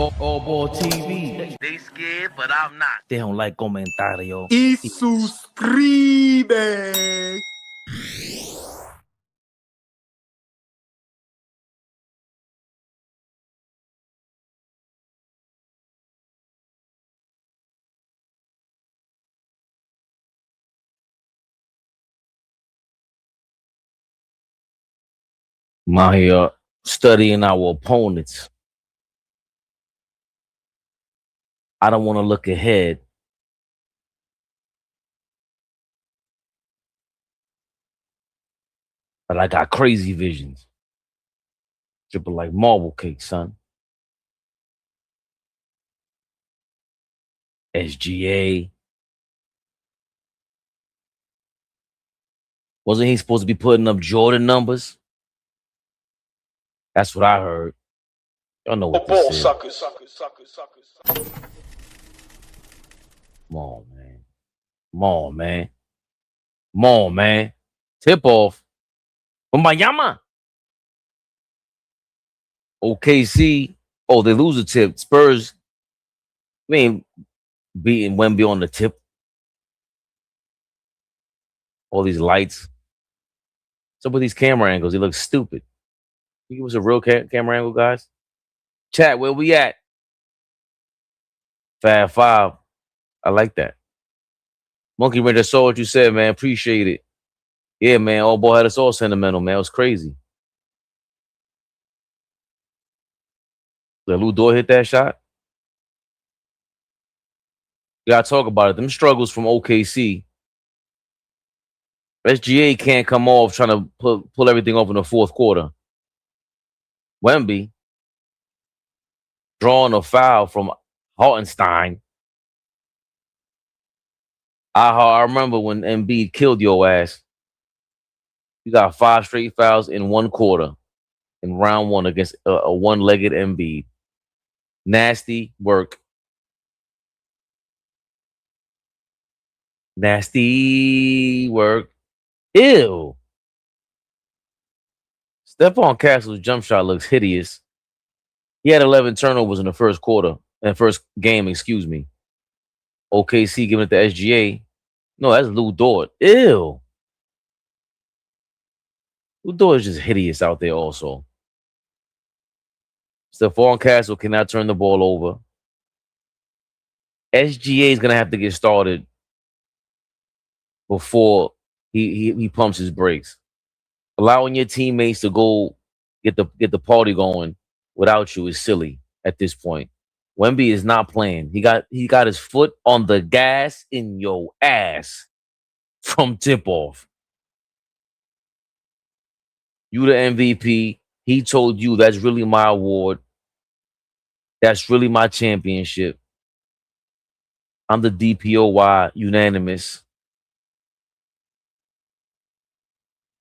AllBall TV. They scared, but I'm not. They don't like comentario. Y suscribe. I'm out here studying our opponents. I don't want to look ahead. But I got crazy visions. Dripping like marble cake, son. SGA. Wasn't he supposed to be putting up Jordan numbers? That's what I heard. Y'all know what this is. Suckers. Come on, man. Come on, man. Come on, man. Tip off. Umbayama. OKC. Oh, they lose a tip. Spurs. We ain't beating Wemby on the tip. All these lights. What's up with these camera angles? They look stupid. Can you give us a real camera angle, guys? Chat, where we at? Fab 5. I like that. Monkey Ranger, saw what you said, man. Appreciate it. Yeah, man. AllBall had us all sentimental, man. It was crazy. Did Lou Dort hit that shot? You gotta talk about it. Them struggles from OKC. SGA can't come off trying to pull everything off in the fourth quarter. Wemby drawing a foul from Hartenstein. I remember when Embiid killed your ass. You got 5 straight fouls in one quarter in round one against a one-legged Embiid. Nasty work. Nasty work. Ew. Stephon Castle's jump shot looks hideous. He had 11 turnovers in the first quarter. First game, excuse me. OKC giving it to SGA. No, that's Lou Dort. Ew. Lou Dort is just hideous out there also. Stephon Castle cannot turn the ball over. SGA is going to have to get started before he pumps his brakes. Allowing your teammates to go get the party going without you is silly at this point. Wemby is not playing. He got his foot on the gas in your ass from tip off. You the MVP. He told you that's really my award. That's really my championship. I'm the DPOY unanimous.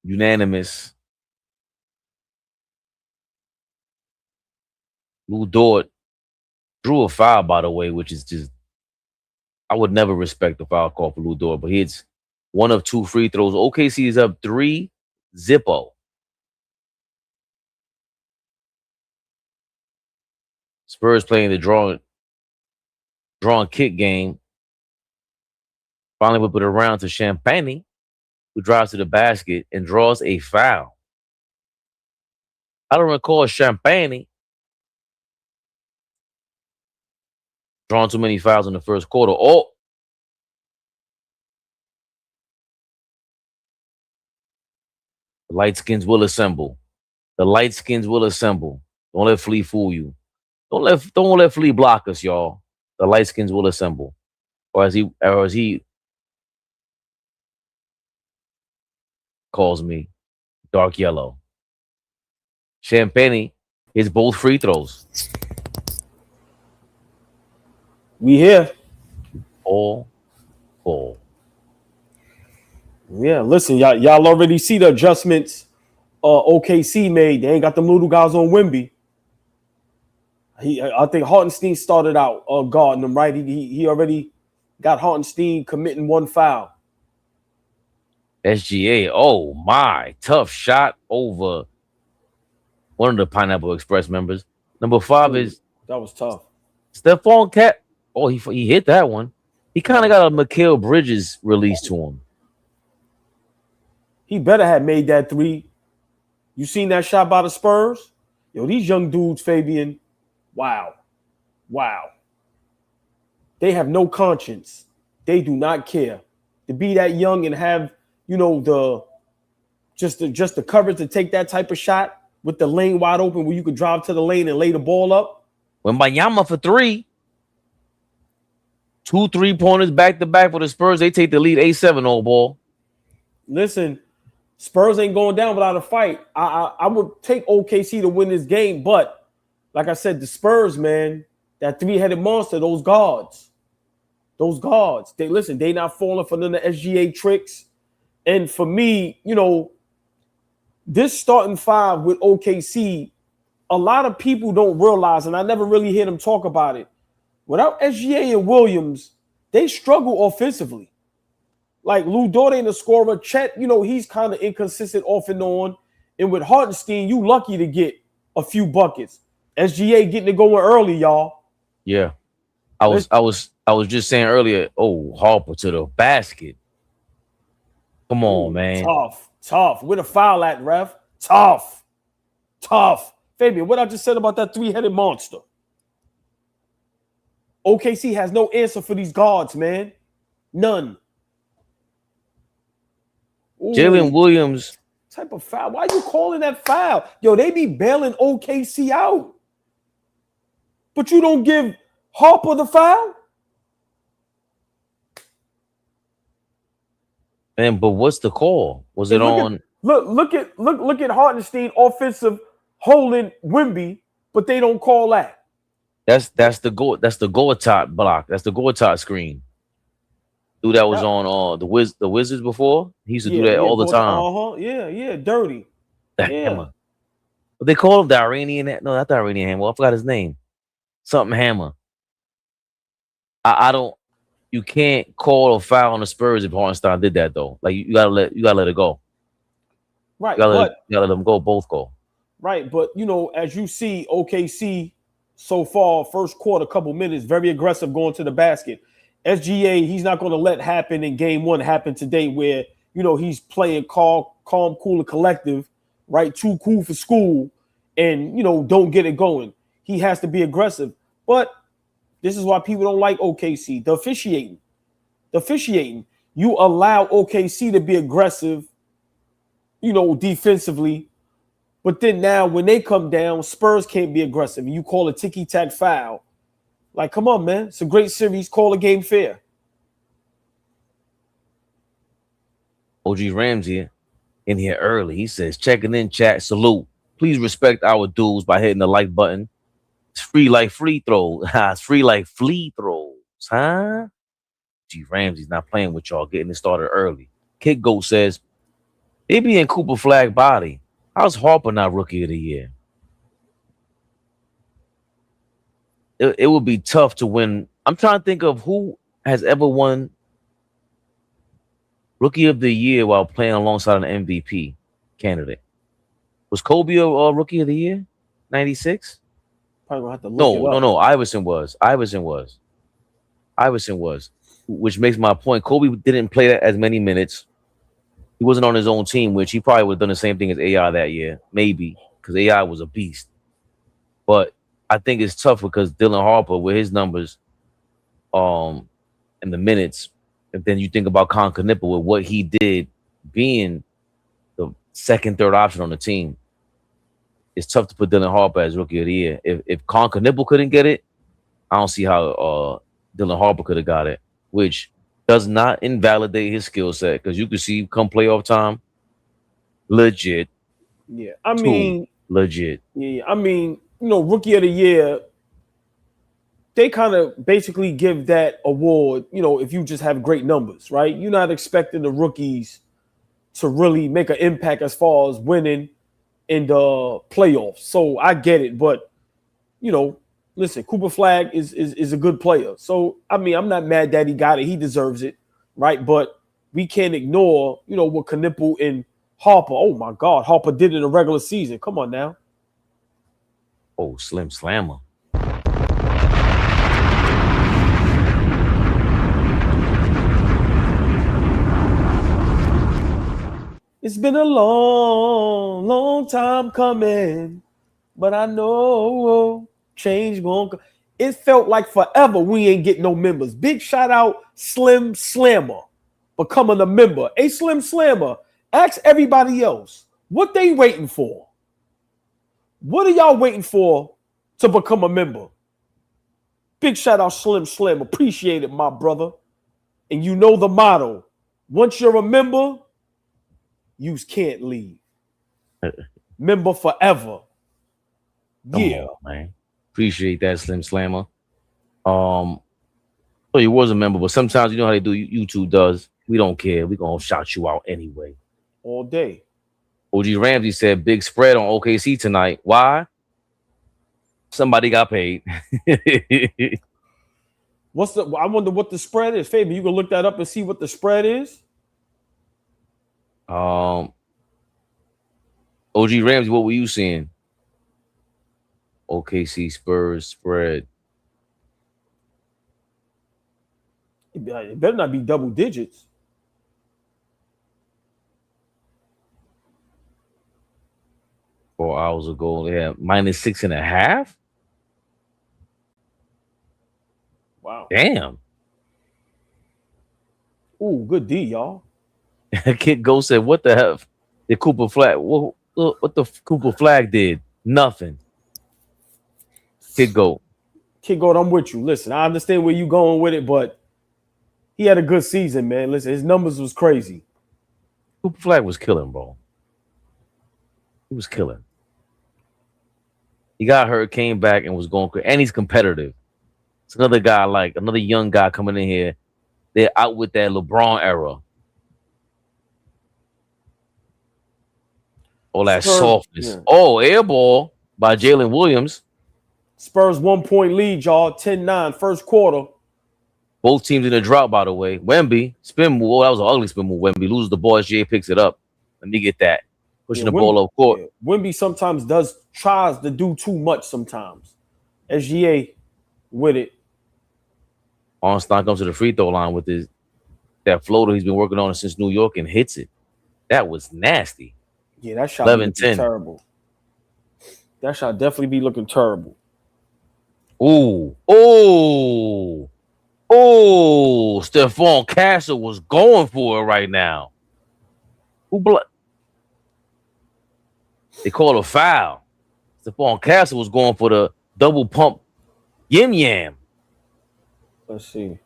Unanimous. Lou Dort drew a foul, by the way, which is just, I would never respect the foul call for Lou Dort, but he hits 1 of 2 free throws. OKC is up 3-0. Spurs playing the draw and kick game. Finally whip it around to Champagne, who drives to the basket and draws a foul. I don't recall Champagne drawing too many fouls in the first quarter. Oh! The light-skins will assemble. The light-skins will assemble. Don't let Flea fool you. Don't let Flea block us, y'all. The light-skins will assemble. Or as he calls me, dark yellow. Champagne hits both free throws. We here. All 4. Yeah, listen, y'all already see the adjustments OKC made. They ain't got them little guys on Wemby. I think Hartenstein started out guarding them, right? He already got Hartenstein committing 1 foul. SGA, oh my, tough shot over one of the Pineapple Express members. Number 5 is that was tough. Stephon Cat. Oh, he hit that one. He kind of got a Mikal Bridges release to him. He better have made that three. You seen that shot by the Spurs? Yo, these young dudes, Fabian, wow. They have no conscience. They do not care. To be that young and have, the courage to take that type of shot with the lane wide open where you could drive to the lane and lay the ball up. Wembanyama for 3. 2 3-pointers back to back for the Spurs. They take the lead 8-7 all ball. Listen, Spurs ain't going down without a fight. I would take OKC to win this game, but like I said, the Spurs, man, that three-headed monster, those guards, they not falling for none of the SGA tricks. And for me, this starting five with OKC, a lot of people don't realize, and I never really hear them talk about it. Without SGA and Williams, they struggle offensively. Like Lou Dort ain't a scorer. Chet, he's kind of inconsistent off and on. And with Hartenstein, you lucky to get a few buckets. SGA getting it going early, y'all. Yeah. I was just saying earlier, Harper to the basket. Come on, man. Tough. Where the foul at, ref? Tough. Fabian, what I just said about that three-headed monster. OKC has no answer for these guards, man. None. Jalen Williams. Type of foul. Why are you calling that foul? Yo, they be bailing OKC out. But you don't give Harper the foul? Man, but what's the call? Was it on? Look at Hartenstein offensive holding Wemby, but they don't call that. That's the Gortat block. That's the Gortat screen. Dude that was on the Wizards before. He used to do that all the time. Yeah, dirty. Hammer. But they call him the Iranian. No, not the Iranian Hammer. I forgot his name. Something Hammer. I don't. You can't call a foul on the Spurs if Hartenstein did that though. Like you gotta let it go. Right, you gotta let them go. Both go. Right, but as you see, OKC so far, first quarter, couple minutes, very aggressive going to the basket. SGA, he's not going to let happen in game one happen today where, he's playing calm, cool, and collective, right? Too cool for school and, don't get it going. He has to be aggressive. But this is why people don't like OKC. The officiating. You allow OKC to be aggressive, defensively. But then now when they come down, Spurs can't be aggressive. And you call a ticky-tack foul. Like, come on, man. It's a great series. Call a game fair. OG Ramsey in here early. He says, checking in chat, salute. Please respect our dudes by hitting the like button. It's free like free throws. It's free like flea throws, huh? G Ramsey's not playing with y'all, getting it started early. Kick Goat says, they be in Cooper Flag body. How's Harper not rookie of the year? It would be tough to win. I'm trying to think of who has ever won rookie of the year while playing alongside an MVP candidate. Was Kobe a rookie of the year? 96? Probably gonna have to look No. Iverson was. Which makes my point. Kobe didn't play as many minutes. He wasn't on his own team, which he probably would have done the same thing as AI that year, maybe, because AI was a beast. But I think it's tough because Dylan Harper, with his numbers, and the minutes, and then you think about Con Knipple with what he did, being the second, third option on the team, it's tough to put Dylan Harper as rookie of the year. If Con Knipple couldn't get it, I don't see how Dylan Harper could have got it, which does not invalidate his skill set because you can see come playoff time, legit. Yeah, I mean, legit. Yeah, I mean, rookie of the year, they kind of basically give that award, if you just have great numbers, right? You're not expecting the rookies to really make an impact as far as winning in the playoffs. So I get it, but listen, Cooper Flag is a good player. So I mean, I'm not mad that he got it. He deserves it, right? But we can't ignore, what Knipple and Harper. Oh my God, Harper did in the regular season. Come on now. Oh, Slim Slammer. It's been a long, long time coming, but I know change won't come. It felt like forever we ain't get no members. Big shout out Slim Slammer becoming a member. Hey, Slim Slammer, ask everybody else what they waiting for. What are y'all waiting for to become a member? Big shout out Slim Slam. Appreciate it, my brother. And you know the motto. Once you're a member, you can't leave. Member forever. Yeah. Come on, man. Appreciate that, Slim Slammer. So you was a member, but sometimes you know how they do. YouTube does. We don't care. We gonna shout you out anyway. All day. OG Ramsey said big spread on OKC tonight. Why? Somebody got paid. I wonder what the spread is. Fabian, you can look that up and see what the spread is. OG Ramsey, what were you seeing? OKC Spurs spread. It better not be double digits. $4 ago, they had -6.5. Wow. Damn. Ooh, good D, y'all. Kid Go said, "What the hell? The Cooper Flag? What the Cooper Flag did? Nothing." Kid Go. I'm with you. Listen, I understand where you going with it, but he had a good season, man. Listen, his numbers was crazy. Cooper Flag was killing, bro. He was killing. He got hurt, came back, and was going crazy. And he's competitive. It's another guy, like another young guy coming in here. They're out with that LeBron era. All that softness. Yeah. Oh, air ball by Jalen Williams. Spurs 1-point lead, y'all. 10-9, first quarter. Both teams in the drought, by the way. Wemby, spin move. Oh, that was an ugly spin move. Wemby loses the ball. SGA picks it up. Let me get that. Pushing the ball up court. Yeah. Wemby sometimes tries to do too much sometimes. SGA with it. Armstrong comes to the free throw line with that floater he's been working on since New York and hits it. That was nasty. Yeah, that shot 11-10. Terrible. That shot definitely be looking terrible. Ooh. Stephon Castle was going for it right now. They call a foul. Stephon Castle was going for the double pump yam. Let's see.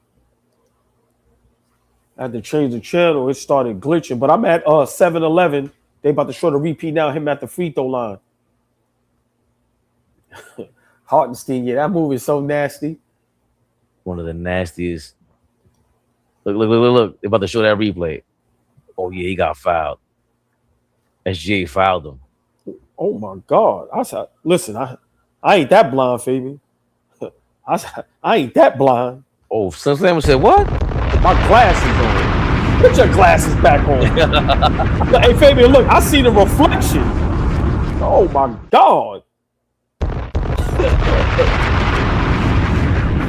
I had to change the channel. It started glitching, but I'm at 7-11. They about to show the repeat now. Him at the free throw line. Hartenstein, yeah, that move is so nasty. One of the nastiest. Look. They're about to show that replay. Oh, yeah, he got fouled. SGA fouled him. Oh, my God. Listen, I ain't that blind, Fabian. I ain't that blind. Oh, Slim Slammer said, what? My glasses on. Put your glasses back on. Hey, Fabian, look, I see the reflection. Oh, my God.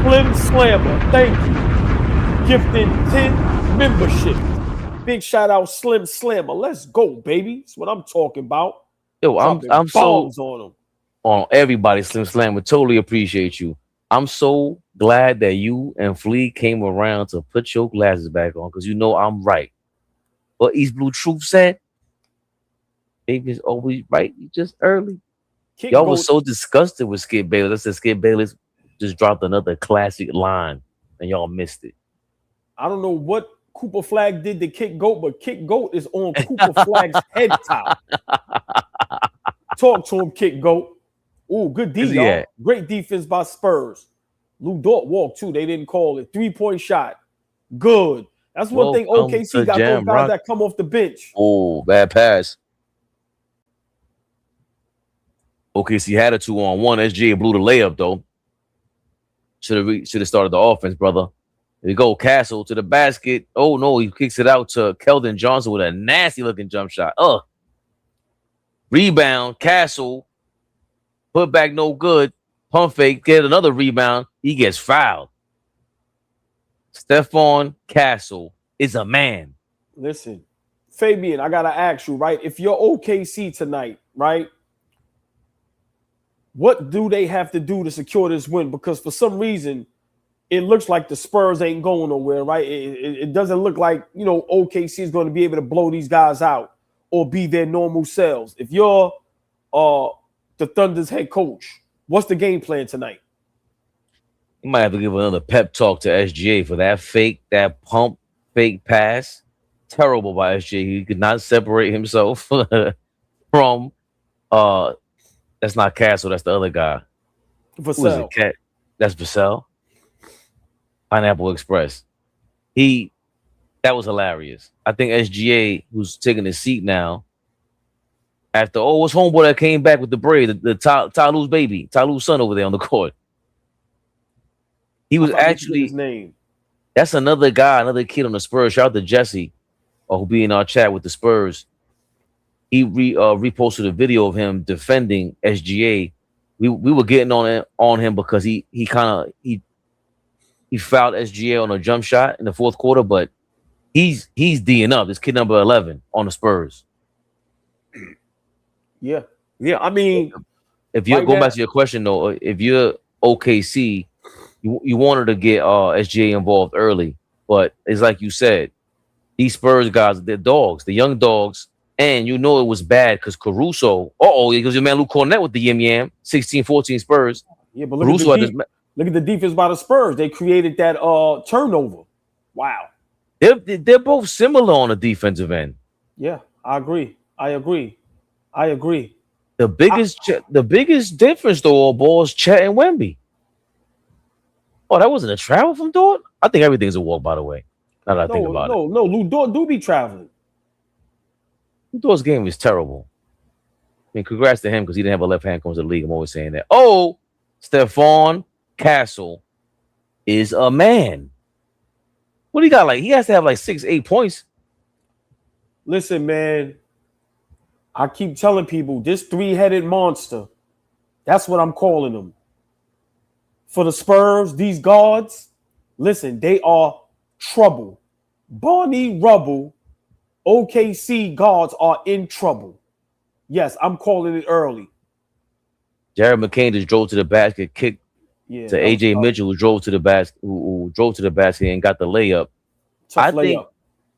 Slim Slammer, thank you. Gifted 10 membership. Big shout out Slim Slammer. Let's go, baby. That's what I'm talking about. Yo, I'm so on everybody, Slim Slammer. Totally appreciate you. I'm so glad that you and Flea came around to put your glasses back on because you know I'm right. What East Blue Truth said, baby's always right. You just early. Y'all was so disgusted with Skip Bayless. I said Skip Bayless just dropped another classic line and y'all missed it. I don't know what Cooper Flag did to Kick Goat, but Kick Goat is on Cooper Flag's head top. Talk to him, Kick Goat. Ooh, good D, y'all. Great defense by Spurs. Lou Dort walked too. They didn't call it. 3-point shot. Good. That's one thing OKC got those guys that come off the bench. Oh, bad pass. OKC had a 2-on-1. SGA blew the layup, though. Should have started the offense, brother. Here we go. Castle to the basket. Oh, no. He kicks it out to Keldon Johnson with a nasty-looking jump shot. Rebound. Castle. Put back no good. Pump fake. Get another rebound. He gets fouled. Stephon Castle is a man. Listen, Fabian, I gotta ask you, right? If you're OKC tonight, right? What do they have to do to secure this win? Because for some reason, it looks like the Spurs ain't going nowhere, right? It doesn't look like, OKC is going to be able to blow these guys out or be their normal selves. If you're the Thunder's head coach, what's the game plan tonight? You might have to give another pep talk to SGA for that pump fake pass. Terrible by SGA. He could not separate himself from that's not Castle, that's the other guy. Vassell. Cat? That's Vassell. Pineapple Express. That was hilarious. I think SGA, who's taking his seat now, after what's homeboy that came back with the braid, the Talu's baby, Talu's son over there on the court. He was actually his name. That's another guy, another kid on the Spurs. Shout out to Jesse, who be in our chat with the Spurs. He reposted a video of him defending SGA. We were getting on him because he fouled SGA on a jump shot in the fourth quarter, but he's D'ing up. This kid number 11 on the Spurs. Yeah. I mean, if you're going back to your question though, if you're OKC, you wanted to get SGA involved early, but it's like you said, these Spurs guys, they're dogs, the young dogs. And it was bad because Caruso. Because your man Luke Cornett with the yam 16-14 Spurs. Yeah, but look at the defense by the Spurs. They created that turnover. Wow. They're both similar on the defensive end. Yeah, I agree. The biggest difference though, all balls, Chet and Wemby. Oh, that wasn't a travel from Dort? I think everything's a walk, by the way. Now that I think about it. No, Lou Dort do be traveling. Dort's game was terrible. I mean, congrats to him because he didn't have a left hand comes to the league. I'm always saying that. Oh, Stephon Castle is a man. What do you got? He has to have 6-8 points. Listen, man. I keep telling people this three-headed monster. That's what I'm calling them. For the Spurs, these guards, listen, they are trouble. Barney Rubble. OKC guards are in trouble. Yes, I'm calling it early. Jared McCain just drove to the basket, kicked to AJ Mitchell, who drove to the basket, who drove to the basket and got the layup. I think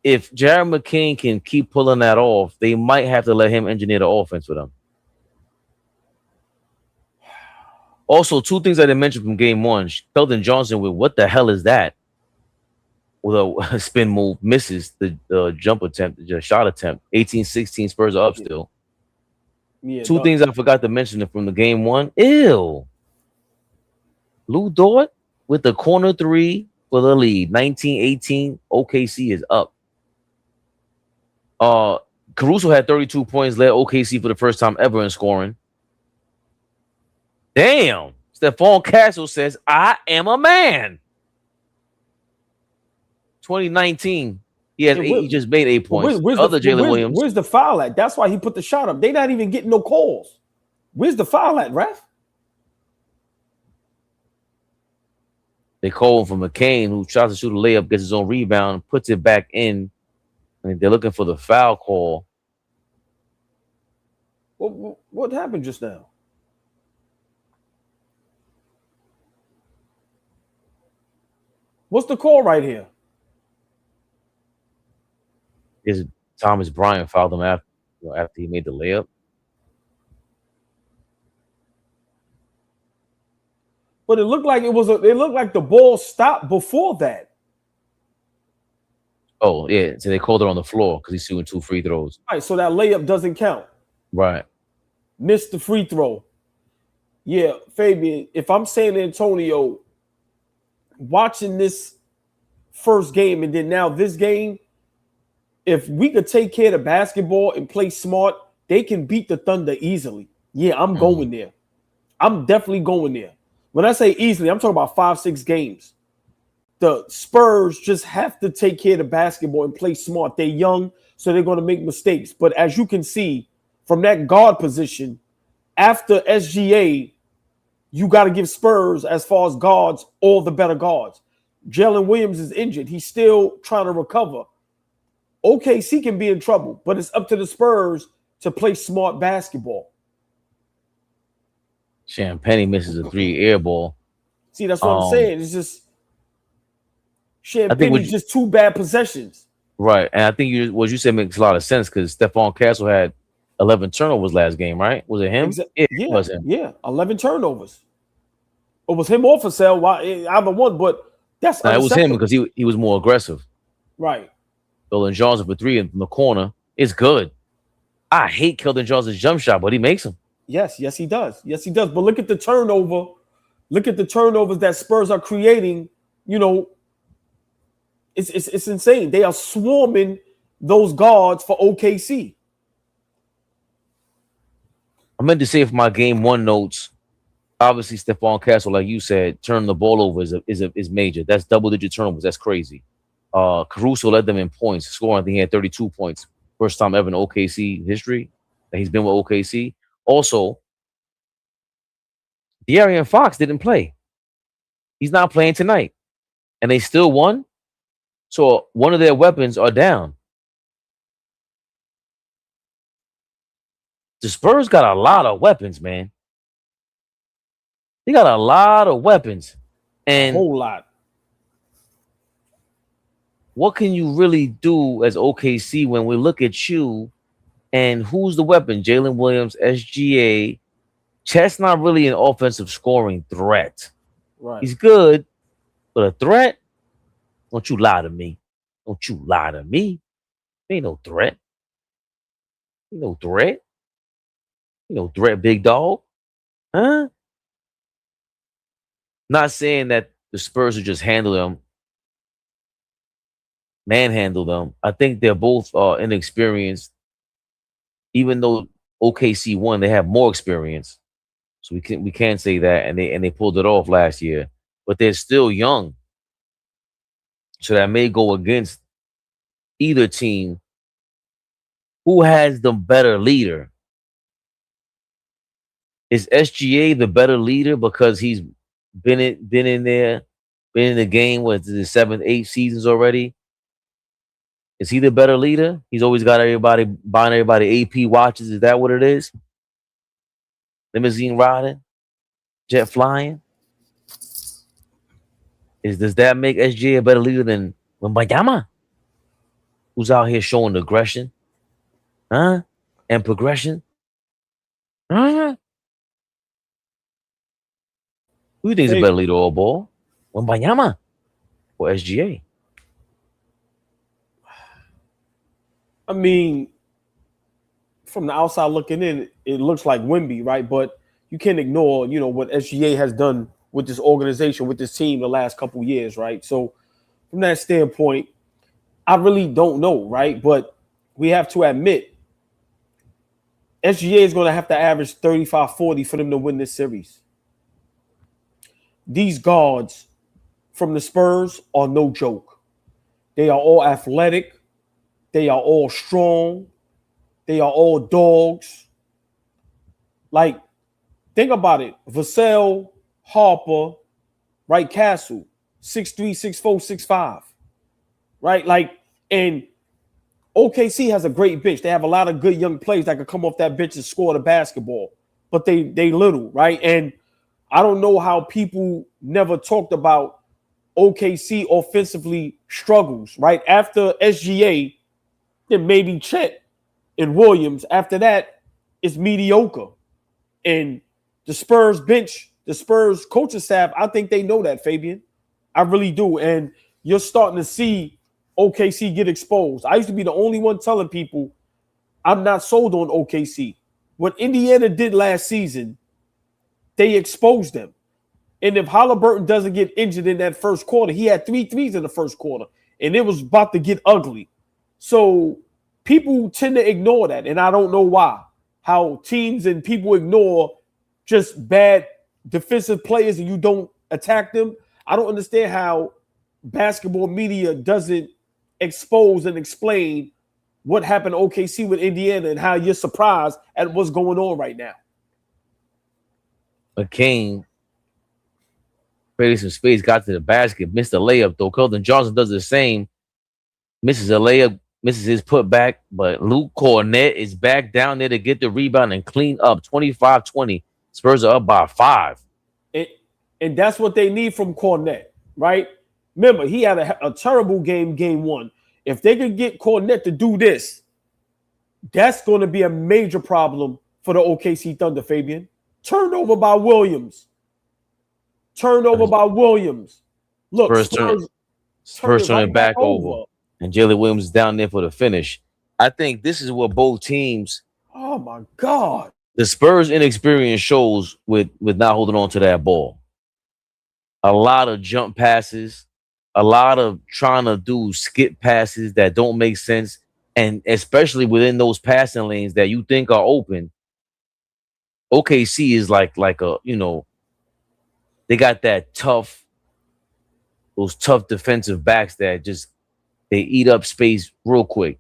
if Jared McCain can keep pulling that off, they might have to let him engineer the offense for them. Also, two things I didn't mention from game one. Keldon Johnson with what the hell is that? With a spin move, misses the jump attempt, the shot attempt. 18-16 Spurs are up still. Yeah, two things I forgot to mention from the game one. Ew. Lou Dort with the corner three for the lead. 19-18. OKC is up. Caruso had 32 points, led OKC for the first time ever in scoring. Damn. Stephon Castle says, I am a man. 2019, he just made 8 points. Jalen Williams. Where's the foul at? That's why he put the shot up. They're not even getting no calls. Where's the foul at, ref? They call him for McCain, who tries to shoot a layup, gets his own rebound, puts it back in. I mean, they're looking for the foul call. What happened just now? What's the call right here? Is Thomas Bryant fouled him after he made the layup? But it looked like it looked like the ball stopped before that. Oh yeah, so they called it on the floor because he's shooting 2 free throws. Right, so that layup doesn't count. Right. Missed the free throw. Yeah, Fabian. If I'm San Antonio, watching this first game and then now this game. If we could take care of the basketball and play smart, they can beat the Thunder easily. Yeah, I'm going there. I'm definitely going there. When I say easily, I'm talking about 5-6 games. The Spurs just have to take care of the basketball and play smart. They're young, so they're going to make mistakes. But as you can see from that guard position, after SGA, you got to give Spurs, as far as guards, all the better guards. Jalen Williams is injured. He's still trying to recover. OKC can be in trouble, but it's up to the Spurs to play smart basketball. Champagne misses a 3 air ball. See, that's what I'm saying. It's just Champagne's just 2 bad possessions. Right, and I think what you said makes a lot of sense because Stephon Castle had 11 turnovers last game, right? Was it him? Yeah, it was him. Yeah, 11 turnovers. It was him or Vassell, either one, but that's it was him because he was more aggressive. Right. Keldon Johnson for 3 in the corner. It's good. I hate Keldon Johnson's jump shot, but he makes them. Yes, he does. Yes, he does. But look at the turnover. Look at the turnovers that Spurs are creating. You know, it's insane. They are swarming those guards for OKC. I meant to say for my game 1 notes, obviously Stephon Castle, like you said, turning the ball over is major. That's double-digit turnovers. That's crazy. Caruso led them in points, scoring. I think he had 32 points. First time ever in OKC history that he's been with OKC. Also, De'Aaron Fox didn't play. He's not playing tonight. And they still won. So one of their weapons are down. The Spurs got a lot of weapons, man. They got a lot of weapons. And a whole lot. What can you really do as OKC when we look at you and who's the weapon? Jalen Williams, SGA. Chet's not really an offensive scoring threat. Right. He's good, but a threat? Don't you lie to me. Don't you lie to me. Ain't no threat. Ain't no threat. Ain't no threat, big dog. Huh? Not saying that the Spurs will just handle them, manhandle them. I think they're both inexperienced. Even though OKC won, they have more experience. So we can't say that, and they pulled it off last year. But they're still young. So that may go against either team. Who has the better leader? Is SGA the better leader because he's been in there, been in the game with the 7, 8 seasons already? Is he the better leader? He's always got everybody buying everybody AP watches. Is that what it is? Limousine riding, jet flying. Does that make SGA a better leader than Wembanyama, who's out here showing aggression, and progression? Who do you think is a better leader, AllBall? Wembanyama or SGA? I mean, from the outside looking in, it looks like Wemby, right? But you can't ignore, what SGA has done with this organization, with this team the last couple years, right? So from that standpoint, I really don't know, right? But we have to admit, SGA is going to have to average 35, 40 for them to win this series. These guards from the Spurs are no joke. They are all athletic. They are all strong. They are all dogs. Like, think about it. Vassell, Harper, right? Castle, 6'3", 6'4", 6'5", right? Like, and OKC has a great bench. They have a lot of good young players that could come off that bench and score the basketball, but they little, right? And I don't know how people never talked about OKC offensively struggles, right? After SGA, then maybe Chet and Williams. After that, it's mediocre. And the Spurs bench, the Spurs coaching staff, I think they know that, Fabian. I really do. And you're starting to see OKC get exposed. I used to be the only one telling people I'm not sold on OKC. What Indiana did last season, they exposed them. And if Halliburton doesn't get injured in that first quarter, he had 3 threes in the first quarter, and it was about to get ugly. So people tend to ignore that, and I don't know why. How teams and people ignore just bad defensive players and you don't attack them. I don't understand how basketball media doesn't expose and explain what happened to OKC with Indiana and how you're surprised at what's going on right now. McCain created some space, got to the basket, missed a layup, though. Keldon Johnson does the same, misses a layup misses his putback, but Luke Cornett is back down there to get the rebound and clean up 25-20. Spurs are up by 5. And that's what they need from Cornett, right? Remember, he had a terrible game 1. If they could get Cornett to do this, that's going to be a major problem for the OKC Thunder, Fabian. Turnover by Williams. Look, Spurs turn it back over. And Jalen Williams is down there for the finish. I think this is what both teams. Oh, my God. The Spurs' inexperience shows with not holding on to that ball. A lot of jump passes, a lot of trying to do skip passes that don't make sense. And especially within those passing lanes that you think are open, OKC is like a, they got those tough defensive backs that just, they eat up space real quick.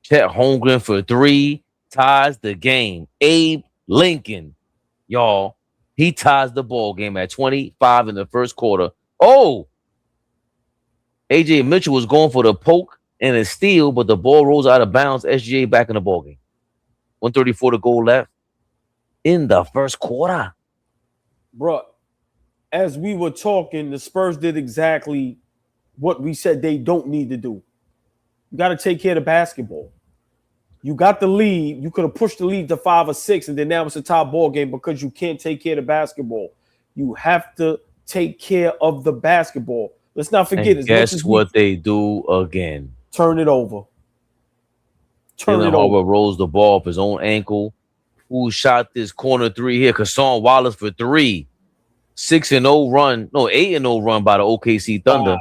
Chet Holmgren for 3 ties the game. Abe Lincoln, y'all, he ties the ball game at 25 in the first quarter. Oh, AJ Mitchell was going for the poke and a steal, but the ball rolls out of bounds. SGA back in the ball game. 1:34 to go left in the first quarter. Bro, as we were talking, the Spurs did exactly what we said they don't need to do. You got to take care of the basketball. You got the lead. You could have pushed the lead to 5 or 6, and then now it's a tie ball game because you can't take care of the basketball. You have to take care of the basketball. Let's not forget. And guess what they do again? Turn it over. Jalen Harper rolls the ball off his own ankle. Who shot this corner 3 here? Kasson Wallace for 3. 6-0 run. No, 8-0 run by the OKC Thunder.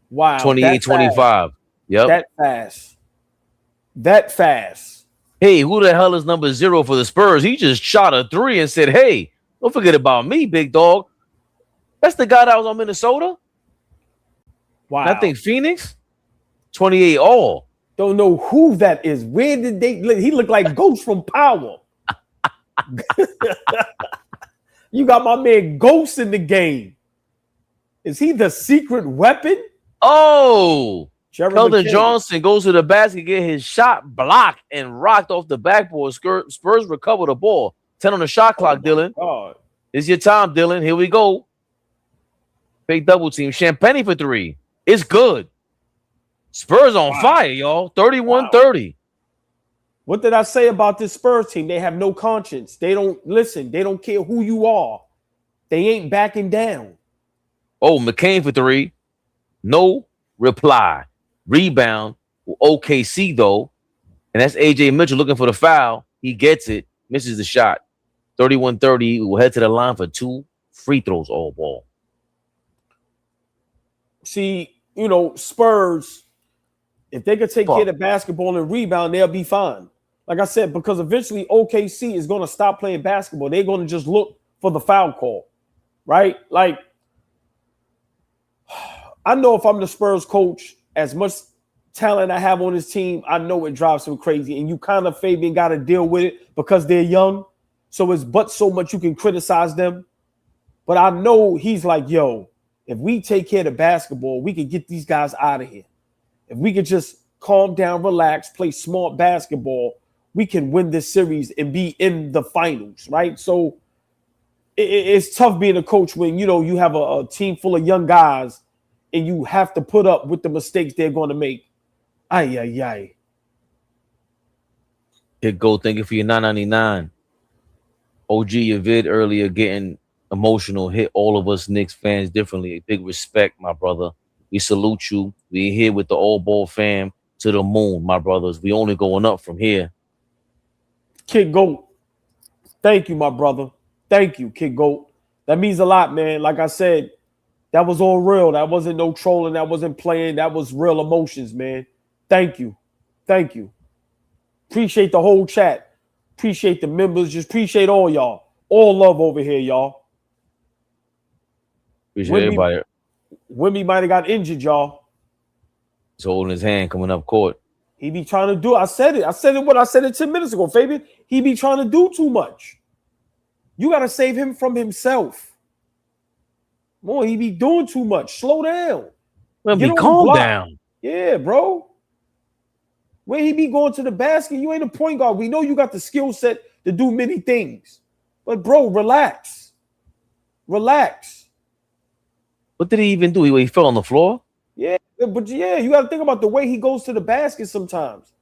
Wow. 28-25. Yep. That fast. Hey, who the hell is number 0 for the Spurs? He just shot a 3 and said, hey, don't forget about me, big dog. That's the guy that was on Minnesota. Wow. I think Phoenix. 28 all. Don't know who that is. Where did they look? He looked like Ghost from Power. You got my man Ghost in the game. Is he the secret weapon? Oh, Keldon Johnson goes to the basket, get his shot blocked and rocked off the backboard. Spurs recover the ball. 10 on the shot clock, Dylan. God. It's your time, Dylan. Here we go. Big double team. Champagne for 3. It's good. Spurs on fire, y'all. 31-30. What did I say about this Spurs team? They have no conscience. They don't listen. They don't care who you are. They ain't backing down. Oh, McCain for 3. No reply. Rebound. OKC, though. And that's AJ Mitchell looking for the foul. He gets it. Misses the shot. 31-30. We'll head to the line for 2 free throws all ball. See, Spurs, if they could take care of the basketball and rebound, they'll be fine. Like I said, because eventually OKC is going to stop playing basketball. They're going to just look for the foul call, right? Like, I know if I'm the Spurs coach, as much talent I have on this team, I know it drives them crazy. And you kind of, Fabian, got to deal with it because they're young. So it's but so much you can criticize them. But I know he's like, yo, if we take care of the basketball, we can get these guys out of here. If we could just calm down, relax, play smart basketball, we can win this series and be in the finals, right? So it's tough being a coach when, you have a team full of young guys and you have to put up with the mistakes they're going to make. Ay. Here go. Thank you for your $9.99. OG, your vid earlier getting emotional hit all of us Knicks fans differently. Big respect, my brother. We salute you. We're here with the AllBall fam to the moon, my brothers. We only going up from here. Kid Goat, thank you, my brother. Thank you, Kid Goat. That means a lot, man. Like I said, that was all real. That wasn't no trolling. That wasn't playing. That was real emotions, man. Thank you. Thank you. Appreciate the whole chat. Appreciate the members. Just appreciate all y'all. All love over here, y'all. Appreciate everybody. Wimby might have got injured, y'all. He's holding his hand coming up court. He be trying to do. I said it 10 minutes ago, Fabian. He be trying to do too much. You got to save him from himself. Boy, he be doing too much. Slow down. Well, be calm down. Yeah, bro. Where he be going to the basket? You ain't a point guard. We know you got the skill set to do many things. But, bro, relax. Relax. What did he even do? He fell on the floor? Yeah, but yeah, you got to think about the way he goes to the basket sometimes.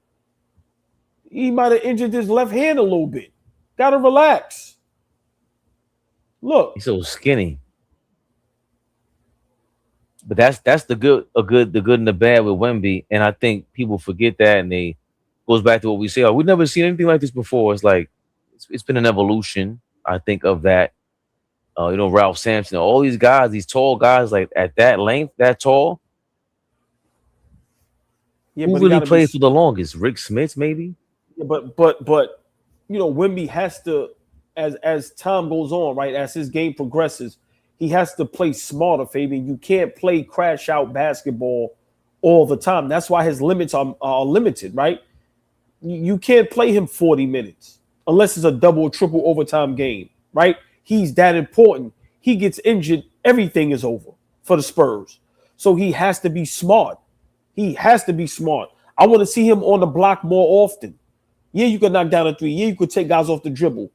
He might have injured his left hand a little bit. Got to relax. Look. He's so skinny. But that's the good and the bad with Wemby. And I think people forget that, and they goes back to what we say. Oh, we've never seen anything like this before. It's like it's been an evolution, I think, of that. Ralph Sampson, all these guys, these tall guys, like at that length, that tall. Yeah, who really played for the longest? Rick Smith, maybe. Yeah, but Wemby has to, as time goes on, right, as his game progresses, he has to play smarter, Fabian. You can't play crash out basketball all the time. That's why his limits are limited, right? You can't play him 40 minutes unless it's a double or triple overtime game, right? He's that important. He gets injured, everything is over for the Spurs. So he has to be smart. He has to be smart. I want to see him on the block more often. Yeah, you could knock down a three. Yeah, you could take guys off the dribble.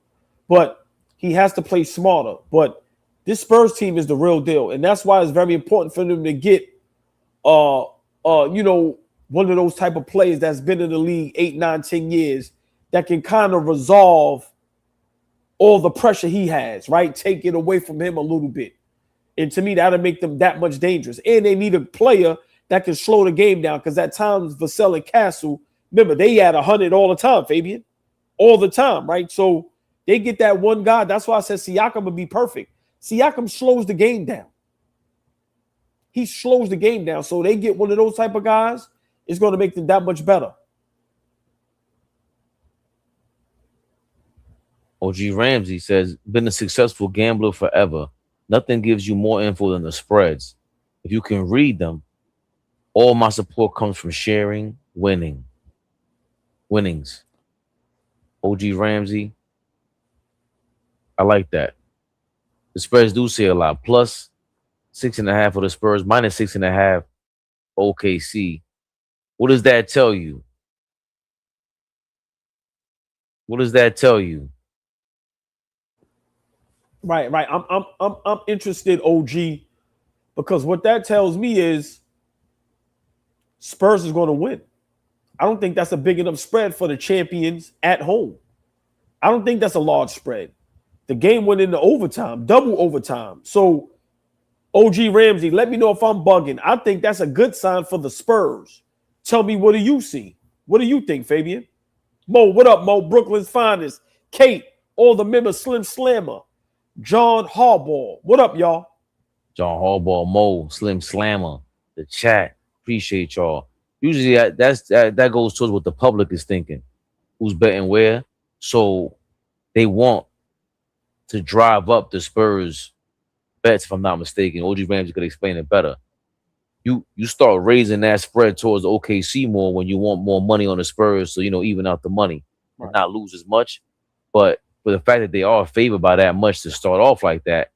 But he has to play smarter. But this Spurs team is the real deal. And that's why it's very important for them to get one of those type of players that's been in the league 8, 9, 10 years that can kind of resolve all the pressure he has, right? Take it away from him a little bit. And to me, that'll make them that much dangerous. And they need a player that can slow the game down, because at times Vassell and Castle, remember, they had 100 all the time, Fabian. All the time, right? So they get that one guy. That's why I said Siakam would be perfect. Siakam slows the game down. He slows the game down. So they get one of those type of guys, it's going to make them that much better. OG Ramsey says, been a successful gambler forever. Nothing gives you more info than the spreads. If you can read them, all my support comes from sharing winnings. OG Ramsey, I like that. The spreads do say a lot. Plus 6.5 for the Spurs, minus 6.5 OKC. What does that tell you? What does that tell you? Right. I'm interested, OG, because what that tells me is Spurs is going to win. I don't think that's a big enough spread for the champions at home. I don't think that's a large spread. The game went into overtime, double overtime. So, OG Ramsey, let me know if I'm bugging. I think that's a good sign for the Spurs. Tell me, what do you see? What do you think, Fabian? Mo, what up, Mo? Brooklyn's finest. Kate, all the members, Slim Slammer. John Harbaugh. What up, y'all? John Harbaugh, Mo, Slim Slammer, the chat. Appreciate y'all. Usually that goes towards what the public is thinking. Who's betting where? So they want to drive up the Spurs bets, if I'm not mistaken. OG Ramsey could explain it better. You start raising that spread towards OKC more when you want more money on the Spurs, so even out the money and not lose as much. But for the fact that they are favored by that much to start off like that,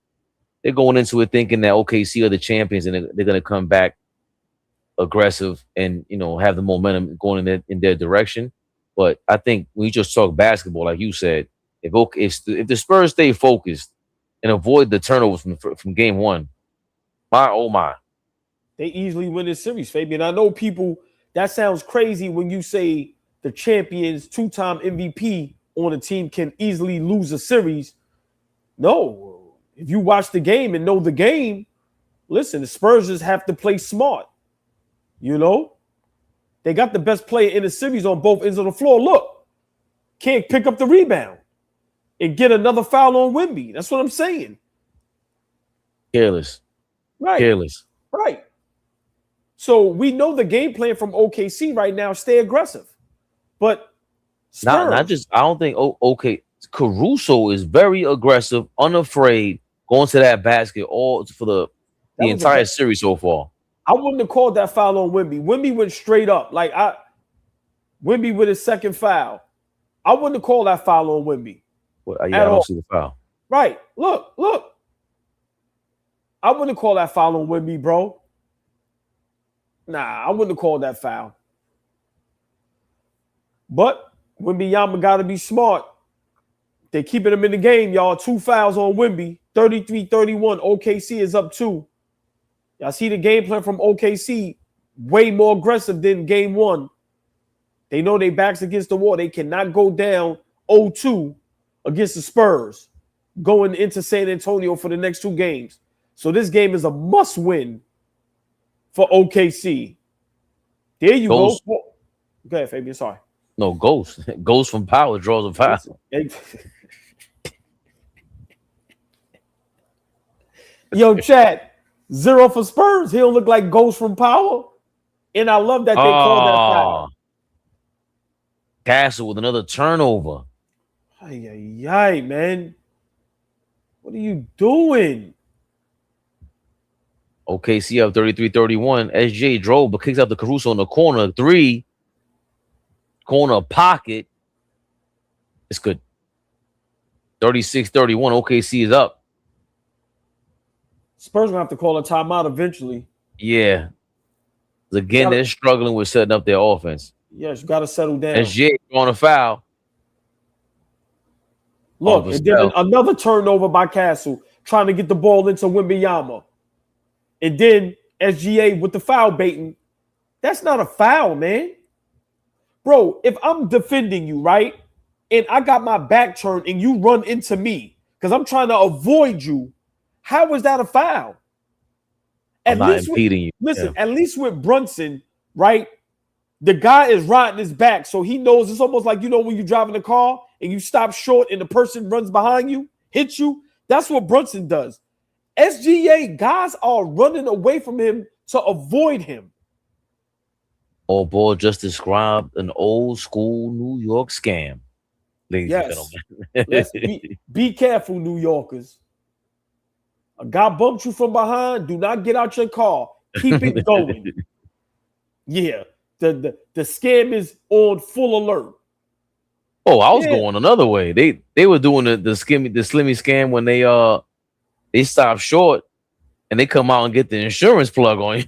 they're going into it thinking that OKC are the champions and they're going to come back aggressive and have the momentum going in their direction. But I think when you just talk basketball, like you said, if the Spurs stay focused and avoid the turnovers from game one, my. They easily win this series, Fabian. I know people, that sounds crazy when you say the champions, two-time MVP on a team can easily lose a series. No. If you watch the game and know the game, listen, the Spurs just have to play smart. They got the best player in the series on both ends of the floor. Look, can't pick up the rebound and get another foul on Wemby. That's what I'm saying. Careless. Right. Careless. Right. So we know the game plan from OKC right now, stay aggressive. But Spurs, not just, I don't think Caruso is very aggressive, unafraid, going to that basket all for the entire series so far. I wouldn't have called that foul on Wemby. Wemby went straight up. Wemby with his second foul. I wouldn't have called that foul on Wemby. Well, I don't see the foul. Right. Look. I wouldn't have called that foul on Wemby, bro. Nah, I wouldn't have called that foul. But Wembanyama got to be smart. They keeping him in the game, y'all. 2 fouls on Wemby. 33-31. OKC is up 2. Y'all see the game plan from OKC. Way more aggressive than game 1. They know their backs against the wall. They cannot go down 0-2 against the Spurs going into San Antonio for the next 2 games. So this game is a must-win for OKC. There you go. Go ahead, Fabian. Sorry. No, Ghost. Ghost from Power draws a foul. Yo, chat. 0 for Spurs. He don't look like Ghost from Power. And I love that they called that foul. Castle with another turnover. Ay, man. What are you doing? OKC up 33-31. SJ drove, but kicks out the Caruso in the corner. 3. Corner pocket. It's good. 36-31. OKC is up. Spurs gonna have to call a timeout eventually. Yeah. Again, they're struggling with setting up their offense. Yes, you got to settle down. SJ on a foul. Look, and then another turnover by Castle, trying to get the ball into Wembanyama. And then SGA with the foul baiting. That's not a foul, man. Bro, if I'm defending you, right, and I got my back turned and you run into me because I'm trying to avoid you, how is that a foul? I'm not impeding you. Listen, at least with Brunson, right, the guy is riding his back, so he knows. It's almost like, you know, when you're driving a car and you stop short and the person runs behind you, hits you. That's what Brunson does. SGA, guys are running away from him to avoid him. AllBall just described an old school New York scam. Ladies and gentlemen. Let's be careful, New Yorkers. A guy bumped you from behind. Do not get out your car. Keep it going. Yeah. The scam is on full alert. Oh, I was going another way. They were doing the slimmy scam when they stop short and they come out and get the insurance plug on you.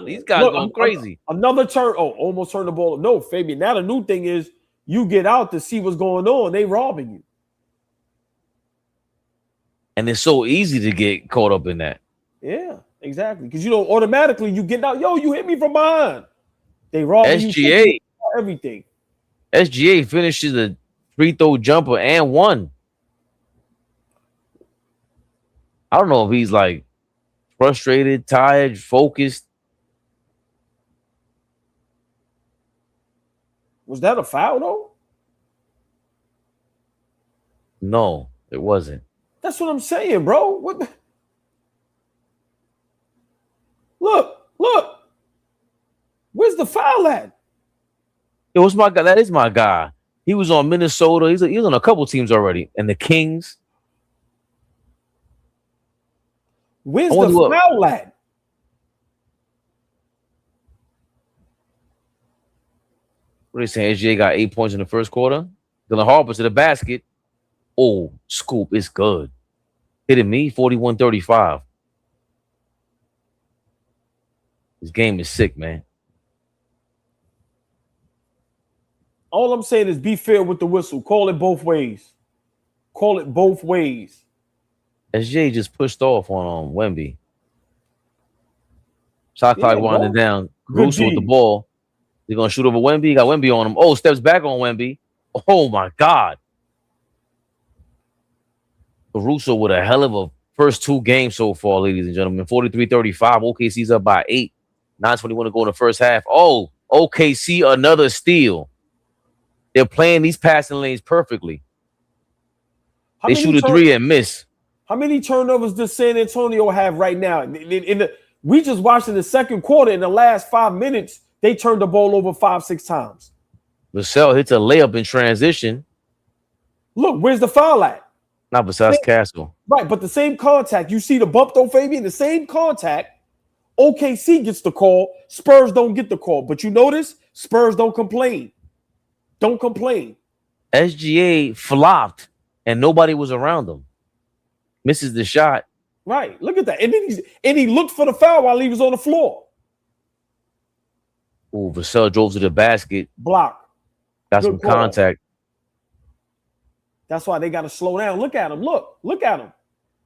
These guys going crazy. Another turn. Oh, almost turned the ball. No, Fabian. Now the new thing is you get out to see what's going on. They robbing you. And it's so easy to get caught up in that. Yeah, exactly. Because, you know, automatically you get out. Yo, you hit me from behind. They robbing SGA, you. Everything. SGA finishes a free throw jumper and 1. I don't know if he's like frustrated, tired, focused. Was that a foul, though? No, it wasn't. That's what I'm saying, bro. What? Look. Where's the foul at? Yo, what's my guy? That is my guy. He was on Minnesota. He was on a couple teams already. And the Kings. Where's the foul at? What are they saying? SGA got 8 points in the first quarter. Dylan Harper to the basket. Oh, scoop. It's good. Hitting me, 41-35. This game is sick, man. All I'm saying is be fair with the whistle. Call it both ways. Call it both ways. SJ just pushed off on Wemby. Shot clock winding down. Caruso with the ball. They're going to shoot over Wemby. He got Wemby on him. Oh, steps back on Wemby. Oh, my God. Caruso with a hell of a first 2 games so far, ladies and gentlemen. 43-35. OKC's up by 8. 9:21 to go in the first half. Oh, OKC, another steal. They're playing these passing lanes perfectly. They shoot a 3 and miss. How many turnovers does San Antonio have right now? We just watched in the second quarter. In the last 5 minutes, they turned the ball over 5-6 times. Vassell hits a layup in transition. Look, where's the foul at? Not besides Castle. Right, but the same contact. You see the bump, though, Fabian? The same contact. OKC gets the call. Spurs don't get the call. But you notice, Spurs don't complain. Don't complain. SGA flopped, and nobody was around him. Misses the shot. Right, look at that. And then he looked for the foul while he was on the floor. Ooh, Vassell drove to the basket. Block. Got Good some call. contact. That's why they got to slow down. Look at him. Look at him.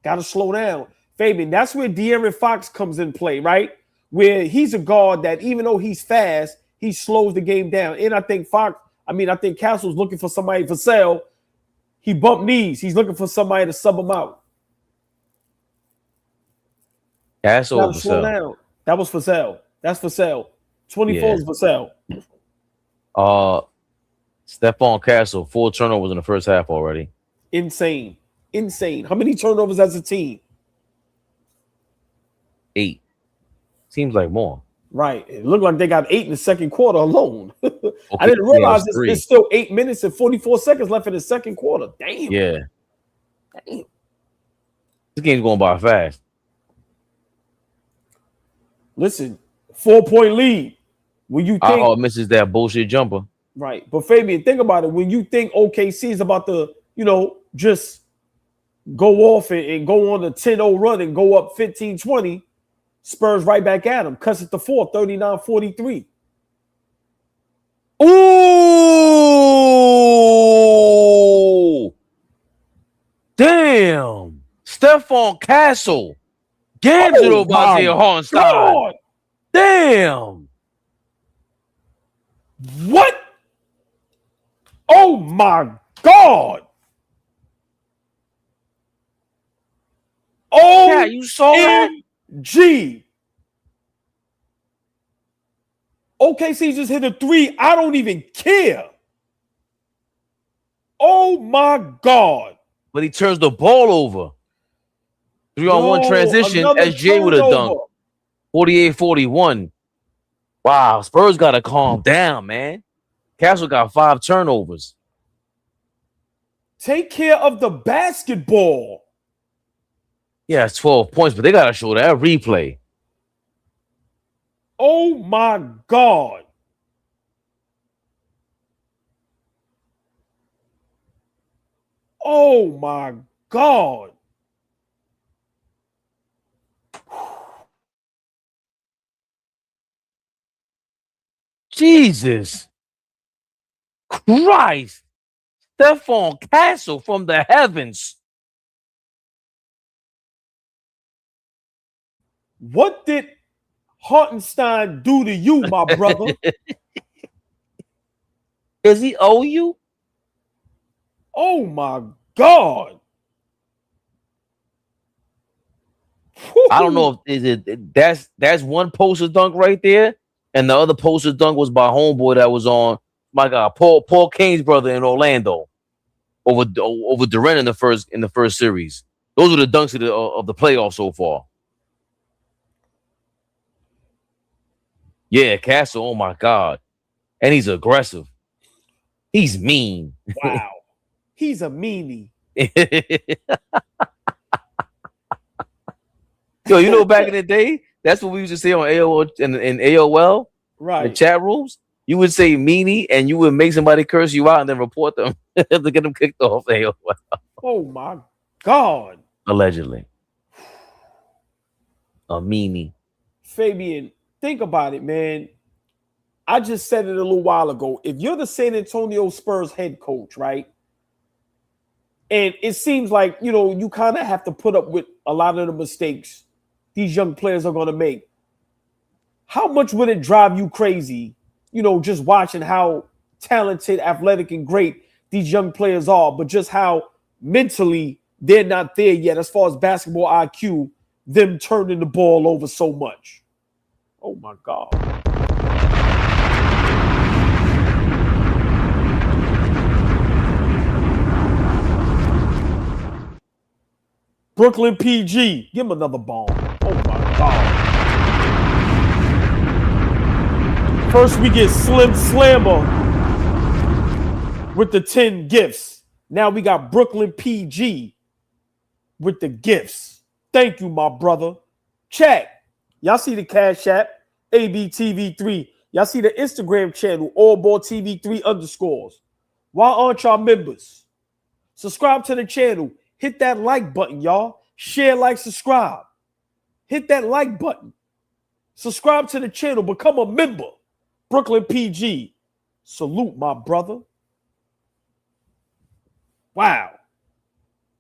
Got to slow down. Fabian, that's where De'Aaron Fox comes in play, right? Where he's a guard that even though he's fast, he slows the game down. And I think Castle's looking for somebody for sale. He bumped knees. He's looking for somebody to sub him out. Castle Got or to slow Vassell? down. That was for sale. That's for sale. 24 is for sale. Stephon Castle, 4 turnovers in the first half already. Insane. How many turnovers as a team? 8. Seems like more. Right. It looked like they got 8 in the second quarter alone. Okay, I didn't realize yeah, it's still 8 minutes and 44 seconds left in the second quarter. Damn. Yeah. Damn. This game's going by fast. Listen, 4-point lead. When you think I misses that bullshit jumper. right, but Fabian, think about it. When you think OKC is about to, just go off and go on a 10-0 run and go up 15-20, Spurs right back at them. Cuts it to 4, 39-43. Ooh! Damn! Stephon Castle. Gams it over Isaiah Hartenstein. Damn! What? Oh my God! Oh, Yeah, you saw that? G. OKC just hit a 3. I don't even care. Oh my God! But he turns the ball over. 3-on-1 transition. SJ would have dunked. 48-41. Wow, Spurs got to calm down, man. Castle got 5 turnovers. Take care of the basketball. Yeah, it's 12 points, but they got to show that replay. Oh my God. Oh my God. Jesus Christ. Stephon Castle from the heavens. What did Hartenstein do to you, my brother? Does he owe you? Oh my God. I don't know if that's one poster dunk right there, and the other poster dunk was by homeboy that was on my God, Paul Kane's brother in Orlando over Durant in the first series. Those are the dunks of the playoffs so far. Yeah, Castle. Oh my God, and he's aggressive. He's mean. Wow, he's a meanie. Yo, back in the day, that's what we used to say on AOL and AOL, right? In the chat rooms. You would say meanie, and you would make somebody curse you out and then report them to get them kicked off AOL. Oh my God! Allegedly, a meanie. Fabian, think about it, man. I just said it a little while ago. If you're the San Antonio Spurs head coach, right? And it seems like, you kind of have to put up with a lot of the mistakes these young players are going to make. How much would it drive you crazy, just watching how talented, athletic, and great these young players are, but just how mentally they're not there yet as far as basketball IQ, them turning the ball over so much. Oh, my God. Brooklyn PG, give him another bomb. Oh, my God. First, we get Slim Slammer with the 10 gifts. Now we got Brooklyn PG with the gifts. Thank you, my brother. Chat. Y'all see the Cash App, ABTV3. Y'all see the Instagram channel, AllBall TV 3_. Why aren't y'all members? Subscribe to the channel. Hit that like button, y'all. Share, like, subscribe. Hit that like button. Subscribe to the channel. Become a member. Brooklyn PG. Salute, my brother. Wow.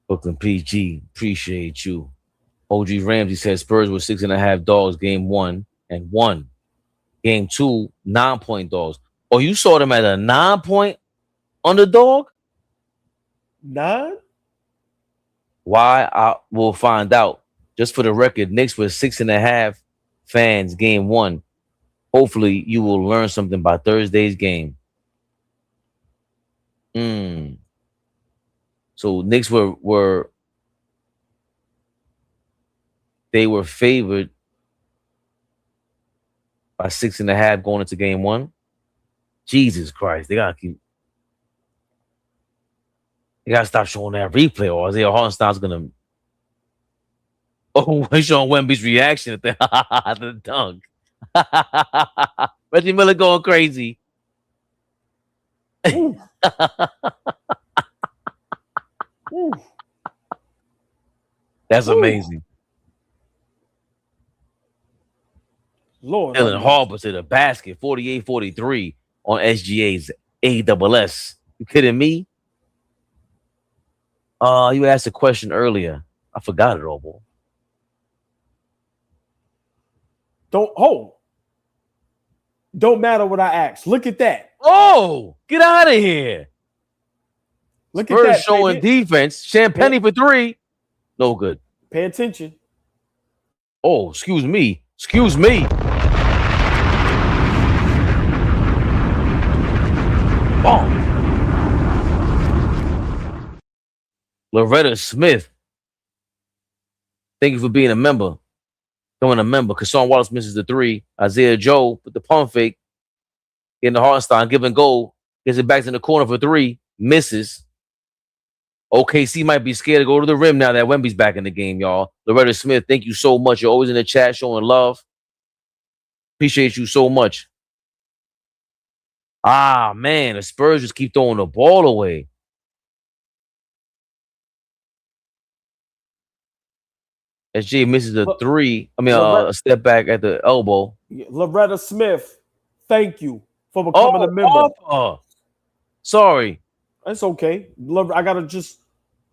Brooklyn PG, appreciate you. OG Ramsey says Spurs were 6.5 dogs game 1 and won. Game 2, 9-point dogs. Oh, you saw them at a 9-point underdog? 9? Why? I will find out. Just for the record, Knicks were 6.5 fans game 1. Hopefully, you will learn something by Thursday's game. So Knicks were favored by 6.5 going into game 1. Jesus Christ, they gotta stop showing that replay, or Isaiah Hartenstein's gonna. Oh, we're showing Wemby's reaction at the dunk. Reggie Miller going crazy. That's amazing. Lord, Dylan Harper to the basket, 48-43 on SGA's AWS. You kidding me? You asked a question earlier. I forgot it all, boy. Don't matter what I ask. Look at that. Oh, get out of here. Look Spurs at that. showing defense. Champagne for 3. No good. Pay attention. Oh, excuse me. Excuse me. Boom. Loretta Smith. Thank you for being a member. Becoming a member. Kasson Wallace misses the 3. Isaiah Joe with the pump fake. Getting the Hartenstein. Give and go. Gets it back in the corner for 3. Misses. OKC might be scared to go to the rim now that Wemby's back in the game, y'all. Loretta Smith, thank you so much. You're always in the chat showing love. Appreciate you so much. Ah, man, the Spurs just keep throwing the ball away. SJ misses a 3. A step back at the elbow. Loretta Smith, thank you for becoming a member. Sorry. That's okay. I gotta just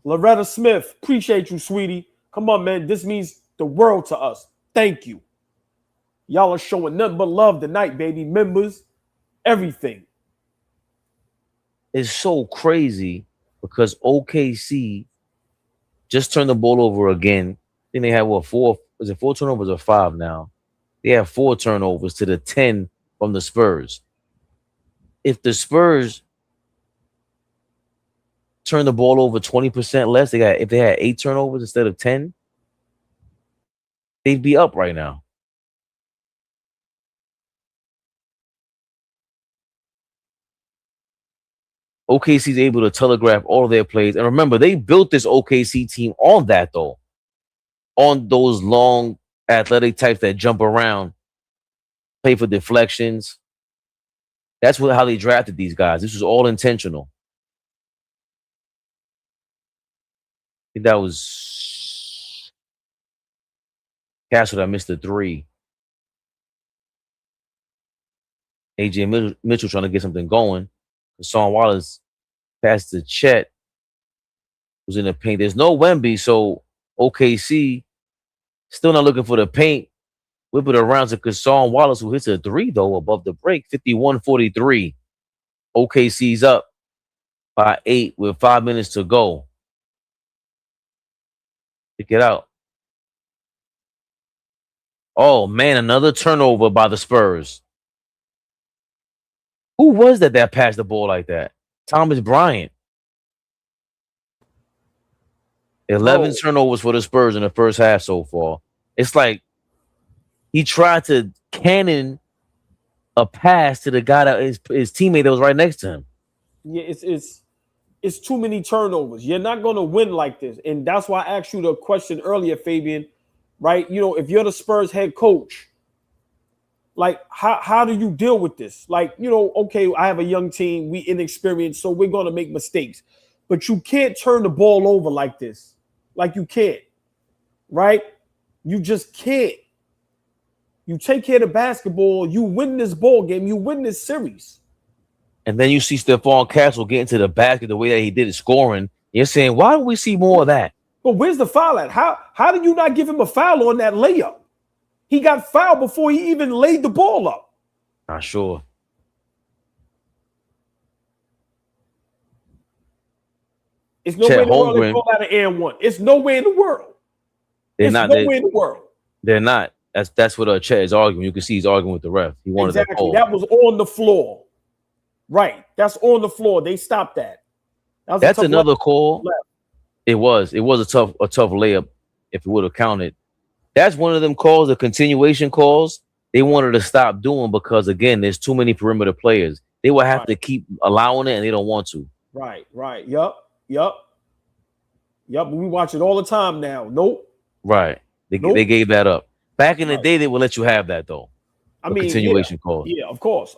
Loretta Smith, appreciate you, sweetie. Come on, man. This means the world to us. Thank you. Y'all are showing nothing but love tonight, baby. Members, everything. It's so crazy because OKC just turned the ball over again. I think they had 4? Is it 4 turnovers or 5 now? They have 4 turnovers to the 10 from the Spurs. If the Spurs turn the ball over 20% less, if they had 8 turnovers instead of 10, they'd be up right now. OKC is able to telegraph all of their plays. And remember, they built this OKC team on that, though. On those long athletic types that jump around, play for deflections. That's how they drafted these guys. This was all intentional. I think that was Castle that missed the 3. AJ Mitchell trying to get something going. Kasson Wallace passed to Chet, who's in the paint. There's no Wemby, so OKC still not looking for the paint. Whip it around to Kasson Wallace, who hits a 3, though, above the break. 51-43. OKC's up by 8 with 5 minutes to go. Pick it out. Oh, man, another turnover by the Spurs. Who was that passed the ball like that? Thomas Bryant. 11 turnovers for the Spurs in the first half so far. It's like he tried to cannon a pass to the guy that his teammate that was right next to him. Yeah, it's too many turnovers. You're not going to win like this. And that's why I asked you the question earlier, Fabian, right? You know, if you're the Spurs head coach, like, how do you deal with this? Like, you know, okay, I have a young team. We inexperienced, so we're going to make mistakes. But you can't turn the ball over like this. Like, you can't, right? You just can't. You take care of the basketball. You win this ball game. You win this series. And then you see Stephon Castle get into the basket the way that he did it, scoring. You're saying, why don't we see more of that? But where's the foul at? How did you not give him a foul on that layup? He got fouled before he even laid the ball up. Not sure. It's nowhere in the world they call that an and one. It's nowhere in the world. Nowhere in the world. They're not. That's what Chet is arguing. You can see he's arguing with the ref. He wanted that call. That was on the floor. Right. That's on the floor. They stopped that. That's another call. It was a tough layup if it would have counted. That's one of them calls, the continuation calls. They wanted to stop doing because again, there's too many perimeter players. They will have to keep allowing it, and they don't want to. Right. Yep. We watch it all the time now. Nope. Right. They gave that up. Back in the day, they would let you have that though. Continuation calls. Yeah, of course.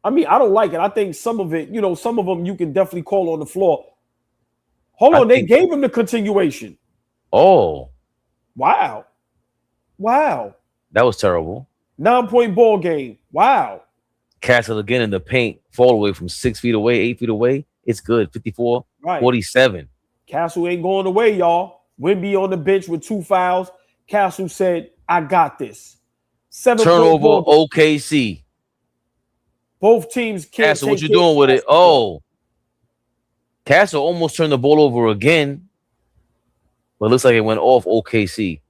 I mean, I don't like it. I think some of it, some of them you can definitely call on the floor. Hold on, they gave him the continuation. Oh. Wow. That was terrible. 9-point ball game. Wow. Castle again in the paint, fall away from 6 feet away, 8 feet away. It's good. 54, 47. Castle ain't going away, y'all. Wemby on the bench with 2 fouls. Castle said, I got this. 7 turnover, OKC. Both teams can't. Castle, what you doing with it? Oh. Castle almost turned the ball over again. But it looks like it went off OKC.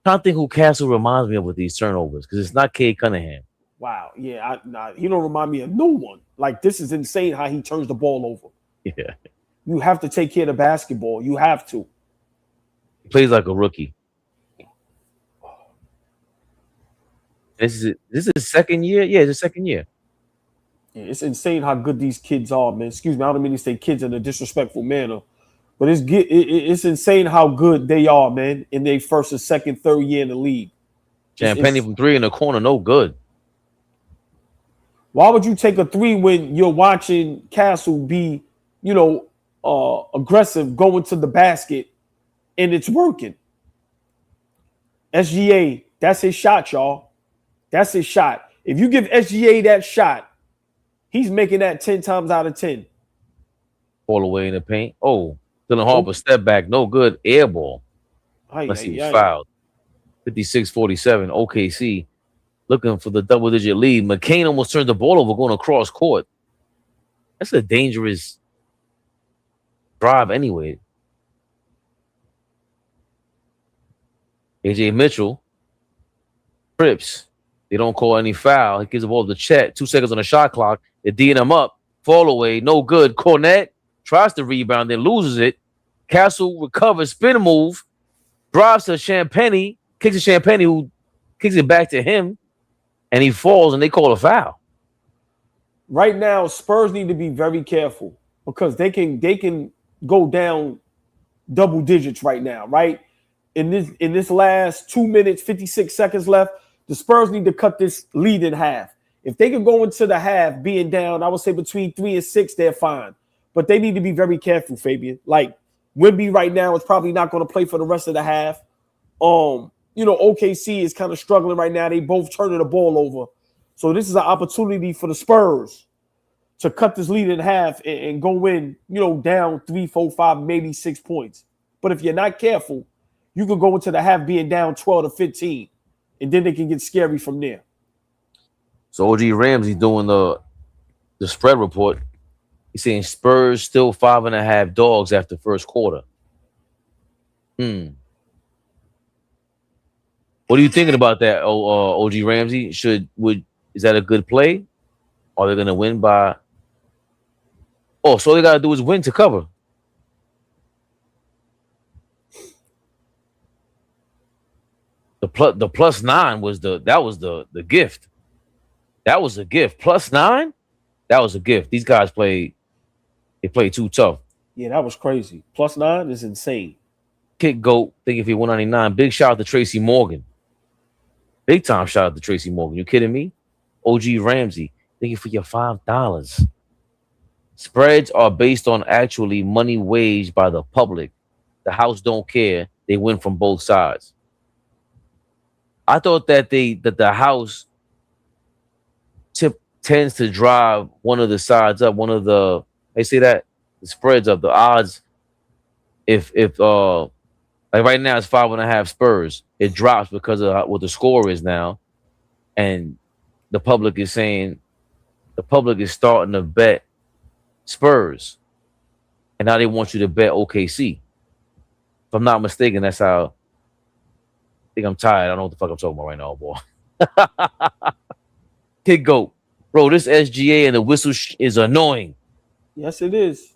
I don't think who Castle reminds me of with these turnovers because it's not Cade Cunningham. Wow. Yeah. He don't remind me of no one. Like, this is insane how he turns the ball over. Yeah. You have to take care of the basketball. You have to. He plays like a rookie. This is his second year? Yeah, it's his second year. Yeah, it's insane how good these kids are, man. Excuse me, I don't mean to say kids in a disrespectful manner, but it's insane how good they are, man, in their first and second, third year in the league. Champagne from 3 in the corner, no good. Why would you take a 3 when you're watching Castle be, aggressive, going to the basket, and it's working? SGA, that's his shot, y'all. That's his shot. If you give SGA that shot, he's making that 10 times out of 10. All the way in the paint. Oh, Dylan Harper, step back, no good. Air ball. Let's see, fouled. 56-47, OKC. Looking for the double-digit lead. McCain almost turned the ball over going across court. That's a dangerous drive anyway. AJ Mitchell trips. They don't call any foul. He gives the ball to Chet. 2 seconds on the shot clock. They're D'ing him up. Fall away. No good. Cornette tries to rebound, then loses it. Castle recovers. Spin move. Drives to Champagne. Kicks to Champagne, who kicks it back to him. And he falls, and they call a foul. Right now, Spurs need to be very careful because they can go down double digits right now, right? In this last 2 minutes, 56 seconds left, the Spurs need to cut this lead in half. If they can go into the half being down, I would say between 3 and 6, they're fine. But they need to be very careful, Fabian. Like, Wemby right now is probably not going to play for the rest of the half. OKC is kind of struggling right now. They both turning the ball over. So this is an opportunity for the Spurs to cut this lead in half and go in, down 3, 4, 5, maybe 6 points. But if you're not careful, you could go into the half being down 12 to 15, and then they can get scary from there. So OG Ramsey doing the spread report. He's saying Spurs still 5.5 dogs after first quarter. What are you thinking about that, OG Ramsey? Is that a good play? Are they going to win by? Oh, so all they got to do is win to cover. The +9 was the gift. That was a gift. +9, that was a gift. These guys play too tough. Yeah, that was crazy. +9 is insane. Kick goat, think if he 199. Big shout out to Tracy Morgan. Big time shout out to Tracy Morgan. You kidding me? OG Ramsey, thank you for your $5. Spreads are based on actually money waged by the public. The house don't care. They win from both sides. I thought that the house tends to drive one of the sides up. One of the, they say that The spreads up. The odds, if like right now it's 5.5 Spurs. It drops because of what the score is now, and the public is saying the public is starting to bet Spurs, and now they want you to bet OKC. If I'm not mistaken, that's how. I think I'm tired. I don't know what the fuck I'm talking about right now, boy. Kid Goat, bro. This SGA and the whistle is annoying. Yes, it is.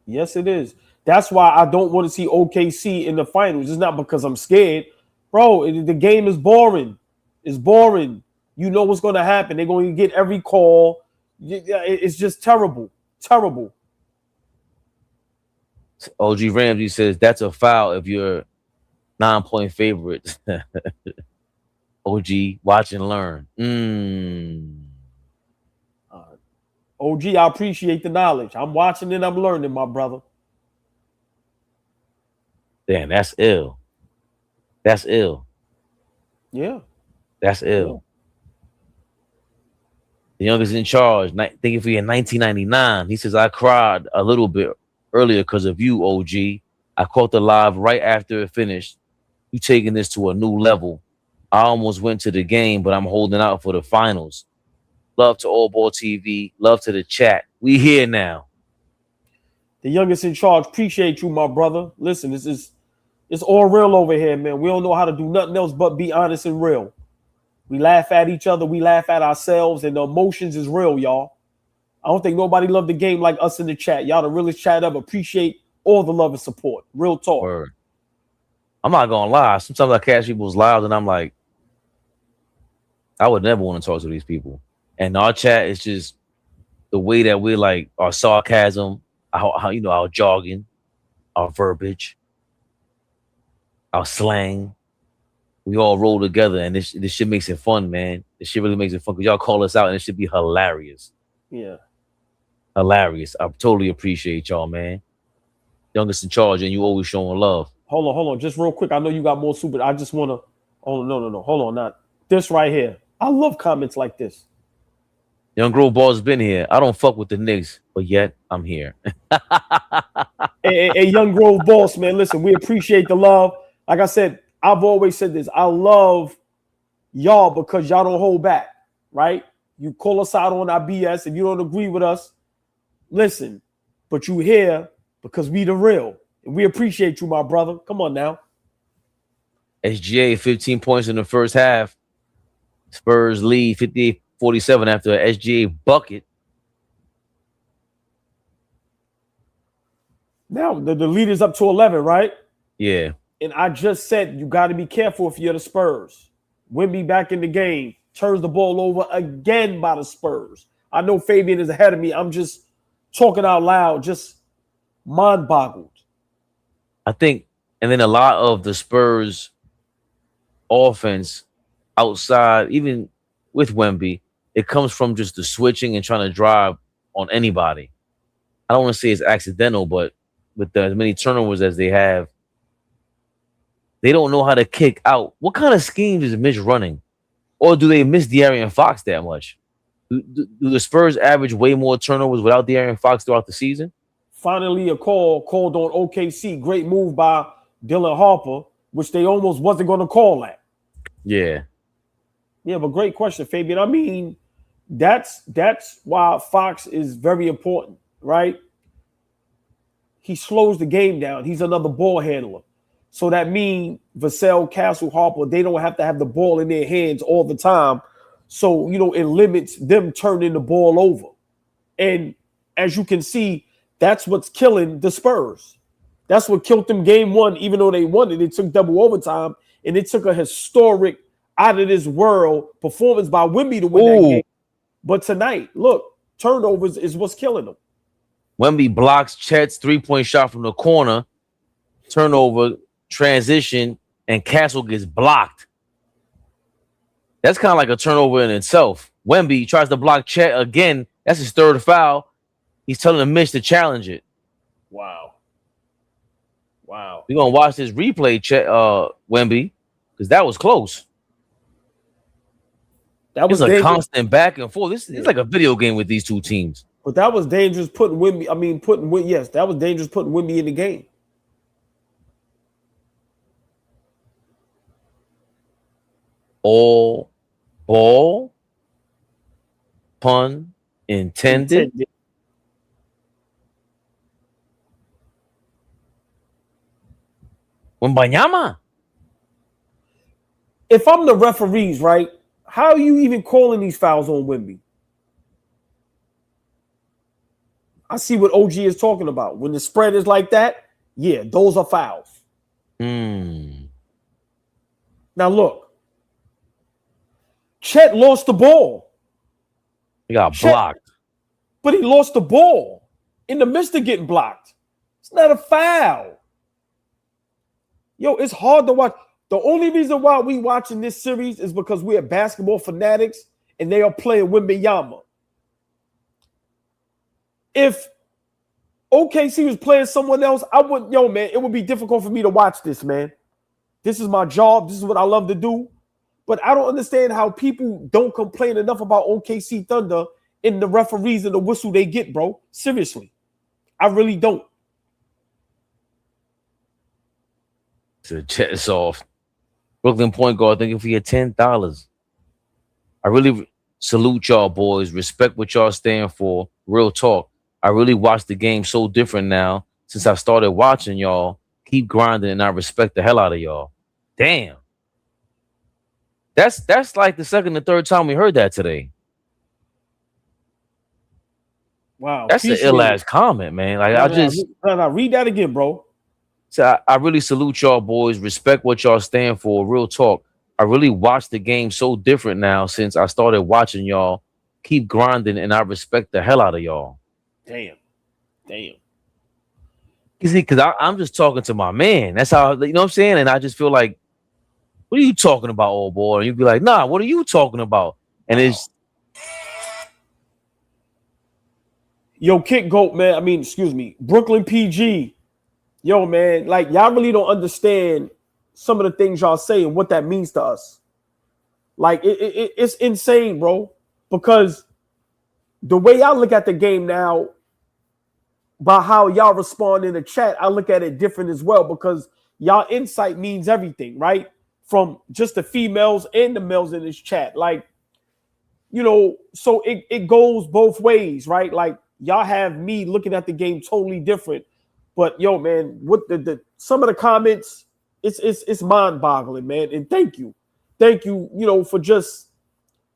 Yes, it is. That's why I don't want to see OKC in the finals. It's not because I'm scared, bro. The game is boring. It's boring. You know what's going to happen. They're going to get every call. It's just terrible. Terrible. OG Ramsey says that's a foul if you're 9-point favorite. OG, watch and learn. OG, I appreciate the knowledge. I'm watching and I'm learning, my brother. Damn, that's ill. That's ill. Yeah. That's ill. Yeah. The youngest in charge, thinking for you in 1999. He says, I cried a little bit earlier because of you, OG. I caught the live right after it finished. You taking this to a new level. I almost went to the game, but I'm holding out for the finals. Love to AllBall TV. Love to the chat. We here now. The youngest in charge. Appreciate you, my brother. Listen, it's all real over here, man. We don't know how to do nothing else but be honest and real. We laugh at each other. We laugh at ourselves, and the emotions is real, y'all. I don't think nobody loved the game like us in the chat. Y'all the realest chat ever. Appreciate all the love and support. Real talk. Word. I'm not gonna lie. Sometimes I catch people's lives, and I'm like, I would never want to talk to these people. And our chat is just the way that we're like our sarcasm, how you know, our jargon, our verbiage, our slang. We all roll together, and this shit makes it fun, man. This shit really makes it fun because y'all call us out, and it should be hilarious. Yeah, hilarious. I totally appreciate y'all, man. Youngest in charge, and you always showing love. Hold on, just real quick. I know you got more super. I just want to. Oh no, hold on, not this right here. I love comments like this. Young Grove Ball's been here. I don't fuck with the Knicks, but yet I'm here. hey, Young Grove Boss, man. Listen, we appreciate the love. Like I said, I've always said this. I love y'all because y'all don't hold back, right? You call us out on our BS. If you don't agree with us, listen. But you here because we the real. And we appreciate you, my brother. Come on now. SGA, 15 points in the first half. Spurs lead 58-47 after an SGA bucket. Now, the lead is up to 11, right? Yeah. And I just said you got to be careful if you're the Spurs. Wemby back in the game, turns the ball over again by the Spurs. I know Fabian is ahead of me. I'm just talking out loud, just mind boggled. I think, and then a lot of the Spurs offense outside, even with Wemby, it comes from just the switching and trying to drive on anybody. I don't want to say it's accidental, but with as many turnovers as they have, they don't know how to kick out. What kind of schemes is Mitch running? Or do they miss De'Aaron Fox that much? Do the Spurs average way more turnovers without De'Aaron Fox throughout the season? Finally, a call called on OKC. Great move by Dylan Harper, which they almost wasn't going to call that. Yeah. Yeah, but great question, Fabian. I mean, that's why Fox is very important, right? He slows the game down. He's another ball handler. So that means Vassell, Castle, Harper, they don't have to have the ball in their hands all the time. So, you know, it limits them turning the ball over. And as you can see, that's what's killing the Spurs. That's what killed them game one, even though they won it. It took double overtime, and it took a historic, out-of-this-world performance by Wemby to win that game. But tonight, look, turnovers is what's killing them. Wemby blocks Chet's three-point shot from the corner, turnover, transition, and Castle gets blocked. That's kind of like a turnover in itself. Wemby tries to block Chet again. That's his third foul. He's telling Mitch to challenge it. Wow. We're going to watch this replay, Chet, Wemby, because that was close. That was a constant back and forth. This is like a video game with these two teams. But that was dangerous putting Wemby. I mean, yes, that was dangerous putting Wemby in the game. All ball, pun intended. Wembanyama. If I'm the referees, right, how are you even calling these fouls on Wemby? I see what OG is talking about. When the spread is like that, yeah, those are fouls. Now look, Chet lost the ball. He got blocked. But he lost the ball in the midst of getting blocked. It's not a foul. Yo, it's hard to watch. The only reason why we watching this series is because we are basketball fanatics and they are playing Wembanyama. If OKC was playing someone else, I wouldn't, man, it would be difficult for me to watch this, man. This is my job. This is what I love to do. But I don't understand how people don't complain enough about OKC Thunder and the referees and the whistle they get, bro. Seriously. I really don't. So Chet is off. Brooklyn point guard thinking for your $10. I really salute y'all, boys. Respect what y'all stand for. Real talk. I really watch the game so different now since I started watching y'all. Keep grinding, and I respect the hell out of y'all. Damn. That's like the second or third time we heard that today. Wow. That's an ill-ass comment, man. Like read that again, bro. So I really salute y'all, boys. Respect what y'all stand for. Real talk. I really watch the game so different now since I started watching y'all. Keep grinding, and I respect the hell out of y'all. Damn. You see, because I'm just talking to my man. That's how, you know what I'm saying? And I just feel like, what are you talking about, old boy? And you'd be like, nah, what are you talking about? And it's... Yo, Kick Goat, man. I mean, excuse me. Brooklyn PG. Yo, man, like, y'all really don't understand some of the things y'all say and what that means to us. Like, it's insane, bro. Because the way y'all look at the game now, by how y'all respond in the chat, I look at it different as well, because y'all insight means everything, right? From just the females and the males in this chat. Like, you know, so it goes both ways, right? Like, y'all have me looking at the game totally different. But yo, man, what the some of the comments, it's mind-boggling, man. And thank you, you know, for just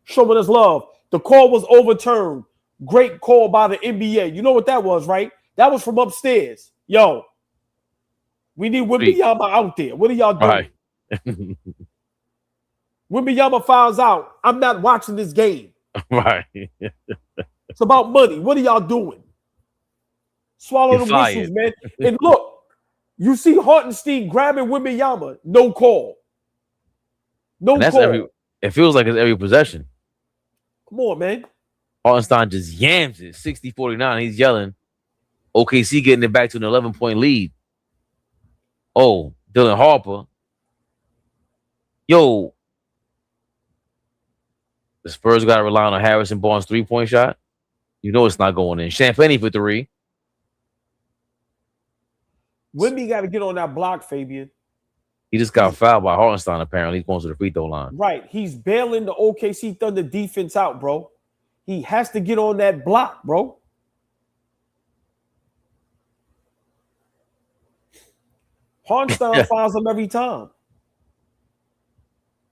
showing us love. The call was overturned. Great call by the NBA. You know what that was, right? That was from upstairs. Yo, we need Wembanyama out there. What are y'all doing? Right. Wembanyama fouls out. I'm not watching this game. Right. It's about money. What are y'all doing? Swallow the whistles, man. And look, you see Hartenstein grabbing Wembanyama. No call. No call. It feels like it's every possession. Come on, man. Hartenstein just yams it. 60-49. He's yelling. OKC getting it back to an 11-point lead. Oh, Dylan Harper. Yo. The Spurs got to rely on a Harrison Barnes three-point shot. You know it's not going in. Champagne for three. Wemby got to get on that block, Fabian. He just got fouled by Hartenstein, apparently. He's going to the free throw line. Right. He's bailing the OKC Thunder defense out, bro. He has to get on that block, bro. Hartenstein fouls him every time.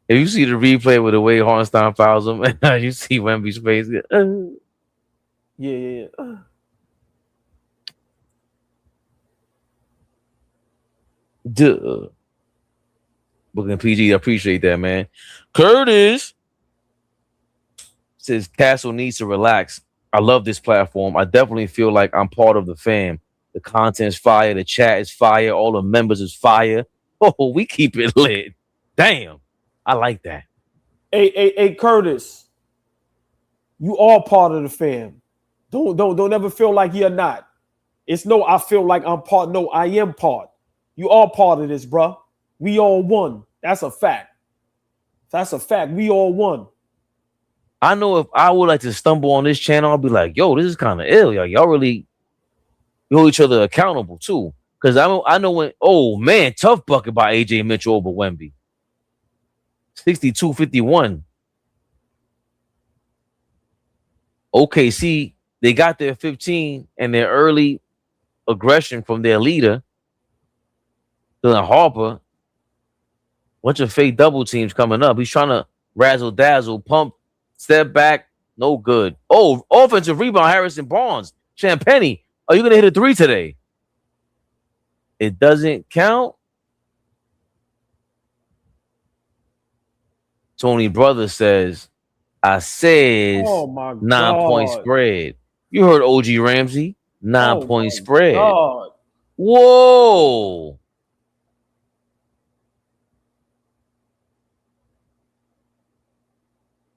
If you see the replay with the way Hartenstein fouls him, you see Wemby's face. Yeah. Duh. Brooklyn PG, I appreciate that, man. Curtis says Castle needs to relax. I love this platform. I definitely feel like I'm part of the fam. The content's fire. The chat is fire. All the members is fire. Oh, we keep it lit. Damn. I like that. Hey, Curtis. You are part of the fam. Don't ever feel like you're not. It's no, I feel like I'm part. No, I am part. You are part of this, bro. We all won. That's a fact. We all won. I know if I would like to stumble on this channel, I'll be like, yo, this is kind of ill. Y'all really hold each other accountable too. Because I know when, oh man, tough bucket by AJ Mitchell over Wemby. 62-51. OKC, they got their 15 and their early aggression from their leader, Dylan Harper. Bunch of fake double teams coming up. He's trying to razzle dazzle, pump, step back, no good. Oh, offensive rebound, Harrison Barnes. Champagny, are you going to hit a three today? It doesn't count. Tony Brother says, I says Oh my 9-point God. spread. You heard OG Ramsey, 9-point spread. God. Whoa.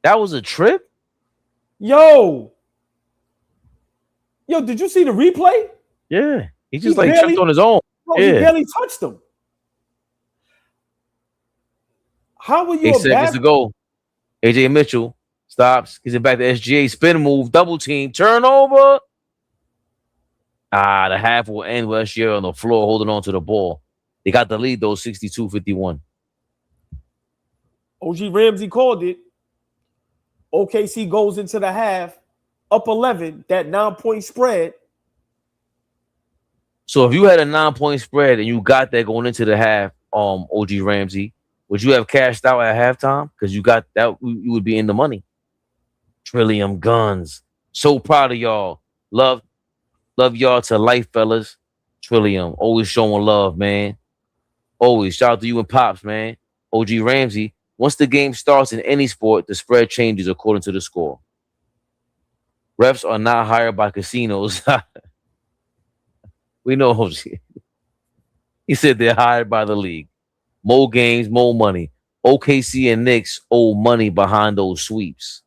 That was a trip? Yo, did you see the replay? Yeah. He just tripped on his own. Bro, he barely touched him. How were you 8 seconds to go. AJ Mitchell stops, gives it back to SGA, spin move, double team, turnover. The half will end with SGA on the floor holding on to the ball. They got the lead though, 62-51. OG Ramsey called it. OKC goes into the half, up 11, that 9-point spread. So if you had a 9-point spread and you got that going into the half, OG Ramsey, would you have cashed out at halftime? Because you got that, you would be in the money. Trillium Guns. So proud of y'all. Love y'all to life, fellas. Trillium. Always showing love, man. Always. Shout out to you and Pops, man. OG Ramsey. Once the game starts in any sport, the spread changes according to the score. Refs are not hired by casinos. We know OG. He said they're hired by the league. More games, more money. OKC and Knicks owe money behind those sweeps.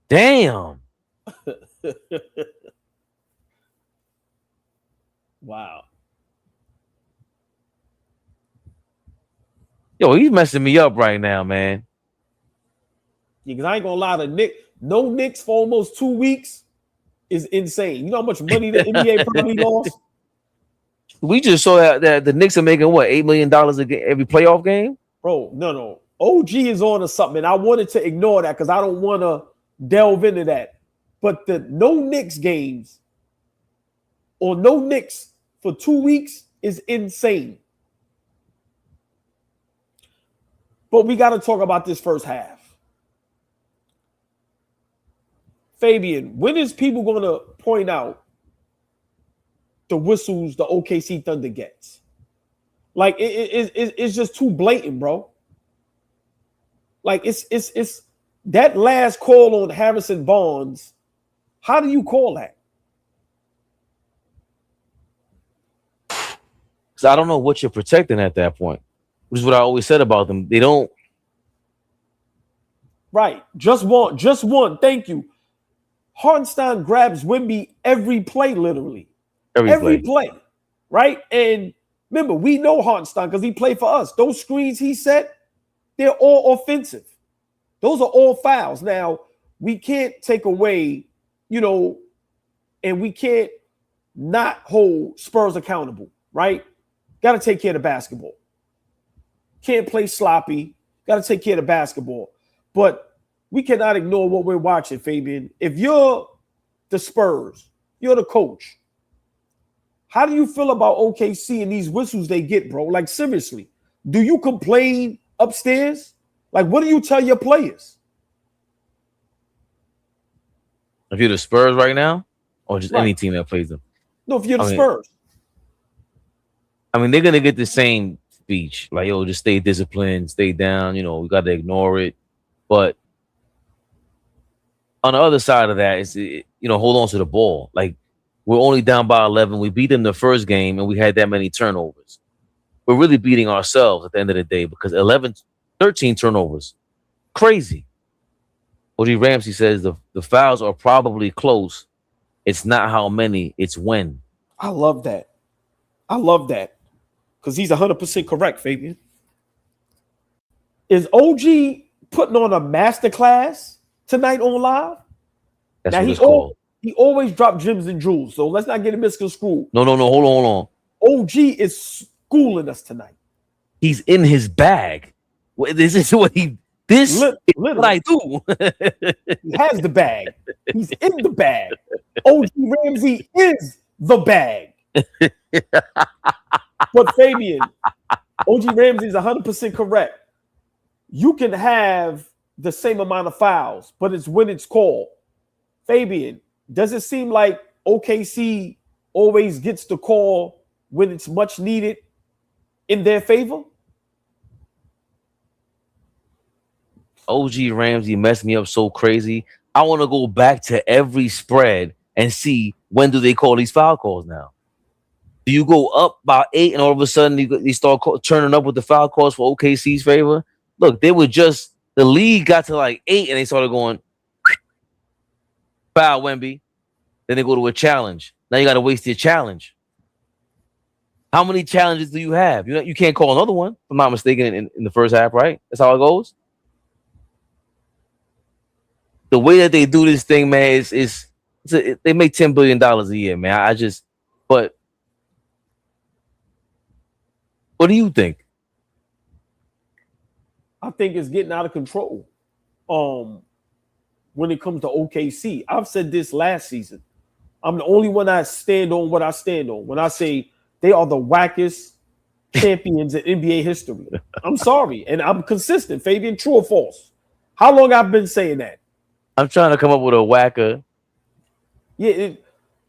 Damn. Wow. Yo, he's messing me up right now, man. Yeah, because I ain't gonna lie, no Knicks for almost 2 weeks is insane. You know how much money the NBA probably lost? We just saw that the Knicks are making what, $8 million a game, every playoff game? Bro, no. OG is on to something. And I wanted to ignore that because I don't want to delve into that. But the no Knicks games or no Knicks for 2 weeks is insane. But we got to talk about this first half. Fabian, when is people going to point out the whistles the OKC Thunder gets? Like it's just too blatant, bro. Like it's that last call on Harrison Barnes. How do you call that? Because I don't know what you're protecting at that point. Which is what I always said about them. They don't. Right. Just one. Thank you. Hartenstein grabs Wemby every play, literally. Every play. Right? And remember, we know Hartenstein because he played for us. Those screens he set, they're all offensive. Those are all fouls. Now, we can't take away, and we can't not hold Spurs accountable, right? Got to take care of the basketball. Can't play sloppy. Got to take care of the basketball. But we cannot ignore what we're watching, Fabian. If you're the Spurs, you're the coach, how do you feel about OKC and these whistles they get, bro? Like, seriously, do you complain upstairs? Like, what do you tell your players? If you're the Spurs right now, or just any team that plays them? No, if you're the Spurs. I mean, they're going to get the same speech. Like, yo, just stay disciplined, stay down. We got to ignore it. But on the other side of that, is hold on to the ball. Like, we're only down by 11. We beat them the first game, and we had that many turnovers. We're really beating ourselves at the end of the day because 13 turnovers. Crazy. OG Ramsey says the fouls are probably close. It's not how many, it's when. I love that. Because he's 100% correct, Fabian. Is OG putting on a masterclass tonight on live. That's Now what it's called. he always dropped gems and jewels, so let's not get it misconstrued. No. Hold on. OG is schooling us tonight. He's in his bag. This is what he. This is what I do. He has the bag. He's in the bag. OG Ramsey is the bag. But Fabian, OG Ramsey is 100% correct. You can have the same amount of fouls, but it's when it's called. Fabian, does it seem like OKC always gets the call when it's much needed in their favor? OG Ramsey messed me up so crazy. I want to go back to every spread and see when do they call these foul calls now. Do you go up by 8 and all of a sudden you start turning up with the foul calls for OKC's favor? Look, they were just, the league got to like 8 and they started going, foul Wemby. Then they go to a challenge. Now you got to waste your challenge. How many challenges do you have? You can't call another one, if I'm not mistaken, in the first half, right? That's how it goes. The way that they do this thing, man, they make $10 billion a year, man. But what do you think? I think it's getting out of control. When it comes to OKC, I've said this last season. I'm the only one that stand on what I stand on when I say they are the wackest champions in NBA history. I'm sorry, and I'm consistent. Fabian, true or false? How long I've been saying that? I'm trying to come up with a whacker. Yeah,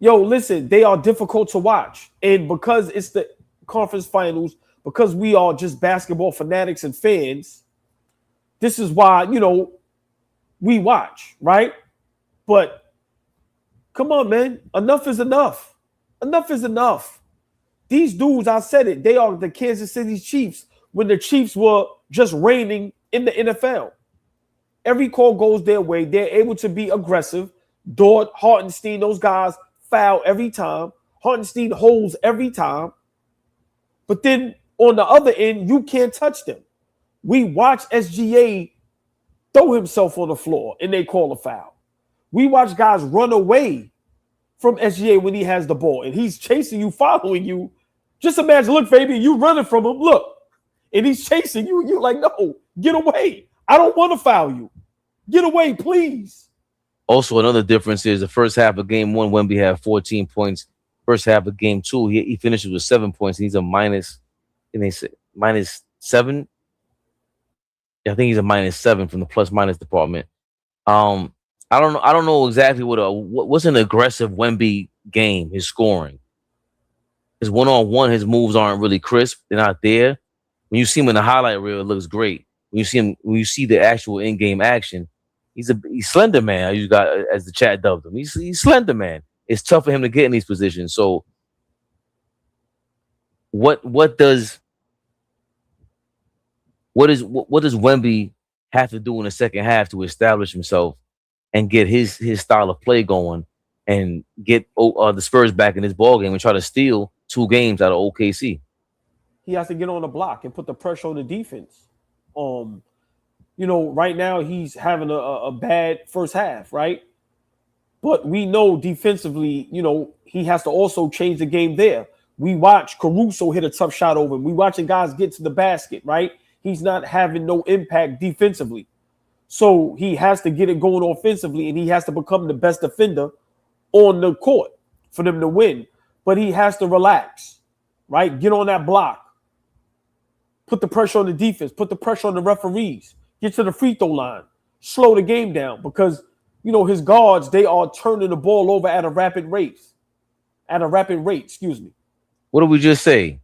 listen, they are difficult to watch, and because it's the conference finals, because we are just basketball fanatics and fans, this is why we watch, right? But come on, man. Enough is enough. Enough is enough. These dudes, I said it, they are the Kansas City Chiefs when the Chiefs were just reigning in the NFL. Every call goes their way. They're able to be aggressive. Dort, Hartenstein, those guys foul every time. Hartenstein holds every time. But then on the other end, you can't touch them. We watch SGA throw himself on the floor and they call a foul. We watch guys run away from SGA when he has the ball and he's chasing you, following you. Just imagine, look, Fabian, you running from him, look, and he's chasing you. You're like, no, get away. I don't want to foul you. Get away, please. Also, another difference is the first half of game 1, Wemby had 14 points. First half of game 2, he finishes with 7 points. And he's a minus, and they say -7. I think he's a -7 from the plus-minus department. I don't know exactly what's an aggressive Wemby game. His scoring, his one-on-one, his moves aren't really crisp. They're not there. When you see him in the highlight reel, it looks great. When you see the actual in-game action, he's slender man. You got, as the chat dubbed him, he's slender man. It's tough for him to get in these positions. So, what does Wemby have to do in the second half to establish himself and get his style of play going and get the Spurs back in this ball game and try to steal 2 games out of OKC? He has to get on the block and put the pressure on the defense. Right now he's having a bad first half, right? But we know defensively, he has to also change the game there. We watch Caruso hit a tough shot over him. We watching guys get to the basket, right? He's not having no impact defensively. So he has to get it going offensively, and he has to become the best defender on the court for them to win. But he has to relax, right? Get on that block. Put the pressure on the defense. Put the pressure on the referees. Get to the free throw line. Slow the game down because, his guards, they are turning the ball over at a rapid rate. What did we just say?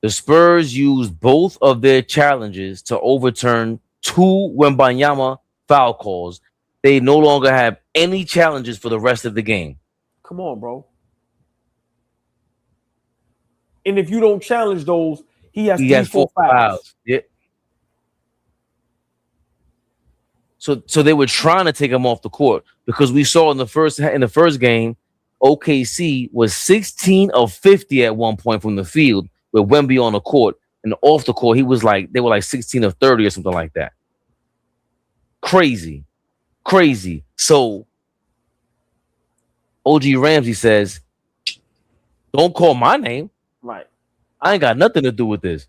The Spurs used both of their challenges to overturn 2 Wembanyama foul calls. They no longer have any challenges for the rest of the game. Come on, bro. And if you don't challenge those, he has 4 fouls. Yeah. So they were trying to take him off the court because we saw in the first game, OKC was 16 of 50 at one point from the field with Wemby on the court, and off the court they were like 16 of 30 or something like that. Crazy. Crazy. So OG Ramsey says, don't call my name. Right. I ain't got nothing to do with this.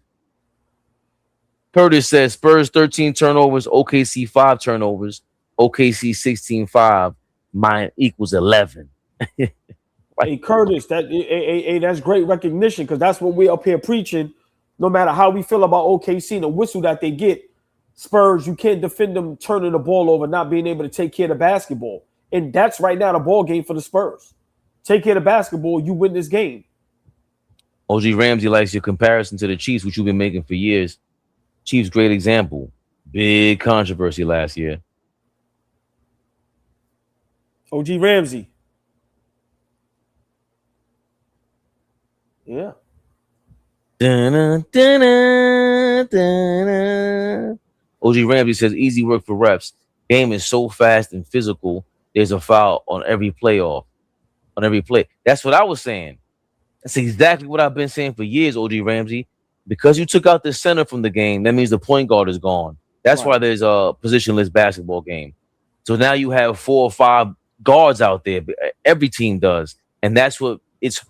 Curtis says Spurs 13 turnovers, OKC 5 turnovers, OKC 16-5, mine equals 11. Hey Curtis, that's great recognition because that's what we're up here preaching. No matter how we feel about OKC, the whistle that they get, Spurs, you can't defend them turning the ball over, not being able to take care of the basketball. And that's right now the ball game for the Spurs. Take care of the basketball, you win this game. OG Ramsey likes your comparison to the Chiefs, which you've been making for years. Chiefs, great example. Big controversy last year. OG Ramsey. Yeah. Dun-dun, dun-dun, dun-dun. OG Ramsey says easy work for reps. Game is so fast and physical. There's a foul on every playoff, on every play. That's what I was saying. That's exactly what I've been saying for years, OG Ramsey. Because you took out the center from the game, that means the point guard is gone. That's why there's a positionless basketball game. So now you have 4 or 5 guards out there. Every team does. And that's what it's.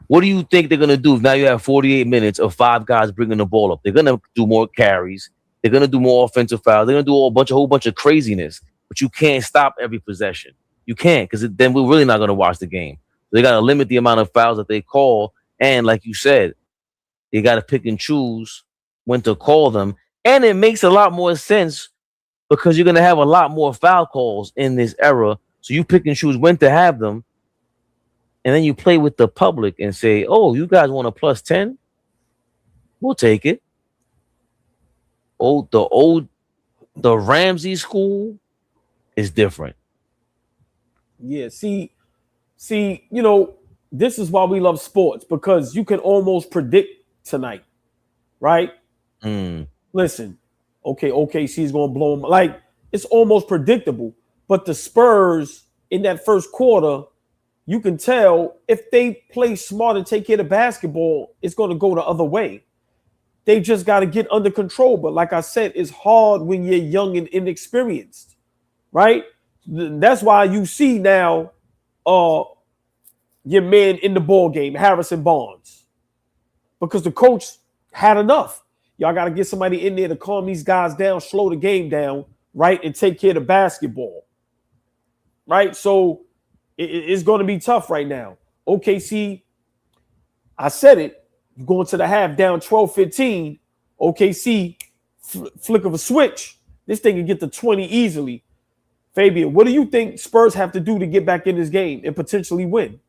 What do you think they're going to do if now you have 48 minutes of 5 guys bringing the ball up? They're going to do more carries. They're going to do more offensive fouls. They're going to do a whole bunch of craziness. But you can't stop every possession. You can't, because then we're really not going to watch the game. They got to limit the amount of fouls that they call. And like you said, they got to pick and choose when to call them. And it makes a lot more sense because you're going to have a lot more foul calls in this era. So you pick and choose when to have them. And then you play with the public and say, oh, you guys want a +10? We'll take it. The Ramsey school is different. Yeah, see, this is why we love sports, because you can almost predict tonight, right? Listen, OKC is going to blow them. Like, it's almost predictable. But the Spurs in that first quarter, you can tell if they play smart and take care of basketball, it's going to go the other way. They just got to get under control. But like I said, it's hard when you're young and inexperienced, right? That's why you see now your man in the ball game, Harrison Barnes, because the coach had enough. Y'all got to get somebody in there to calm these guys down, slow the game down, right, and take care of the basketball, right? So it's going to be tough right now. OKC, I said it, going to the half down 12-15. OKC, flick of a switch. This thing can get to 20 easily. Fabian, what do you think Spurs have to do to get back in this game and potentially win?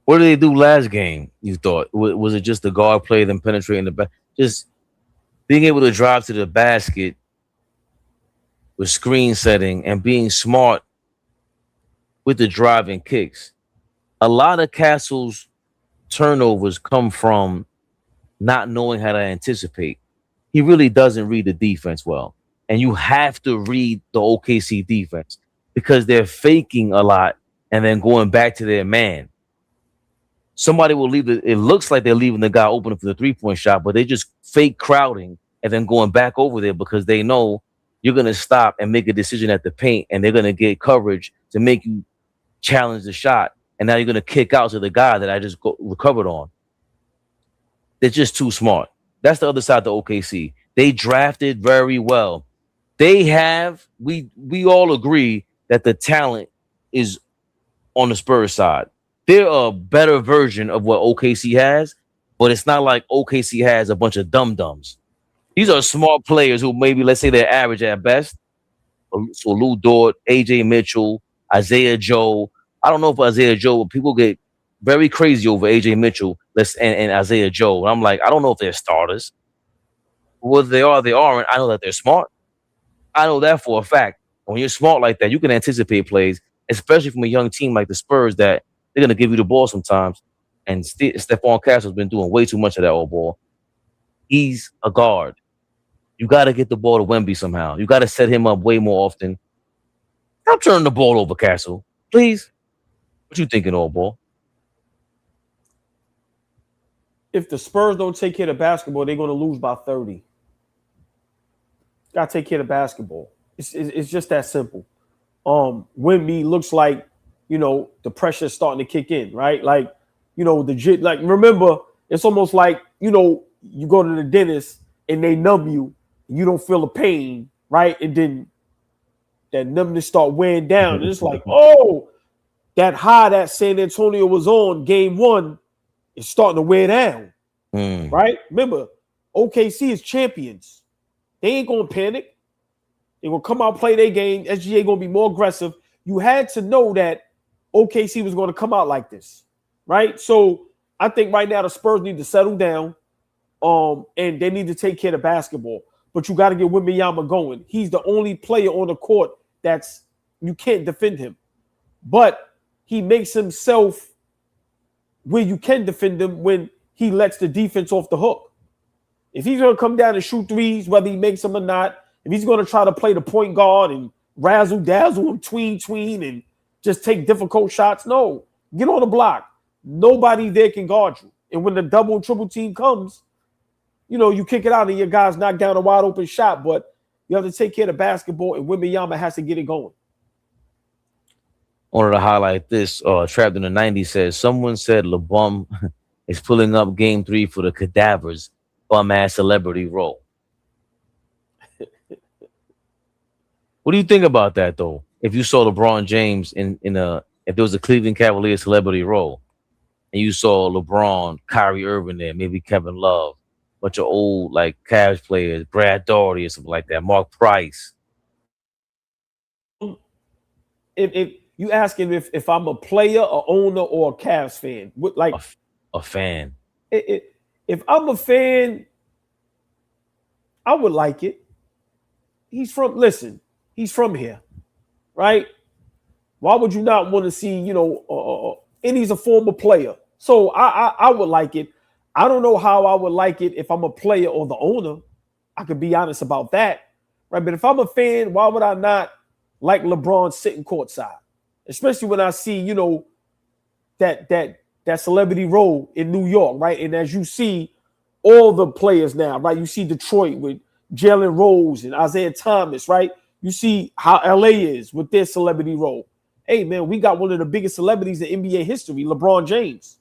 What did they do last game, you thought? Was it just the guard play, them penetrating the back? Just being able to drive to the basket with screen setting and being smart with the driving kicks. A lot of Castle's turnovers come from not knowing how to anticipate. He really doesn't read the defense well. And you have to read the OKC defense because they're faking a lot and then going back to their man. Somebody will leave it looks like they're leaving the guy open for the 3-point shot, but they just fake crowding and then going back over there because they know you're going to stop and make a decision at the paint, and they're going to get coverage to make you challenge the shot. And now you're going to kick out to the guy that I just recovered on. They're just too smart. That's the other side of OKC. They drafted very well. They have, we all agree that the talent is on the Spurs side. They're a better version of what OKC has, but it's not like OKC has a bunch of dum-dums. These are smart players who maybe, let's say, they're average at best. So Lou Dort, AJ Mitchell, Isaiah Joe. I don't know if Isaiah Joe, people get very crazy over AJ Mitchell and Isaiah Joe. And I'm like, I don't know if they're starters. Whether they are, they aren't. I know that they're smart. I know that for a fact. When you're smart like that, you can anticipate plays, especially from a young team like the Spurs that they're going to give you the ball sometimes. And Stephon Castle's been doing way too much of that old ball. He's a guard. You got to get the ball to Wemby somehow. You got to set him up way more often. Stop turning the ball over, Castle. Please. What you thinking, old ball? If the Spurs don't take care of basketball, they're going to lose by 30. Gotta take care of basketball. It's just that simple. Wemby looks like, the pressure's starting to kick in, right? Like, like remember, it's almost like, you go to the dentist and they numb you, you don't feel the pain, right? And then that numbness start wearing down. And it's like, oh, that high that San Antonio was on game 1 is starting to wear down. Right? Remember, OKC is champions. They ain't gonna panic. They're gonna come out, play their game. SGA gonna be more aggressive. You had to know that OKC was gonna come out like this, right? So I think right now the Spurs need to settle down, and they need to take care of basketball. But you got to get Wembanyama going. He's the only player on the court that's you can't defend him, but he makes himself where you can defend him when he lets the defense off the hook. If he's going to come down and shoot threes, whether he makes them or not, if he's going to try to play the point guard and razzle dazzle and tween and just take difficult shots, no, get on the block. Nobody there can guard you. And when the double and triple team comes, you kick it out and your guys knock down a wide open shot, but you have to take care of the basketball, and Wembanyama has to get it going. Wanted to highlight this. Trapped in the 90s says, someone said LeBum is pulling up game 3 for the Cadavers bum-ass celebrity role. What do you think about that, though? If you saw LeBron James if there was a Cleveland Cavaliers celebrity role, and you saw LeBron, Kyrie Irving there, maybe Kevin Love, bunch of old like Cavs players, Brad Daugherty or something like that, Mark Price. If you asking if I'm a player, a owner, or a Cavs fan, like a fan. If I'm a fan, I would like it. He's from here, right? Why would you not want to see, and he's a former player. So I would like it. I don't know how I would like it if I'm a player or the owner. I could be honest about that, right? But if I'm a fan, why would I not like LeBron sitting courtside? Especially when I see, that celebrity role in New York, right? And as you see all the players now, right? You see Detroit with Jalen Rose and Isaiah Thomas, right? You see how LA is with their celebrity role. Hey, man, we got one of the biggest celebrities in NBA history, LeBron James.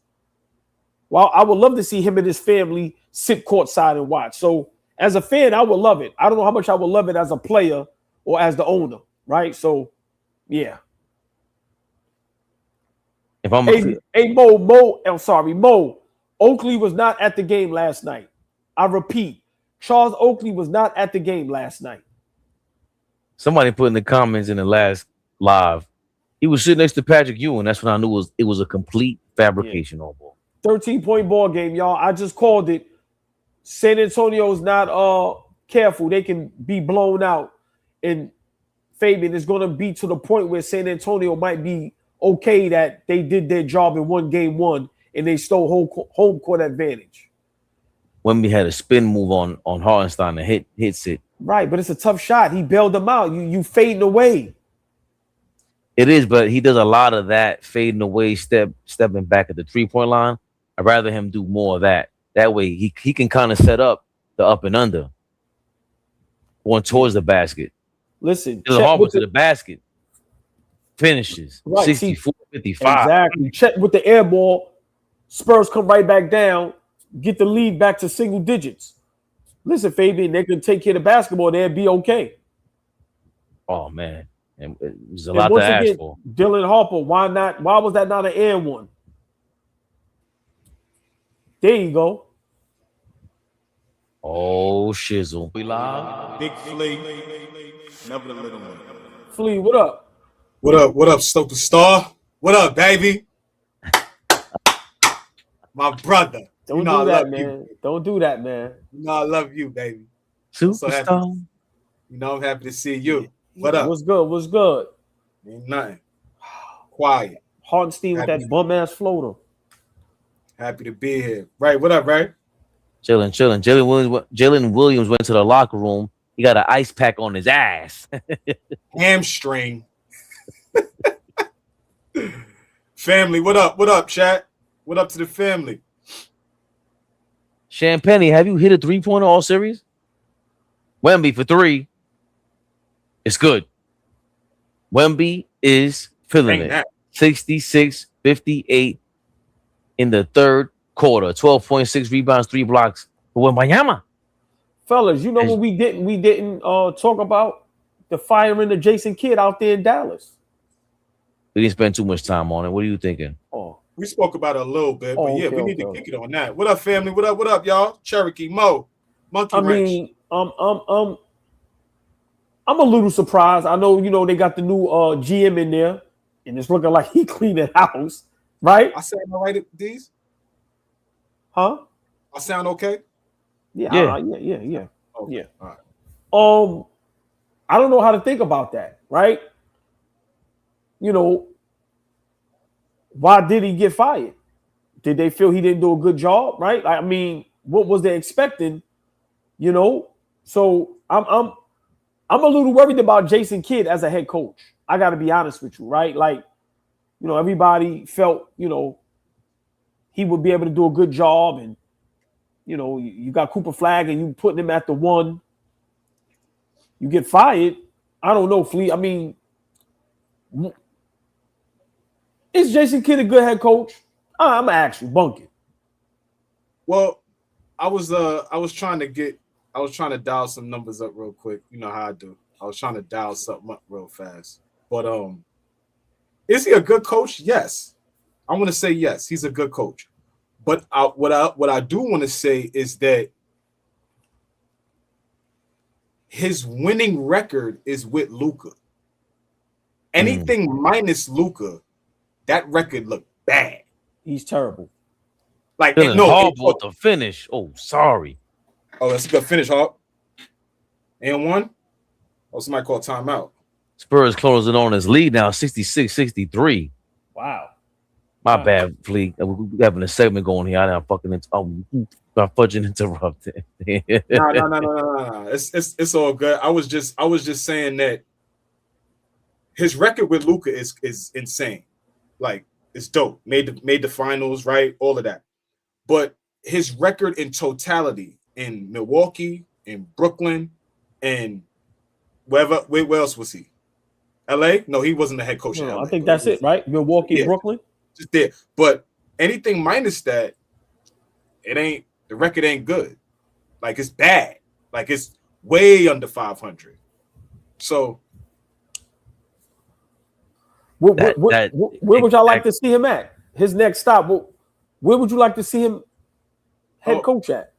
Well, I would love to see him and his family sit courtside and watch. So as a fan, I would love it. I don't know how much I would love it as a player or as the owner, right? So, yeah. If I'm Mo, Oakley was not at the game last night. I repeat, Charles Oakley was not at the game last night. Somebody put in the comments in the last live, he was sitting next to Patrick Ewing. That's when I knew it was a complete fabrication. All ball. 13-point ball game, y'all. I just called it. San Antonio's not careful. They can be blown out. And Fabian is going to be to the point where San Antonio might be okay that they did their job and won game 1 and they stole home court advantage. When we had a spin move on Hartenstein and hits it. Right, but it's a tough shot. He bailed them out. You fading away. It is, but he does a lot of that fading away, stepping back at the 3-point line. I'd rather him do more of that. That way he can kind of set up the up and under. Going towards the basket. Listen, to the basket. Finishes. Right, 64, 55. Exactly. Check with the air ball. Spurs come right back down. Get the lead back to single digits. Listen, Fabian, they can take care of the basketball. They'll be okay. Oh, man. And there's a lot to ask for. Dylan Harper, why not? Why was that not an air one? There you go. Oh, shizzle. We live. Big Flea. Never the little one. Flea, what up? What up? What up, Stoke the Star? What up, baby? My brother. Don't do that, man. Don't do that, man. You know I love you, baby. Superstar. I'm happy to see you. What up? What's good? What's good? Ain't nothing. Quiet. Hartenstein with that bum-ass floater. Happy to be here. Right, what up, right? Chilling. Jalen Williams went to the locker room. He got an ice pack on his ass. Hamstring. Family, what up? What up, chat? What up to the family? Champagne, have you hit a 3-pointer all series? Wemby for 3. It's good. Wemby is feeling Dang it. that. 66-58 in the third quarter. 12.6 rebounds, 3 blocks for Wembanyama. Fellas, you know what we didn't talk about? The firing of Jason Kidd out there in Dallas. We didn't spend too much time on it. What are you thinking? Oh, We spoke about it a little bit, but Oh, yeah, okay, we need to okay. kick it on that. What up, family? What up, y'all? Cherokee, Mo, Monkey I Wrench. mean, I'm a little surprised. I know, they got the new GM in there, and it's looking like he cleaned the house, right? I sound all right, D's? Huh? I sound okay? Yeah, Yeah. yeah. Okay. Yeah. All right. I don't know how to think about that, right? Why did he get fired? Did they feel he didn't do a good job, right? I mean, what was they expecting? So I'm a little worried about Jason Kidd as a head coach. I got to be honest with you, right? Like, everybody felt, he would be able to do a good job, and you got Cooper Flag, and you putting him at the 1. You get fired. I don't know, Fleet. I mean, is Jason Kidd a good head coach? I'm gonna ask you, bunk it. Well, I was trying to dial some numbers up real quick. You know how I do. I was trying to dial something up real fast. But is he a good coach? Yes. I'm gonna say yes, he's a good coach. But what I do want to say is that his winning record is with Luka. Anything minus Luka, that record looked bad. He's terrible. Like Feeling horrible with the finish. Oh, sorry. Oh, that's a good finish, Hawk. And 1. Oh, somebody called timeout. Spurs closing on his lead now, 66-63. Wow. My bad, Fleet. We having a segment going here. I done fucking got fudging interrupted. No. It's all good. I was just saying that his record with Luka is insane. Like, it's dope. Made the finals, right? All of that. But his record in totality in Milwaukee, in Brooklyn, and where else was he? LA? No, he wasn't the head coach in LA. I think that's it, right? Milwaukee, Brooklyn. Just there. But anything minus that, the record ain't good. Like, it's bad. Like, it's way under 500. So where would y'all like to see him at? His next stop. Where would you like to see him head coach at?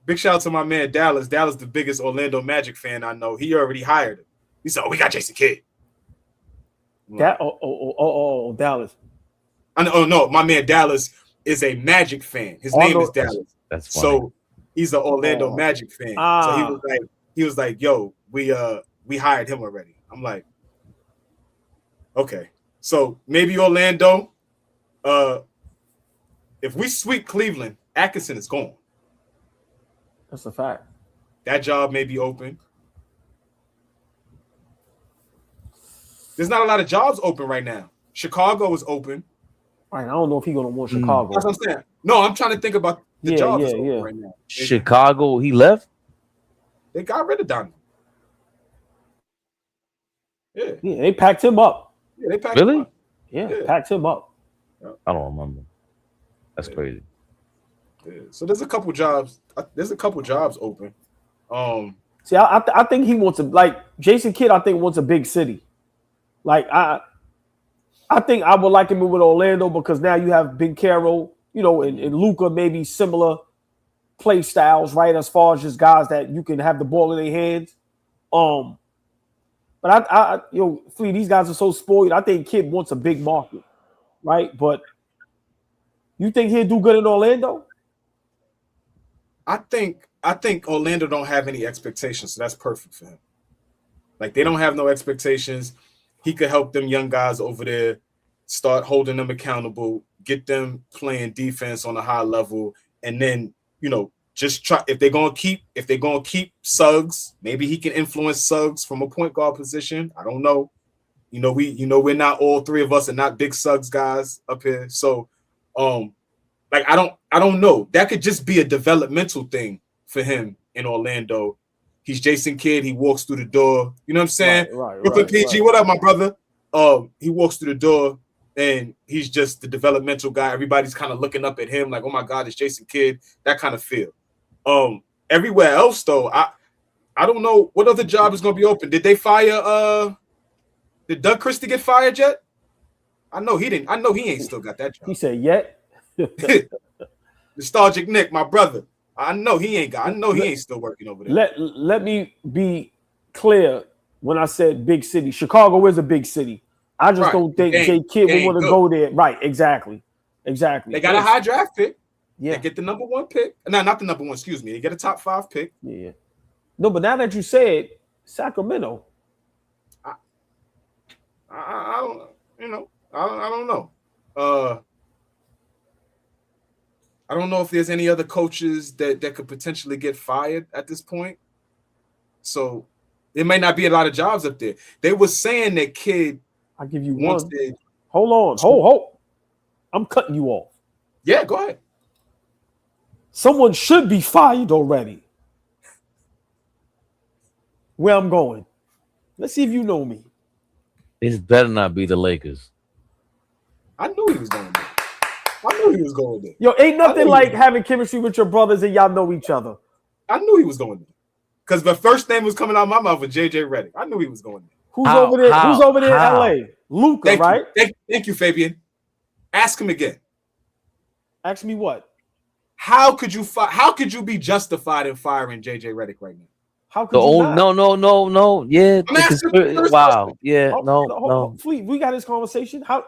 Big shout out to my man Dallas. Dallas, the biggest Orlando Magic fan I know. He already hired him. He said, we got Jason Kidd. Dallas. No, my man Dallas is a Magic fan. His name is Dallas. That's funny. So he's an Orlando Magic fan. So he was like, yo, we hired him already. I'm like, okay. So maybe Orlando, if we sweep Cleveland, Atkinson is gone. That's a fact. That job may be open. There's not a lot of jobs open right now. Chicago is open. All right, I don't know if he's gonna want Chicago. That's what I'm saying. No, I'm trying to think about the jobs that's open right now. Chicago, he left? They got rid of Donovan. Yeah, they packed him up. Yeah, they packed really? him up. Yeah, packed him up. I don't remember. That's crazy. Yeah. So there's a couple jobs. Open. See, I think he wants Jason Kidd. I think wants a big city. Like I think I would like him with Orlando because now you have Big Carroll, and Luka, maybe similar play styles, right? As far as just guys that you can have the ball in their hands. But Flea, these guys are so spoiled. I think Kidd wants a big market, right? But you think he'll do good in Orlando? I think Orlando don't have any expectations, so that's perfect for him. Like, they don't have no expectations. He could help them young guys over there, start holding them accountable, get them playing defense on a high level, and then, just try if they're gonna keep Suggs, maybe he can influence Suggs from a point guard position. I don't know. We're not, all three of us are not big Suggs guys up here. So I don't know. That could just be a developmental thing for him in Orlando. He's Jason Kidd. He walks through the door. You know what I'm saying? Right, Brooklyn PG, what up, my brother? He walks through the door, and he's just the developmental guy. Everybody's kind of looking up at him like, oh my God, it's Jason Kidd. That kind of feel. Everywhere else, though, I don't know what other job is going to be open. Did they fire? Did Doug Christie get fired yet? I know he didn't. I know he ain't still got that job. He said yet. Nostalgic Nick, my brother. I know he ain't got. I know he ain't still working over there. Let me be clear. When I said big city, Chicago is a big city. I just don't think Jay Kidd would want to go there. Right? Exactly. They got a high draft pick. Yeah. They get the number 1 pick. No, not the number 1. Excuse me. They get a top 5 pick. Yeah. No, but now that you said Sacramento, I don't. You know. I don't know. I don't know if there's any other coaches that could potentially get fired at this point. So there may not be a lot of jobs up there. They were saying that Kidd. I'll give you one. Hold on. Hold. I'm cutting you off. Yeah, go ahead. Someone should be fired already. Where I'm going. Let's see if you know me. It better not be the Lakers. I knew he was going there. I knew he was going there. Yo, ain't nothing like having chemistry with your brothers and y'all know each other. I knew he was going there. Because the first name was coming out of my mouth was JJ Redick. I knew he was going there. Who's over there in LA? Luka, right? Thank you, Fabian. Ask him again. Ask me what? How could you be justified in firing JJ Redick right now? How could you not? No. Yeah. Wow. Yeah. No. Fleet, we got this conversation. How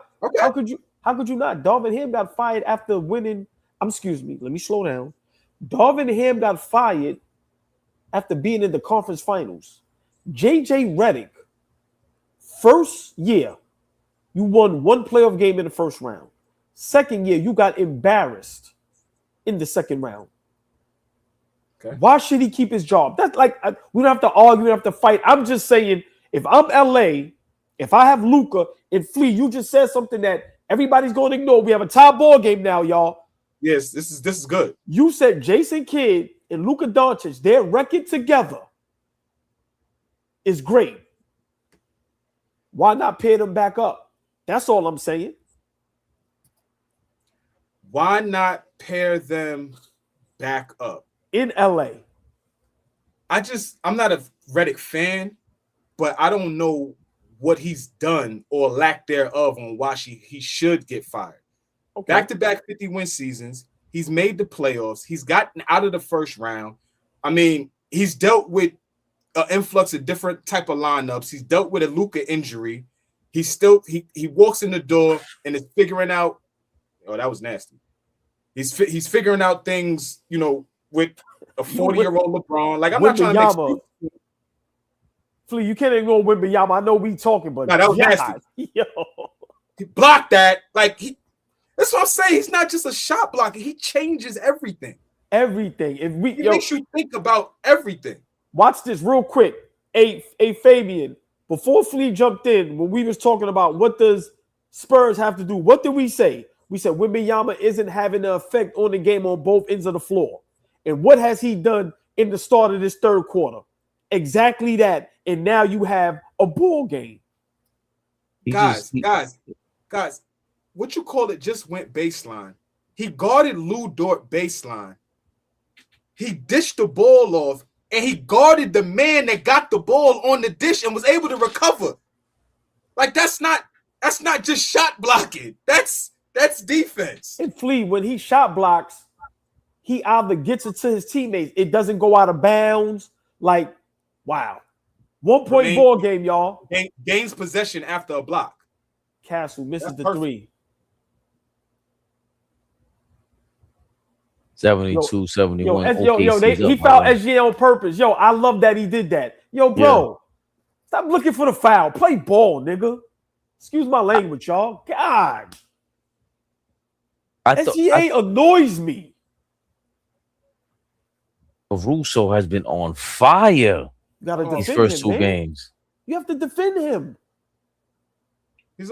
could you not? Darvin Ham got fired after winning. Excuse me. Let me slow down. Darvin Ham got fired after being in the conference finals. JJ Redick, first year, you won 1 playoff game in the first round. Second year, you got embarrassed in the second round. Okay. Why should he keep his job? That's like, we don't have to argue, we don't have to fight. I'm just saying, if I'm LA, if I have Luka and Flea, you just said something that everybody's going to ignore. We have a tie ball game now, y'all. Yes, this is good. You said Jason Kidd and Luka Doncic, their record together is great. Why not pair them back up? That's all I'm saying. Why not pair them back up? In LA. I'm not a Redick fan, but I don't know what he's done or lack thereof on why he should get fired. Okay. Back-to-back 50-win seasons. He's made the playoffs. He's gotten out of the first round. I mean, he's dealt with an influx of different type of lineups. He's dealt with a Luka injury. He walks in the door and is figuring out. Oh, that was nasty. He's figuring out things, you know, with a 40-year-old LeBron. Like, I'm not trying to make Flea, you can't ignore Wembanyama. I know we talking, but that was nasty. Yo. He blocked that. Like, that's what I'm saying. He's not just a shot blocker. He changes everything. Everything. He makes you think about everything. Watch this real quick. Hey, Fabian, before Flea jumped in, when we was talking about what does Spurs have to do, what did we say? We said Wembanyama isn't having an effect on the game on both ends of the floor. And what has he done in the start of this third quarter? Exactly that. And now you have a ball game. Guys, what you call it just went baseline. He guarded Lou Dort baseline. He dished the ball off, and he guarded the man that got the ball on the dish and was able to recover. Like, that's not just shot blocking. That's defense. And Flea, when he shot blocks, he either gets it to his teammates. It doesn't go out of bounds. Like, wow. 1 point ball game, y'all. Gains possession after a block. Castle misses the 3. 72, 71. He fouled SGA on purpose. Yo, I love that he did that. Yo, bro, stop looking for the foul. Play ball, nigga. Excuse my language, y'all. God. SGA annoys me. Caruso has been on fire these first 2 games. You have to defend him.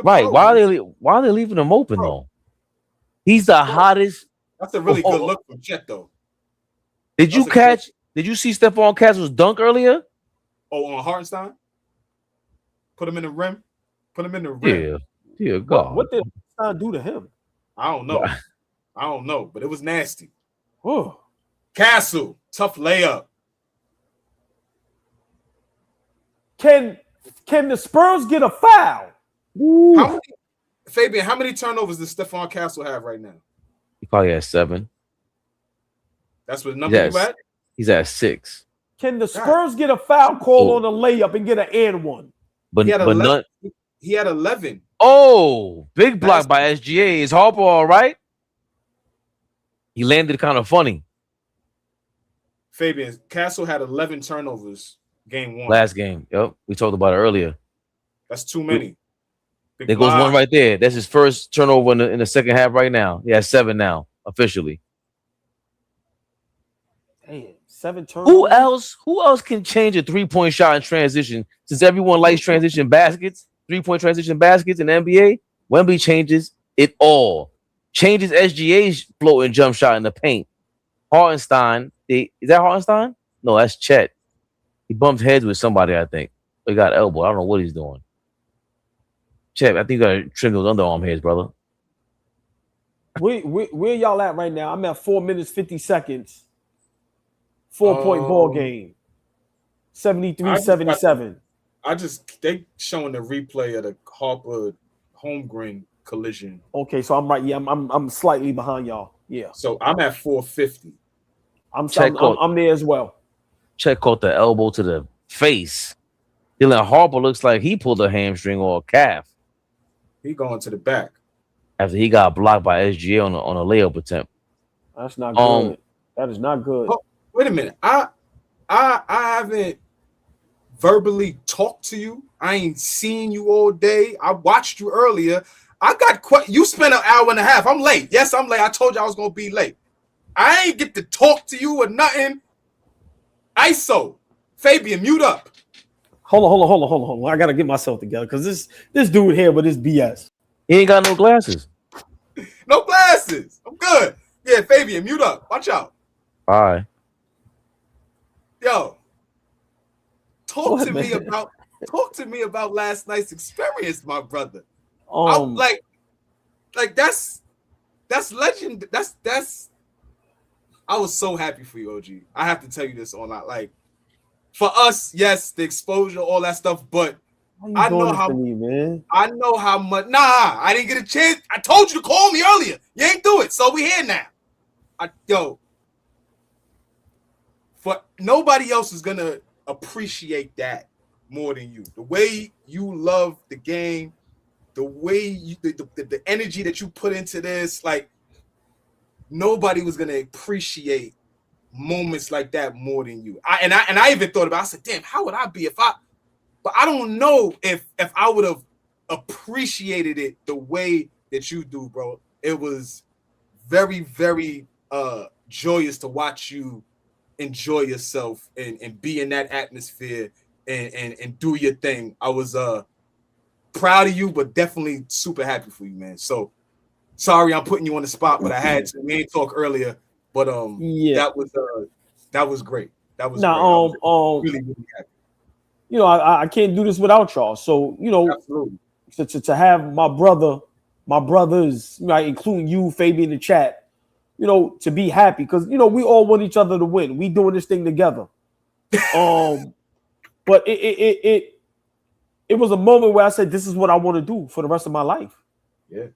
Right. Why are they leaving him open, though? He's the hottest. That's a really good look from Chet, though. Did you catch Did you see Stephon Castle's dunk earlier? Oh, on Hartenstein? Put him in the rim. Put him in the rim. Yeah. Dear God. What did Hartenstein do to him? I don't know. I don't know, but it was nasty. Oh. Castle, tough layup. Can the Spurs get a foul? Fabian, how many turnovers does Stephon Castle have right now? He probably has 7. That's what number you at? He's at 6. Can the Spurs get a foul call on a layup and get an and one? But he had but none. He had 11. Oh, big block by SGA. Is Harper all right? He landed kind of funny. Fabian, Castle had 11 turnovers game 1. Last game. Yep. We talked about it earlier. That's too many. There goes one right there. That's his first turnover in the second half right now. He has 7 now, officially. Damn, 7 turnovers. Who else can change a 3-point shot in transition? Since everyone likes transition baskets, 3-point transition baskets in the NBA, Wemby changes it all. Changes SGA's floating jump shot in the paint. Hartenstein, is that Hartenstein? No, that's Chet. He bumped heads with somebody, I think. He got elbow. I don't know what he's doing. Chet, I think you gotta trim those underarm hairs, brother. Where y'all at right now? I'm at 4 minutes 50 seconds. 4-point ball game. 73-77. They showing the replay of the Harper Holmgren collision. Okay, so I'm right. Yeah, I'm slightly behind y'all. Yeah. So I'm at 450. I'm there as well. Chet caught the elbow to the face. Dylan Harper looks like he pulled a hamstring or a calf. He going to the back after he got blocked by SGA on a layup attempt. That's not good. That is not good. Oh, wait a minute. I haven't verbally talked to you. I ain't seen you all day. I watched you earlier. You spent an hour and a half. I'm late. Yes, I'm late. I told you I was gonna be late. I ain't get to talk to you or nothing. ISO. Fabian, mute up. Hold on. I gotta get myself together because this dude here with his BS. He ain't got no glasses. No glasses. I'm good. Yeah, Fabian, mute up. Watch out. All right. Yo, talk to me about last night's experience, my brother. Like that's legend. That's. I was so happy for you, OG. I have to tell you this online. Like, for us, yes, the exposure, all that stuff, but I know how much. Nah, I didn't get a chance. I told you to call me earlier. You ain't do it, so we here now. For nobody else is gonna appreciate that more than you. The way you love the game, the way the energy that you put into this, like nobody was gonna appreciate moments like that more than you. I even thought about. I said, "Damn, how would I be if I?" But I don't know if I would have appreciated it the way that you do, bro. It was very, very joyous to watch you enjoy yourself and be in that atmosphere and do your thing. I was proud of you, but definitely super happy for you, man. So sorry I'm putting you on the spot, but I had to. We ain't talk earlier, but that was great. That was great. Really, really happy. You know, I can't do this without y'all. So, you know, to have my brothers, right, including you, Fabian, in the chat, you know, to be happy because, you know, we all want each other to win. We doing this thing together. But it was a moment where I said, this is what I want to do for the rest of my life. Yeah.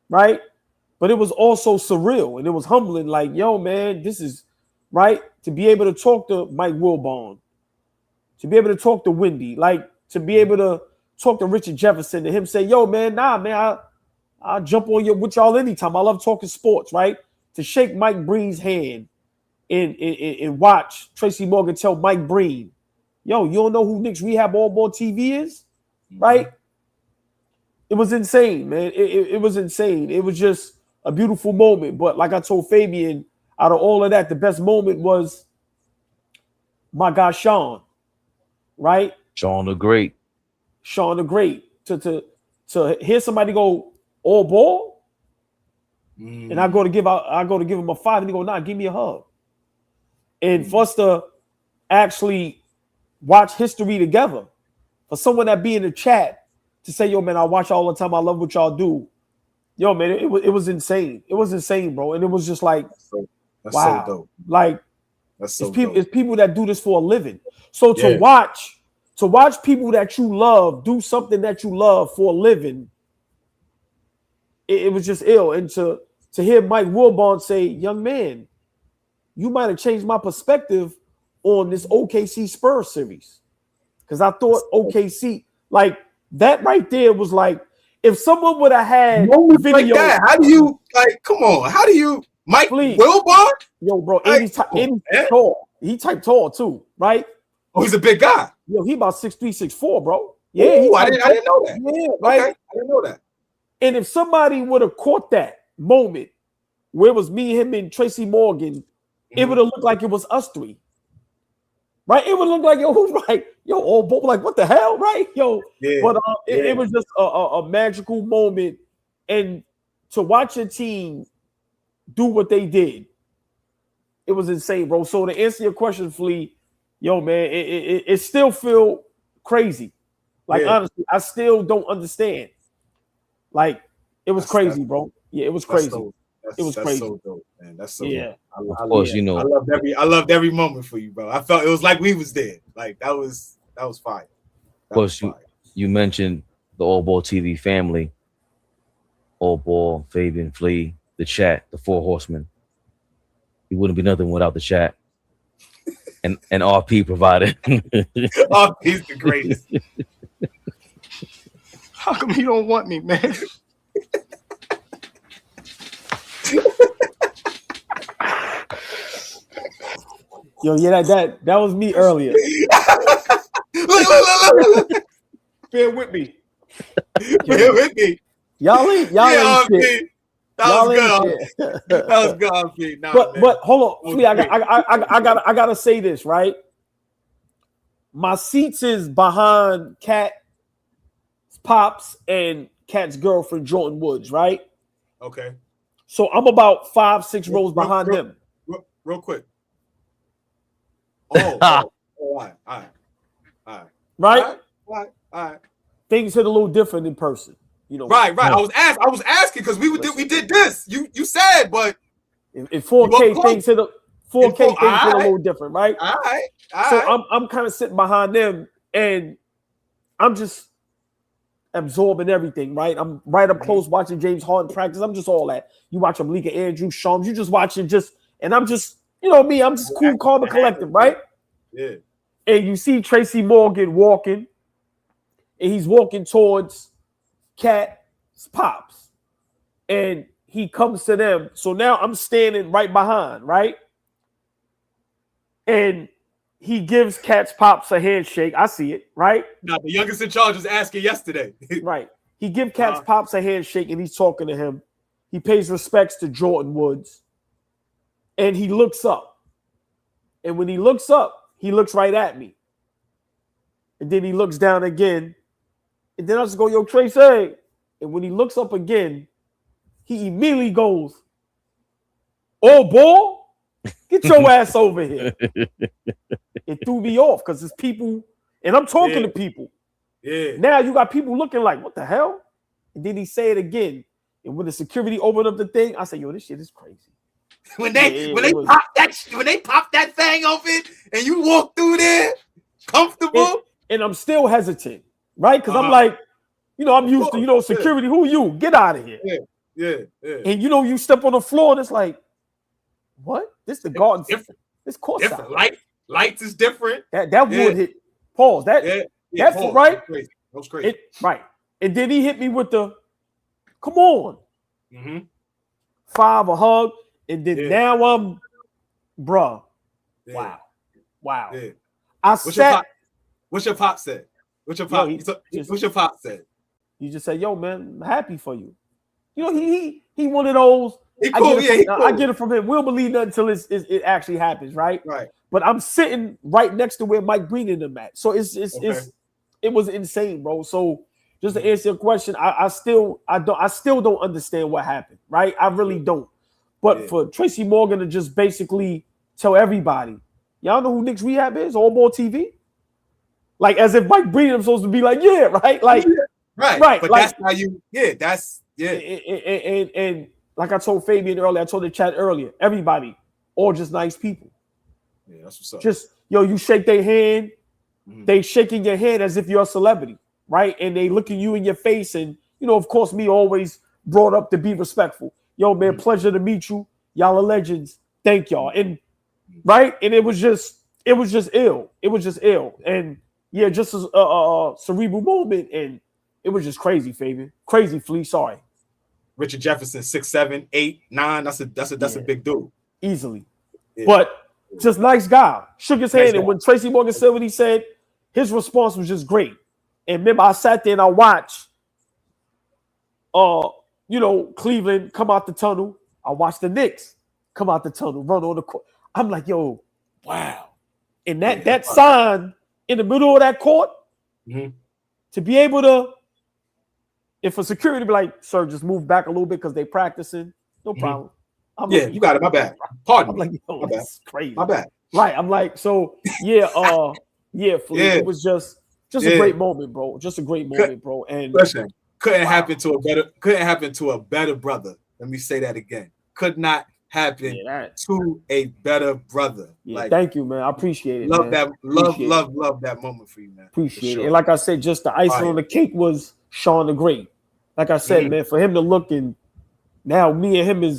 Right. But it was also surreal and it was humbling. Like, yo, man, this is right. To be able to talk to Mike Wilbon, to be able to talk to Wendy, like to be able to talk to Richard Jefferson and him say, yo, man, I'll jump on with y'all anytime. I love talking sports, right? To shake Mike Breen's hand and watch Tracy Morgan tell Mike Breen, yo, you don't know who Knicks Rehab AllBall TV is? Right? It was insane, man. It was insane. It was just a beautiful moment. But like I told Fabian, out of all of that, the best moment was my guy Sean. Right? Sean the Great. To hear somebody go all ball, and I go to give him a 5, and he go, nah, give me a hug. And for us to actually watch history together. For someone that be in the chat to say, yo, man, I watch all the time. I love what y'all do. Yo, man, it was insane. It was insane, bro. And it was just like, that's wow. So dope. Like, that's so it's people that do this for a living. So to watch people that you love do something that you love for a living, it was just ill. And to hear Mike Wilbon say, young man, you might have changed my perspective on this OKC Spurs series. Because I thought OKC, like that right there was like, if someone would have had moments like that, how do you, like, come on, how do you, Mike Wilbon? Yo, bro, 80 tall. He type tall too, right? Oh, he's a big guy. Yo, he about 6'3", 6'4", bro. Yeah, ooh, I didn't know that. Yeah, right. Okay, I didn't know that. And if somebody would have caught that moment where it was me, him, and Tracy Morgan, it would have looked like it was us three. Right? It would look like, yo, who's right? Yo, all both like, what the hell, right? Yo, but it was just a magical moment. And to watch a team do what they did, it was insane, bro. So to answer your question, Flea, yo, man, it still feel crazy. Like, honestly, I still don't understand. Like, it was crazy, bro. Yeah, it was crazy. It was crazy. So dope, man. That's so dope. Of course, you know. I loved every moment for you, bro. I felt it was like we was there. Like that was fire. Of course, you mentioned the AllBall TV family. AllBall, Fabian, Flea, the chat, the four horsemen. He wouldn't be nothing without the chat. And RP provided. RP's the greatest. How come you don't want me, man? Yo, yeah, that was me earlier. look. Bear with me. Bear with me. Y'all ain't shit. That was good, RP. Nah, but hold on, Flea, I gotta say this, right? My seats is behind Cat's pops and Cat's girlfriend, Jordan Woods, right? Okay. So I'm about 5-6 rows behind him. Real quick. All right. Things hit a little different in person, you know. Right. I was asking because we did this. You said, but in 4K things hit a little different, right? All right. So I'm kind of sitting behind them, and I'm just absorbing everything, right? I'm right up close watching James Harden practice. I'm just all that. You watch Malika Andrews, Shams. You just watching and I'm just, you know me, I'm just cool, calm, and collective, right? Yeah. And you see Tracy Morgan walking, and he's walking towards Cat's pops, and he comes to them. So now I'm standing right behind, right? And he gives Cat's pops a handshake. I see it, right? Now the youngest in charge was asking yesterday. Right. He gives Cat's pops a handshake, and he's talking to him. He pays respects to Jordan Woods, and he looks up. And when he looks up, he looks right at me. And then he looks down again. And then I just go, yo, Tracy. And when he looks up again, he immediately goes, oh, boy, get your ass over here. It threw me off because it's people, and I'm talking to people. Yeah. Now you got people looking like, what the hell? And then he say it again. And when the security opened up the thing, I said, yo, this shit is crazy. When they pop that thing open and you walk through there comfortable. And I'm still hesitant, right? Because I'm like, you know, I'm used to, security. Who you? Get out of here. Yeah. And you step on the floor and it's like, what? This the garden. This course different. Lights is different. That would hit. Pause. That's pause. right. That was crazy. Right. And then he hit me with the, come on. 5, a hug. And then now I'm, bruh. Yeah. Wow. Yeah. What's your pop said? What's your pop said? You just said, yo, man, I'm happy for you. You know, he one of those. Cool. I get it from him. We'll believe that until it actually happens, right? Right. But I'm sitting right next to where Mike Green and them at. So it was insane, bro. So just to answer your question, I still don't understand what happened, right? I really don't. But for Tracy Morgan to just basically tell everybody, Y'all know who Knicks rehab is? AllBall TV. Like as if Mike Breen was supposed to be like, yeah, right, like, right. But like, that's how you, And like I told Fabian earlier, I told the chat earlier, everybody, all just nice people. Yeah, that's what's up. Just you shake their hand, they shaking your hand as if you're a celebrity, right? And they looking you in your face, and of course, me always brought up to be respectful. Yo, man, pleasure to meet you. Y'all are legends. Thank y'all. And right, and it was just ill. It was just ill, and yeah, just a cerebral moment, and it was just crazy, Fabian. Crazy, Flea. Sorry. Richard Jefferson, 6'7", 8'9". That's a big dude. Easily. Yeah. But just nice guy. Shook his hand. And when Tracy Morgan said what he said, his response was just great. And remember, I sat there and I watched Cleveland come out the tunnel. I watched the Knicks come out the tunnel, run on the court. I'm like, yo, wow. And that sign in the middle of that court, to be able to, if for security be like, sir, just move back a little bit because they practicing, no problem. You got it. My bad. Pardon. I'm like, yo, that's crazy. My bad. Right. I'm like, so yeah, it was just a great moment, bro. Just a great moment, bro. And listen, couldn't happen to a better brother. Let me say that again. Could not happen to a better brother. Yeah, thank you, man. I appreciate it. Love that. Love that moment for you, man. Appreciate it. And like I said, just the icing on the cake was Sean the Great. Like I said, man, for him to look, and now me and him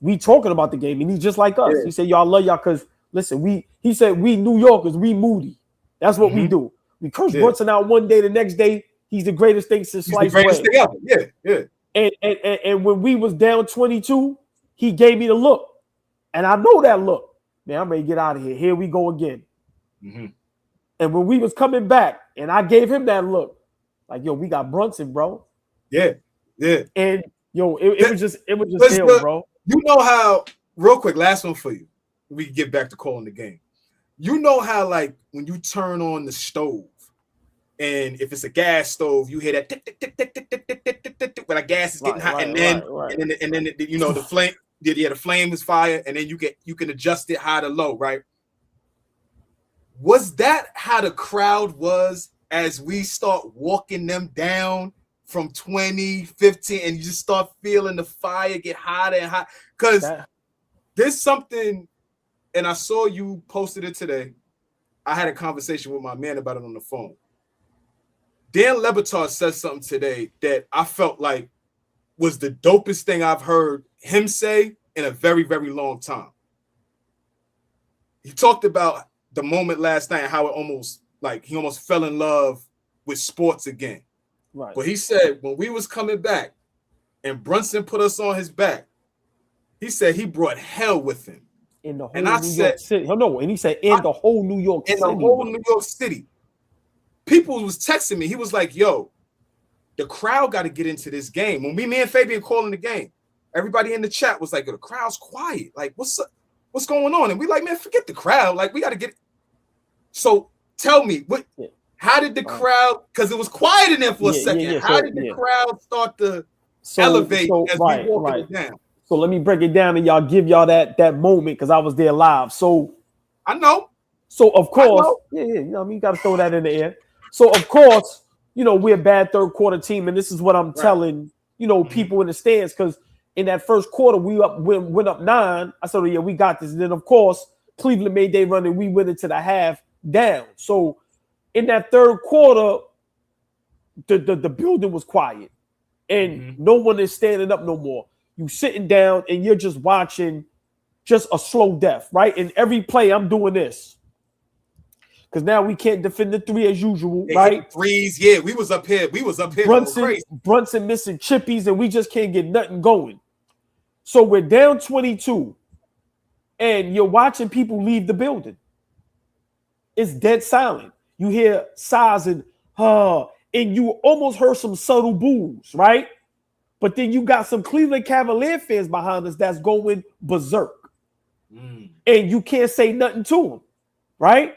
we talking about the game, and he's just like us. He said, "Y'all love y'all because listen, he said we New Yorkers, we moody. That's what we do. We curse Brunson out one day, the next day he's the greatest thing since sliced bread. Thing ever. Yeah. And when we was down 22, he gave me the look, and I know that look. Man, I'm ready to get out of here. Here we go again. And when we was coming back, and I gave him that look, like, yo, we got Brunson, bro. Yeah. And yo, it was just ill, bro. You know how, real quick, last one for you. We can get back to calling the game. You know how, like, when you turn on the stove, and if it's a gas stove, you hear that tick, tick, tick, tick, tick, tick, tick, tick, tick, tick, tick, when the gas is getting hot, and then the flame, the flame is fire, and then you can adjust it high to low, right? Was that how the crowd was as we start walking them down from 20, 15, and you just start feeling the fire get hotter and hot? Because there's something, and I saw you posted it today. I had a conversation with my man about it on the phone. Dan Le Batard said something today that I felt like was the dopest thing I've heard him say in a very, very long time. He talked about the moment last night and how he almost fell in love with sports again. Right. But he said when we was coming back and Brunson put us on his back, he said he brought hell with him. In the whole New York City. No, and he said the whole New York City. In the whole New York City. People was texting me. He was like, yo, the crowd got to get into this game. When me and Fabian calling the game, everybody in the chat was like, the crowd's quiet. Like, what's going on? And we like, man, forget the crowd. Like, we got to get. So tell me, how did the crowd, because it was quiet in there for a second. How did the crowd start to elevate as we walking it down? So let me break it down and y'all give y'all that moment because I was there live. So I know. So of course, you know, I mean, you got to throw that in the air. So of course, we're a bad third quarter team, and this is what I'm telling people in the stands, because in that first quarter we went up 9. I said, oh, yeah, we got this. And then of course Cleveland made their run and we went into the half down. So in that third quarter, the building was quiet, and no one is standing up no more. You sitting down and you're just watching just a slow death, right? In every play, I'm doing this. Because now we can't defend the 3 as usual, right? Threes, we was up here. Brunson missing chippies, and we just can't get nothing going. So we're down 22, and you're watching people leave the building. It's dead silent. You hear sighs and you almost heard some subtle boos, right? But then you got some Cleveland Cavalier fans behind us that's going berserk. And you can't say nothing to them, right?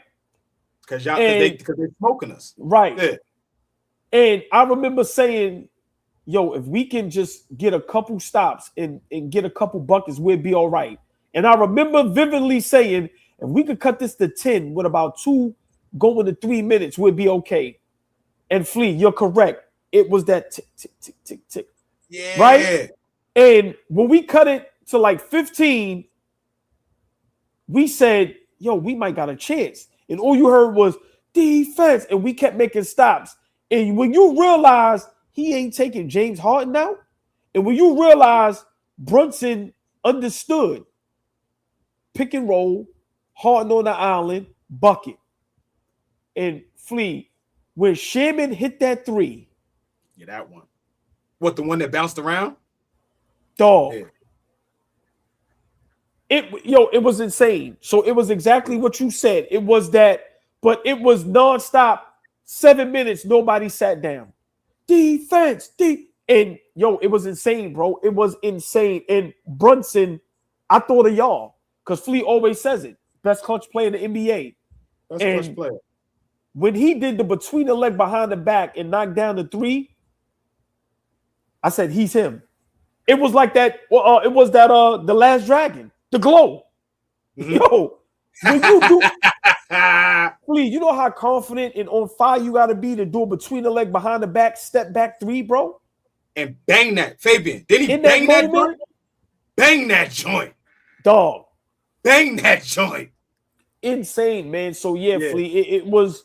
Because they're smoking us. Right. Yeah. And I remember saying, yo, if we can just get a couple stops and get a couple buckets, we'll be all right. And I remember vividly saying, if we could cut this to 10 with about 2 going to 3 minutes, we'd be okay. And Flea, you're correct. It was that tick, tick, tick, tick, tick. Yeah. Right? And when we cut it to like 15, we said, yo, we might got a chance. And all you heard was defense. And we kept making stops. And when you realize he ain't taking James Harden out, and when you realize Brunson understood pick and roll, Harden on the island, bucket. And Flea, when Sherman hit that 3. Yeah, that one. What, the one that bounced around? Dog. Yeah. It was insane. So it was exactly what you said. It was that, but it was nonstop. 7 minutes, nobody sat down. Defense, and it was insane, bro. It was insane. And Brunson, I thought of y'all because Flea always says it. Best clutch player in the NBA. Best clutch player. When he did the between the leg behind the back and knocked down the 3, I said he's him. It was like that. It was that the Last Dragon, the glow. Mm-hmm. Yo, when you do, Flea, you know how confident and on fire you got to be to do a between the leg behind the back step back 3, bro. And bang that, Fabian. Did he bang that joint? Bang that joint, dog. Bang that joint. Insane, man. So yeah. Flea, it was.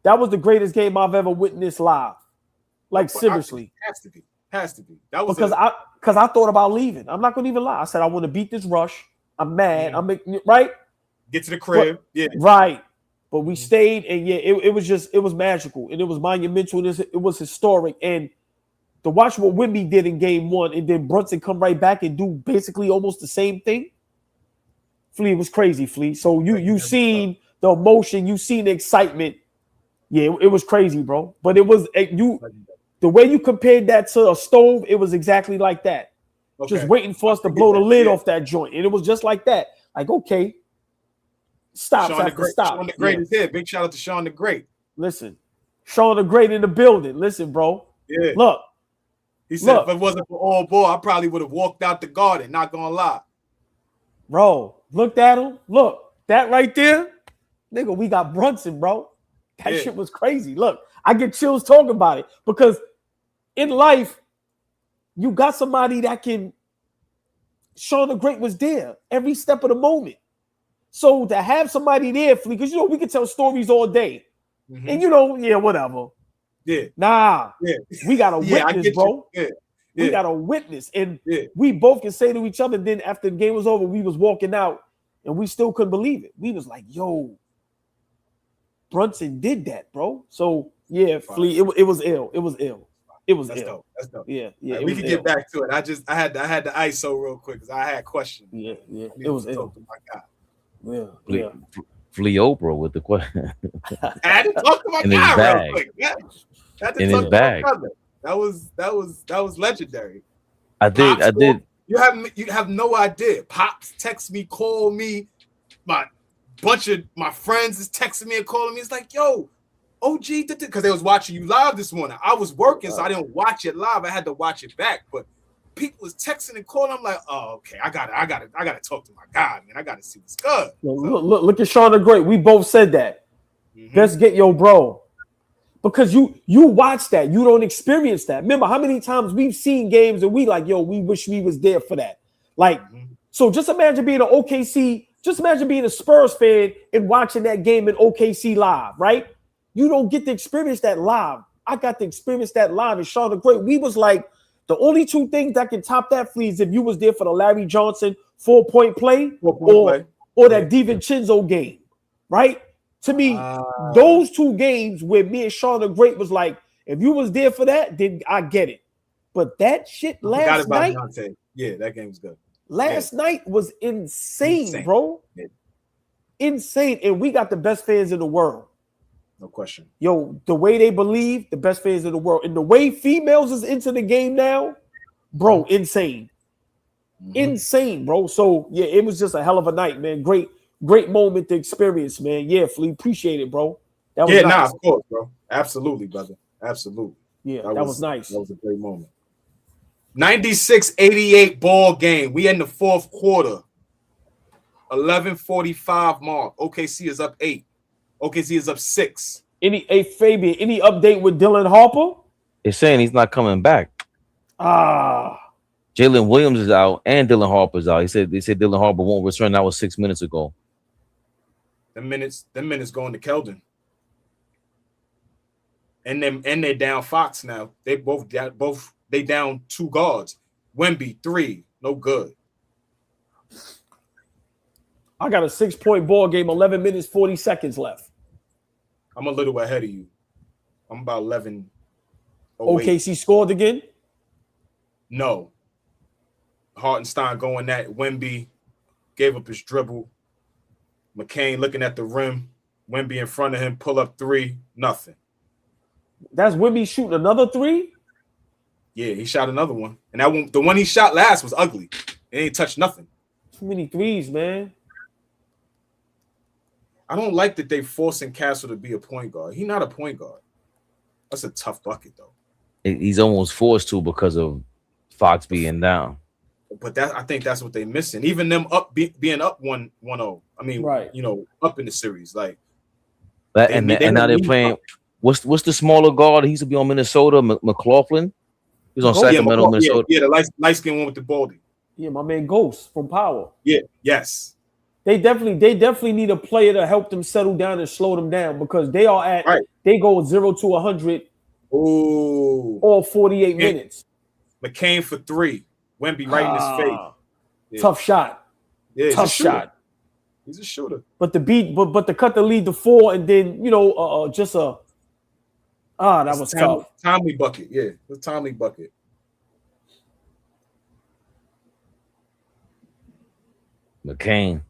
That was the greatest game I've ever witnessed live. Like seriously, has to be. That was because I thought about leaving. I'm not gonna even lie. I said I want to beat this rush. I'm mad. I'm making right. Get to the crib. Right. But we stayed, and it was magical, and it was monumental, and it was historic. And to watch what Wemby did in game 1, and then Brunson come right back and do basically almost the same thing. Flea, was crazy, Flea. So you seen the emotion, you seen the excitement. Yeah, it was crazy, bro. But it was the way you compared that to a stove, it was exactly like that. Okay. Just waiting for us to blow the lid off that joint. And it was just like that. Like, okay. Stop. Sean the Great is here. Big shout out to Sean the Great. Listen. Sean the Great in the building. Listen, bro. Yeah. Look. He said if it wasn't for AllBall, I probably would have walked out the garden. Not gonna lie. Bro, looked at him. Look, that right there. Nigga, we got Brunson, bro. That shit was crazy. Look, I get chills talking about it because in life, you got somebody that can. Sean the Great was there every step of the moment. So to have somebody there, because we can tell stories all day, and whatever. Yeah. Nah. Yeah. We got a witness, bro. Yeah. We got a witness, and we both can say to each other. Then after the game was over, we was walking out, and we still couldn't believe it. We was like, "Yo, Brunson did that, bro." So yeah, Flea, it was ill. It was ill. It was That's ill. Dope. That's dope. Yeah. Right, we can get back to it. I had the ISO real quick because I had questions. Yeah. It was ill. My God. Yeah. Flea Oprah with the question. I had to talk to my guy real quick. Yeah. In his bag. That was legendary. I did. You have no idea. Pops text me, call me. My bunch of my friends is texting me and calling me. It's like, yo, OG, because they was watching you live this morning. I was working, so I didn't watch it live. I had to watch it back. But people was texting and calling. I'm like, oh, okay, I gotta talk to my guy, man. I gotta see what's good. Look at Sean the Great. We both said that. Let's get your bro. Because you watch that, you don't experience that. Remember how many times we've seen games and we like, yo, we wish we was there for that. Like, so just imagine being an OKC, just imagine being a Spurs fan and watching that game in OKC live, right? You don't get to experience that live. I got to experience that live. And Sean the Great, we was like, the only 2 things that can top that, Flea, is if you was there for the Larry Johnson 4-point play or that DiVincenzo game, right? To me, those 2 games where me and Sean the Great was like, if you was there for that, then I get it. But that shit last night, that game was good. Last night was insane, bro. Yeah. Insane. And we got the best fans in the world. No question. Yo, the way they believe, the best fans in the world. And the way females is into the game now, bro, insane. Insane, bro. So, yeah, it was just a hell of a night, man. Great moment to experience, man. Yeah, Flea, appreciate it, bro. That was nice. Of course, bro. Absolutely, brother. Absolutely. Yeah, that was nice. That was a great moment. 96-88 ball game. We in the 4th quarter. 11:45 mark. OKC is up 8. OKC is up 6. Fabian, any update with Dylan Harper? They're saying he's not coming back. Jalen Williams is out and Dylan Harper's out. They said Dylan Harper won't return. That was 6 minutes ago. Them minutes going to Keldon. And they're down Fox now. They down 2 guards. Wemby 3, no good. I got a 6-point ball game, 11 minutes, 40 seconds left. I'm a little ahead of you. I'm about 11. OKC scored again? No. Hartenstein going at Wemby, gave up his dribble. McCain looking at the rim. Wemby in front of him, pull up 3, nothing. That's Wemby shooting another 3? Yeah, he shot another one. And that one, the one he shot last was ugly. It ain't touched nothing. Too many threes, man. I don't like that they forcing Castle to be a point guard. He's not a point guard. That's a tough bucket, though. He's almost forced to because of Fox being down. But I think that's what they're missing. Even them being up 1-0. I mean, right. Up in the series. Like and now they're playing. What's the smaller guard? He used to be on Minnesota, McLaughlin. He's on Sacramento, Minnesota. Yeah, the light skin one with the baldy. Yeah, my man Ghost from Power. Yeah, yes. They definitely need a player to help them settle down and slow them down because they are at they go 0 to 100 all 48 minutes. McCain for 3. Wemby right in his face. Yeah. Tough shot. Yeah, tough shot. He's a shooter. But to cut the lead to 4 and then just a that was tough. Timely bucket, yeah. It was a timely bucket. McCain.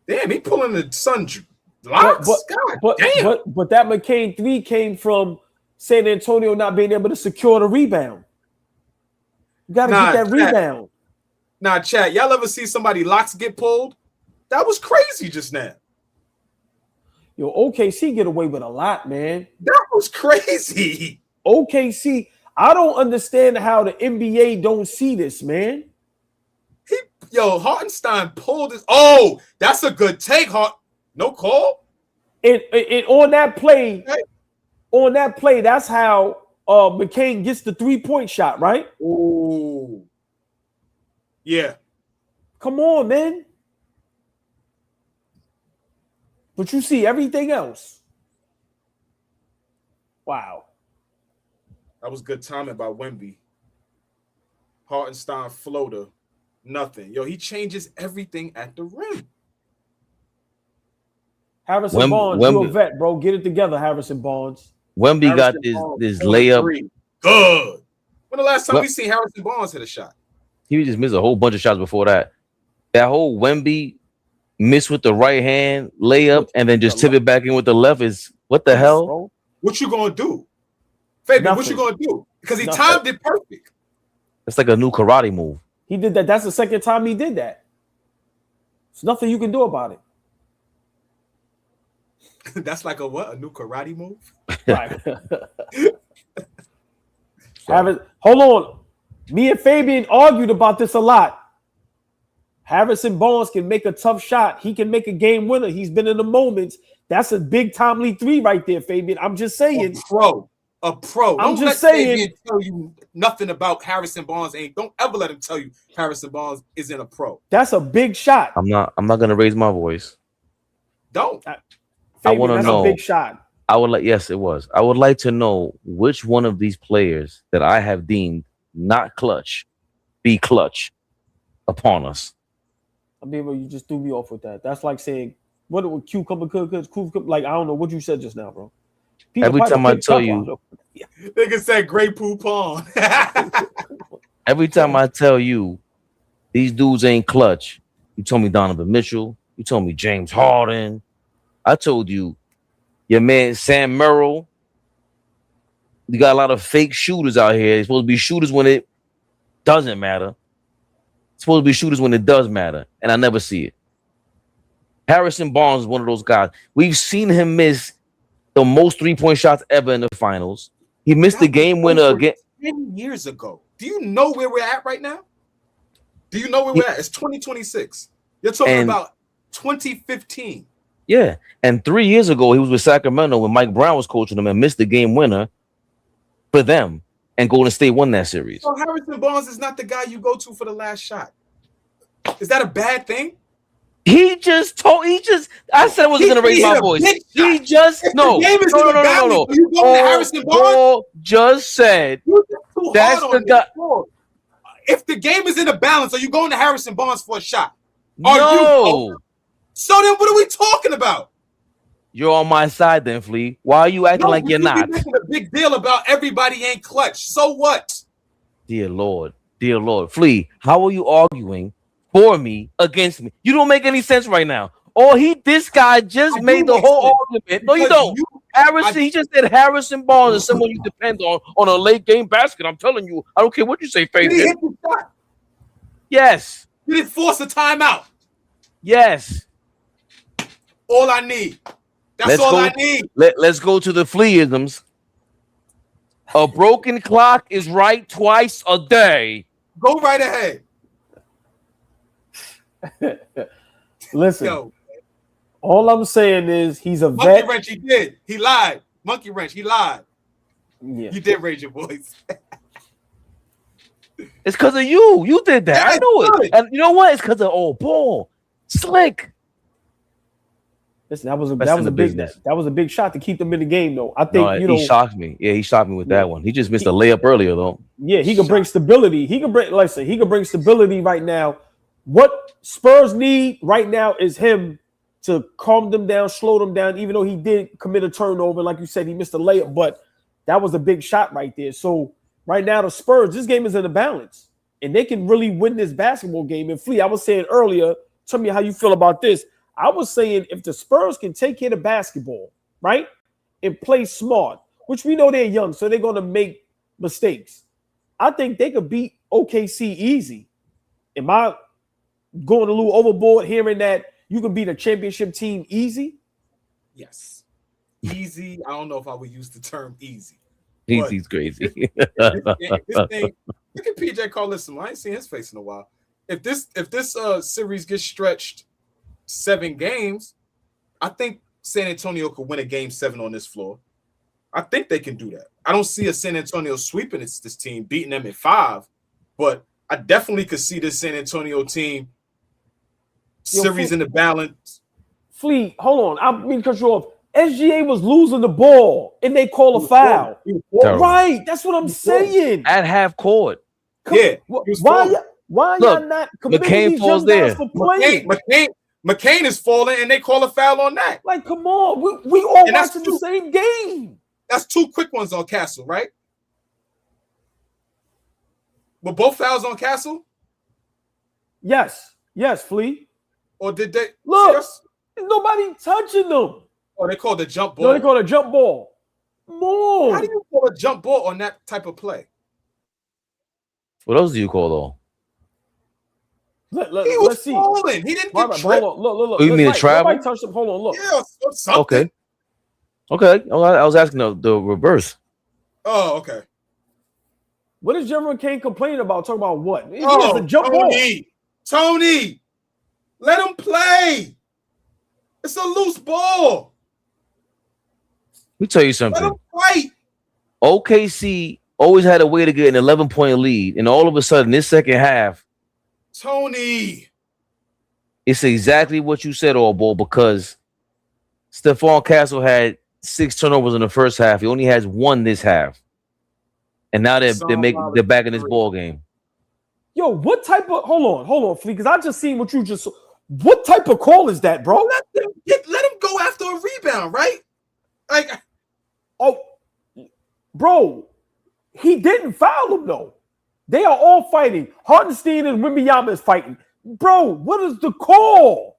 Damn, he pulling the Sun locks. But that McCain 3 came from San Antonio not being able to secure the rebound. You got to get that rebound. Nah, chat. Y'all ever see somebody locks get pulled? That was crazy just now. Yo, OKC get away with a lot, man. That was crazy. OKC, I don't understand how the NBA don't see this, man. Hartenstein pulled his. Oh, that's a good take, No call. And on that play, that's how McCain gets the 3-point shot, right? Ooh. Yeah. Come on, man. But you see everything else. Wow. That was good timing by Wemby. Hartenstein floater. Nothing. He changes everything at the rim. Harrison Barnes, you a vet, bro. Get it together, Harrison Barnes. Wemby got this layup. Good. When the last time we seen Harrison Barnes hit a shot? He just missed a whole bunch of shots before that. That whole Wemby miss with the right hand layup and then just tip it back in with the left is what the hell? Bro. What you gonna do? Fabian, what you gonna do? Because he timed it perfect. It's like a new karate move. He did that. That's the second time he did that. There's nothing you can do about it. That's like a what? A new karate move? Right. Hold on. Me and Fabian argued about this a lot. Harrison Barnes can make a tough shot. He can make a game winner. He's been in the moments. That's a big timely 3 right there, Fabian. I'm just saying. A pro. I'm just saying. Fabian tell you nothing about Harrison Barnes. Don't ever let him tell you Harrison Barnes isn't a pro. That's a big shot. I'm not gonna raise my voice. Don't. Fabian, I want to know. A big shot. Yes, it was. I would like to know which one of these players that I have deemed not clutch be clutch upon us. I mean, you just threw me off with that. That's like saying, what would cucumber like, I don't know what you said just now, bro. Every time I tell you, nigga said Grey Poupon. Every time I tell you these dudes ain't clutch, you told me Donovan Mitchell, you told me James Harden, I told you your man Sam Merrill. You got a lot of fake shooters out here. They're supposed to be shooters when it doesn't matter. It's supposed to be shooters when it does matter, and I never see it. Harrison Barnes is one of those guys. We've seen him miss the most 3-point shots ever in the finals. He missed the game winner again 10 years ago. Do you know where we're at right now? Do you know where we're at? It's 2026. You're talking about 2015. Yeah, and 3 years ago he was with Sacramento when Mike Brown was coaching them and missed the game winner for them, and Golden State won that series. So Harrison Barnes is not the guy you go to for the last shot. Is that a bad thing? I said I was going to raise my voice. He just, no. You go to Harrison Barnes? Just said, that's the guy. If the game is in a balance, are you going to Harrison Barnes for a shot? No. So then what are we talking about? You're on my side then, Flea. Why are you acting like you're not? Making a big deal about everybody ain't clutch. So what? Dear Lord. Flea, how are you arguing for me against me? You don't make any sense right now. This guy just made the whole argument. No, you don't. He just said Harrison Barnes is someone you depend on a late game basket. I'm telling you, I don't care what you say, Faith. Yes. You didn't force a timeout. Yes. All I need. That's all I need. Let's go to the Fleaisms. A broken clock is right twice a day. Go right ahead. Listen, all I'm saying is he's a vet. Monkey wrench, he did. He lied. Monkey wrench, he lied. Yeah. You did raise your voice. It's because of you. You did that. I know it. And you know what? It's because of AllBall. Slick. Listen, that was a big shot to keep them in the game, though. I think he shocked me. Yeah, he shocked me with that one. He just missed a layup earlier, though. Yeah, he can bring stability. He can bring stability right now. What Spurs need right now is him to calm them down, slow them down, even though he did commit a turnover. Like you said, he missed a layup, but that was a big shot right there. So right now, the Spurs, this game is in a balance, and they can really win this basketball game. And Flea, I was saying earlier, tell me how you feel about this. I was saying if the Spurs can take care of basketball, right, and play smart, which we know they're young, so they're going to make mistakes. I think they could beat OKC easy. Am I going a little overboard hearing that you can beat a championship team easy? Yes. Easy. I don't know if I would use the term easy. Easy's crazy. This thing, look at PJ Carlson. I ain't seen his face in a while. If this series gets stretched 7 games, I think San Antonio could win a game 7 on this floor. I think they can do that. I don't see a San Antonio sweeping this team, beating them in 5, but I definitely could see this San Antonio team series in the balance. Flea, hold on. I mean, cut you off. SGA was losing the ball, and they call a foul. Right, that's what I'm saying. At half court. Why y'all not committing these young guys for playing? McCain is falling, and they call a foul on that. Like, come on. We all watching the same game. That's 2 quick ones on Castle, right? Were both fouls on Castle? Yes, Flea. Or did they look? Nobody touching them. Oh, they called a jump ball. No, they called a jump ball. More. How do you call a jump ball on that type of play? What else do you call though? He was falling. He didn't get tripped. Look. You mean travel? Nobody touched him. Hold on, look. Yeah, something. Okay. I was asking the reverse. Oh, okay. What is Jeremy Kane complaining about? Talking about what? He has a jump ball. Tony, let him play. It's a loose ball. Let me tell you something. Let him fight. OKC always had a way to get an 11-point lead, and all of a sudden, this second half, Tony, it's exactly what you said, AllBall, because Stephon Castle had 6 turnovers in the first half. He only has 1 this half, and now they're back in this ball game. Yo, what type of hold on, Flea? Because I just seen what you just. What type of call is that, bro? Let him go after a rebound, right? Like, bro, he didn't foul him though. They are all fighting. Hartenstein and Wembanyama is fighting. Bro, what is the call?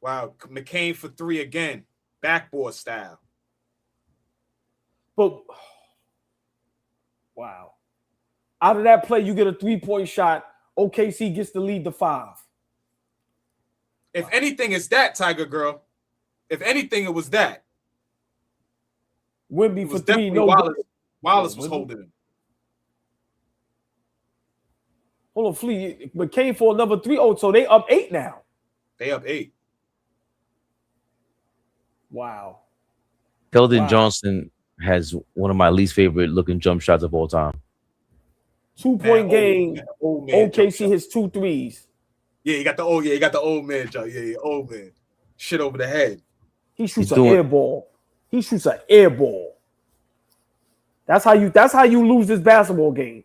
Wow, McCain for 3 again, backboard style. But wow, out of that play, you get a 3-point shot. OKC gets to lead the 5. If anything, it's that, Tiger Girl. If anything, it was that. Wemby for 3. No, Wallace was holding him. Hold on, Flea. McCain for another 3. Oh, so they up 8 now. They up 8. Wow. Keldon Wow. Johnson has one of my least favorite looking jump shots of all time. 2-point game. Old man OKC hits 2 threes. Yeah, you got the old man jump. Yeah, old man. Shit over the head. He shoots an air ball. He shoots an air ball. That's how you lose this basketball game.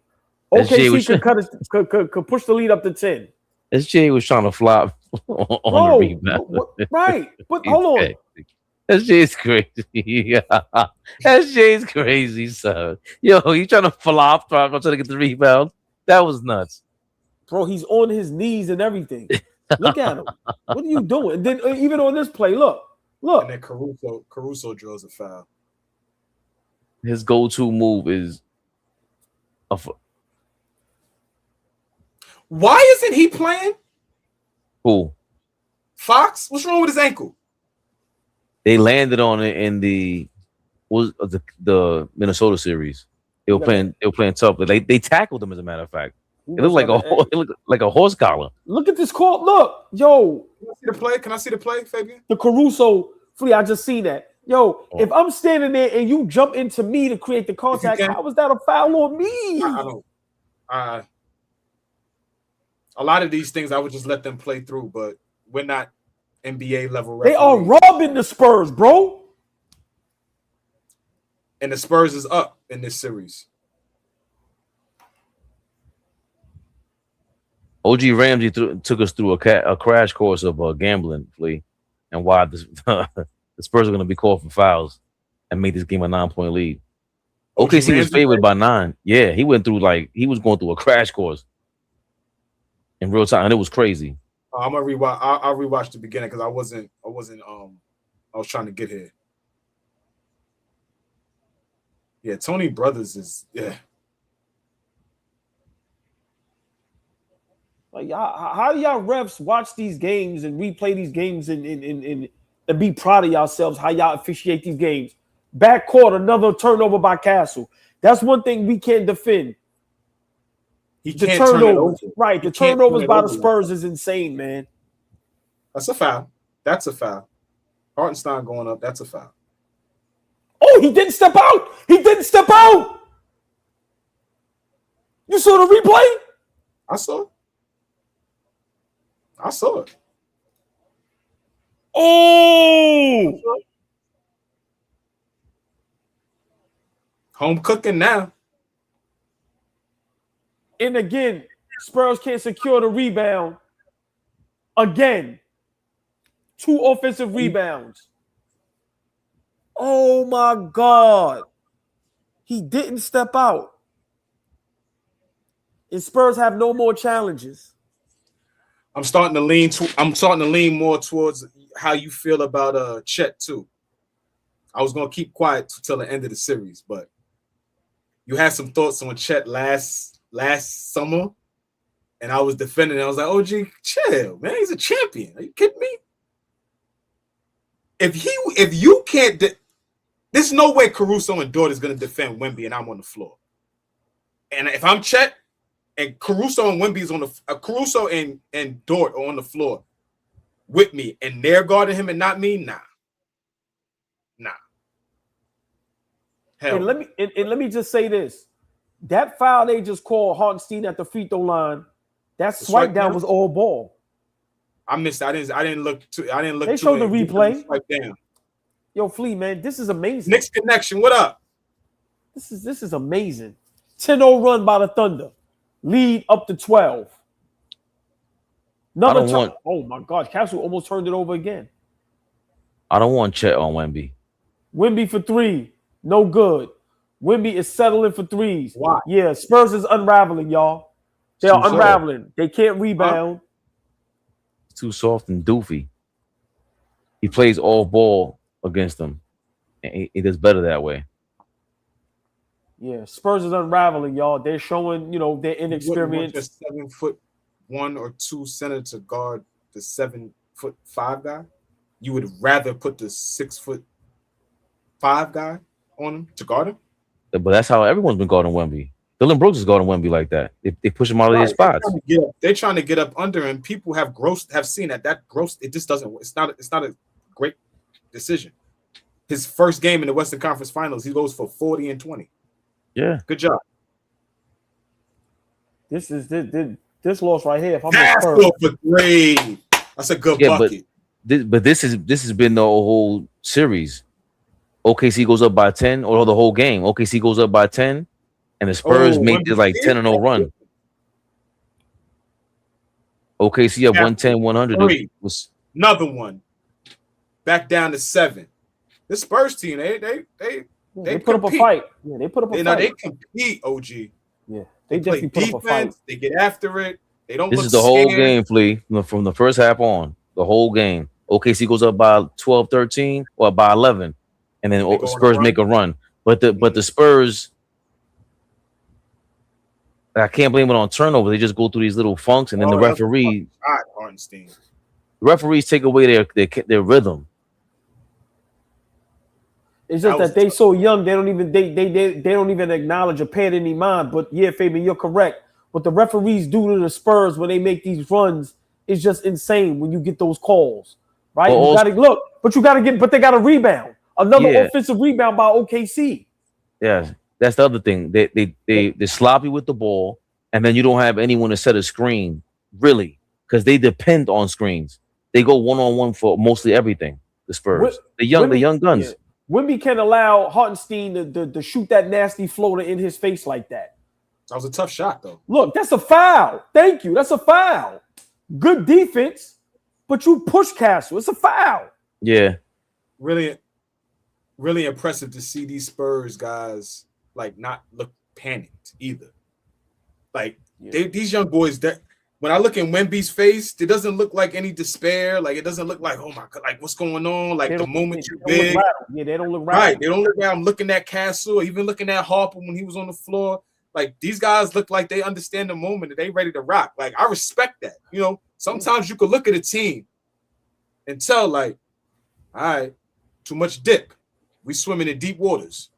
OKC could push the lead up to 10. SJ was trying to flop on the rebound. Right. But hold on. SJ is crazy. SJ is crazy, son. Yo, you trying to flop, trying to get the rebound? That was nuts. Bro, he's on his knees and everything. Look at him. What are you doing? And then even on this play, look. And then Caruso draws a foul. His go-to move is Why isn't he playing? Who? Fox? What's wrong with his ankle? They landed on it in the Minnesota series. They were playing tough. They tackled him, as a matter of fact. It looked like a horse collar. Look at this call. Look, yo. Can I see the play, Fabian? The Caruso Flea, I just seen that. Yo, if I'm standing there and you jump into me to create the contact, how was that a foul on me? I don't. A lot of these things I would just let them play through, but we're not NBA level referees. They are robbing the Spurs, bro. And the Spurs is up in this series. OG Ramsey took us through a crash course of gambling, Flea, and why the Spurs are going to be called for fouls and make this game a 9-point lead. OKC was favored by 9. Yeah, he was going through a crash course in real time, and it was crazy. I'm gonna rewatch. I'll rewatch the beginning because I was trying to get here. Yeah, Tony Brothers is Like how do y'all refs watch these games and replay these games and be proud of yourselves? How y'all officiate these games? Backcourt, another turnover by Castle. That's one thing we can't defend. The turnovers, right? The turnovers by the Spurs is insane, man. That's a foul. That's a foul. Hartenstein going up. That's a foul. Oh, he didn't step out. He didn't step out. You saw the replay? I saw it. Oh, home cooking now. And again, Spurs can't secure the rebound. Again, 2 offensive rebounds. Oh my God. He didn't step out. And Spurs have no more challenges. I'm starting to lean more towards how you feel about Chet too. I was gonna keep quiet till the end of the series, but you had some thoughts on Chet last summer, and I was defending it. I was like, "OG, chill, man. He's a champion. Are you kidding me? If you can't, there's no way Caruso and Dort is gonna defend Wemby, and I'm on the floor. And if I'm Chet, and Caruso and Wemby is on the Caruso and Dort are on the floor with me, and they're guarding him and not me, nah. Hell. And let me just say this. That foul they just called Hartenstein at the free throw line, that swipe down was all ball. I missed. I didn't look. They showed the replay. Swipe down. Yo, Flea, man, this is amazing. Knicks connection. What up? This is amazing. 10-0 run by the Thunder. Lead up to 12. Oh my God, Castle almost turned it over again. I don't want Chet on Wemby. Wemby for 3, no good. Wemby is settling for 3s. Why? Yeah, Spurs is unraveling, y'all. They are unraveling. They can't rebound. It's too soft and doofy. He plays all ball against them. And he does better that way. Yeah, Spurs is unraveling, y'all. They're showing, their inexperience. Just 7'1" or 2" center to guard the 7'5" guy. You would rather put the 6'5" guy on him to guard him. But that's how everyone's been guarding Wemby. Dylan Brooks is guarding Wemby like that. They push him out of their spots. They're trying to get up under him. People have seen that gross. It just doesn't. It's not a great decision. His first game in the Western Conference Finals, he goes for 40 and 20. Yeah, good job. This loss right here. If I'm That's for grade. That's a good bucket. But this has been the whole series. OKC goes up by 10, or the whole game. OKC goes up by 10, and the Spurs make this like 10-0 run. OKC up 110, 100. Another one. Back down to 7. This Spurs team, they put up a fight. Yeah, they put up a fight. They compete, OG. Yeah, they definitely play put up a fight. They get after it. They don't. This is the whole game, Flea, from the first half on. The whole game. OKC goes up by 12, 13, or by 11, and then Spurs make a run. But the Spurs, I can't blame it on turnover. They just go through these little funks, and then the referees take away their rhythm. It's just that they so young, they don't even acknowledge or pay it any mind. But yeah, Fabian, you're correct. What the referees do to the Spurs when they make these runs is just insane. When you get those calls, right? You got to look, but they got to rebound. Another offensive rebound by OKC. Yeah, that's the other thing. They're sloppy with the ball, and then you don't have anyone to set a screen really, because they depend on screens. They go 1-on-1 for mostly everything. The Spurs, the young guns. Yeah. Wemby can't allow Hartenstein to shoot that nasty floater in his face like that. That was a tough shot, though. Look, that's a foul. Thank you. That's a foul. Good defense, but you push Castle. It's a foul. Yeah. Really, really impressive to see these Spurs guys like not look panicked either. Like these young boys, that when I look in Wemby's face, it doesn't look like any despair. Like it doesn't look like, oh my God, like what's going on? Like the moment too big. Yeah, they don't look right. They don't look right. I'm looking at Castle, even looking at Harper when he was on the floor. Like these guys look like they understand the moment and they ready to rock. Like I respect that. You know, sometimes you could look at a team and tell, like, all right, too much dip. We swimming in deep waters.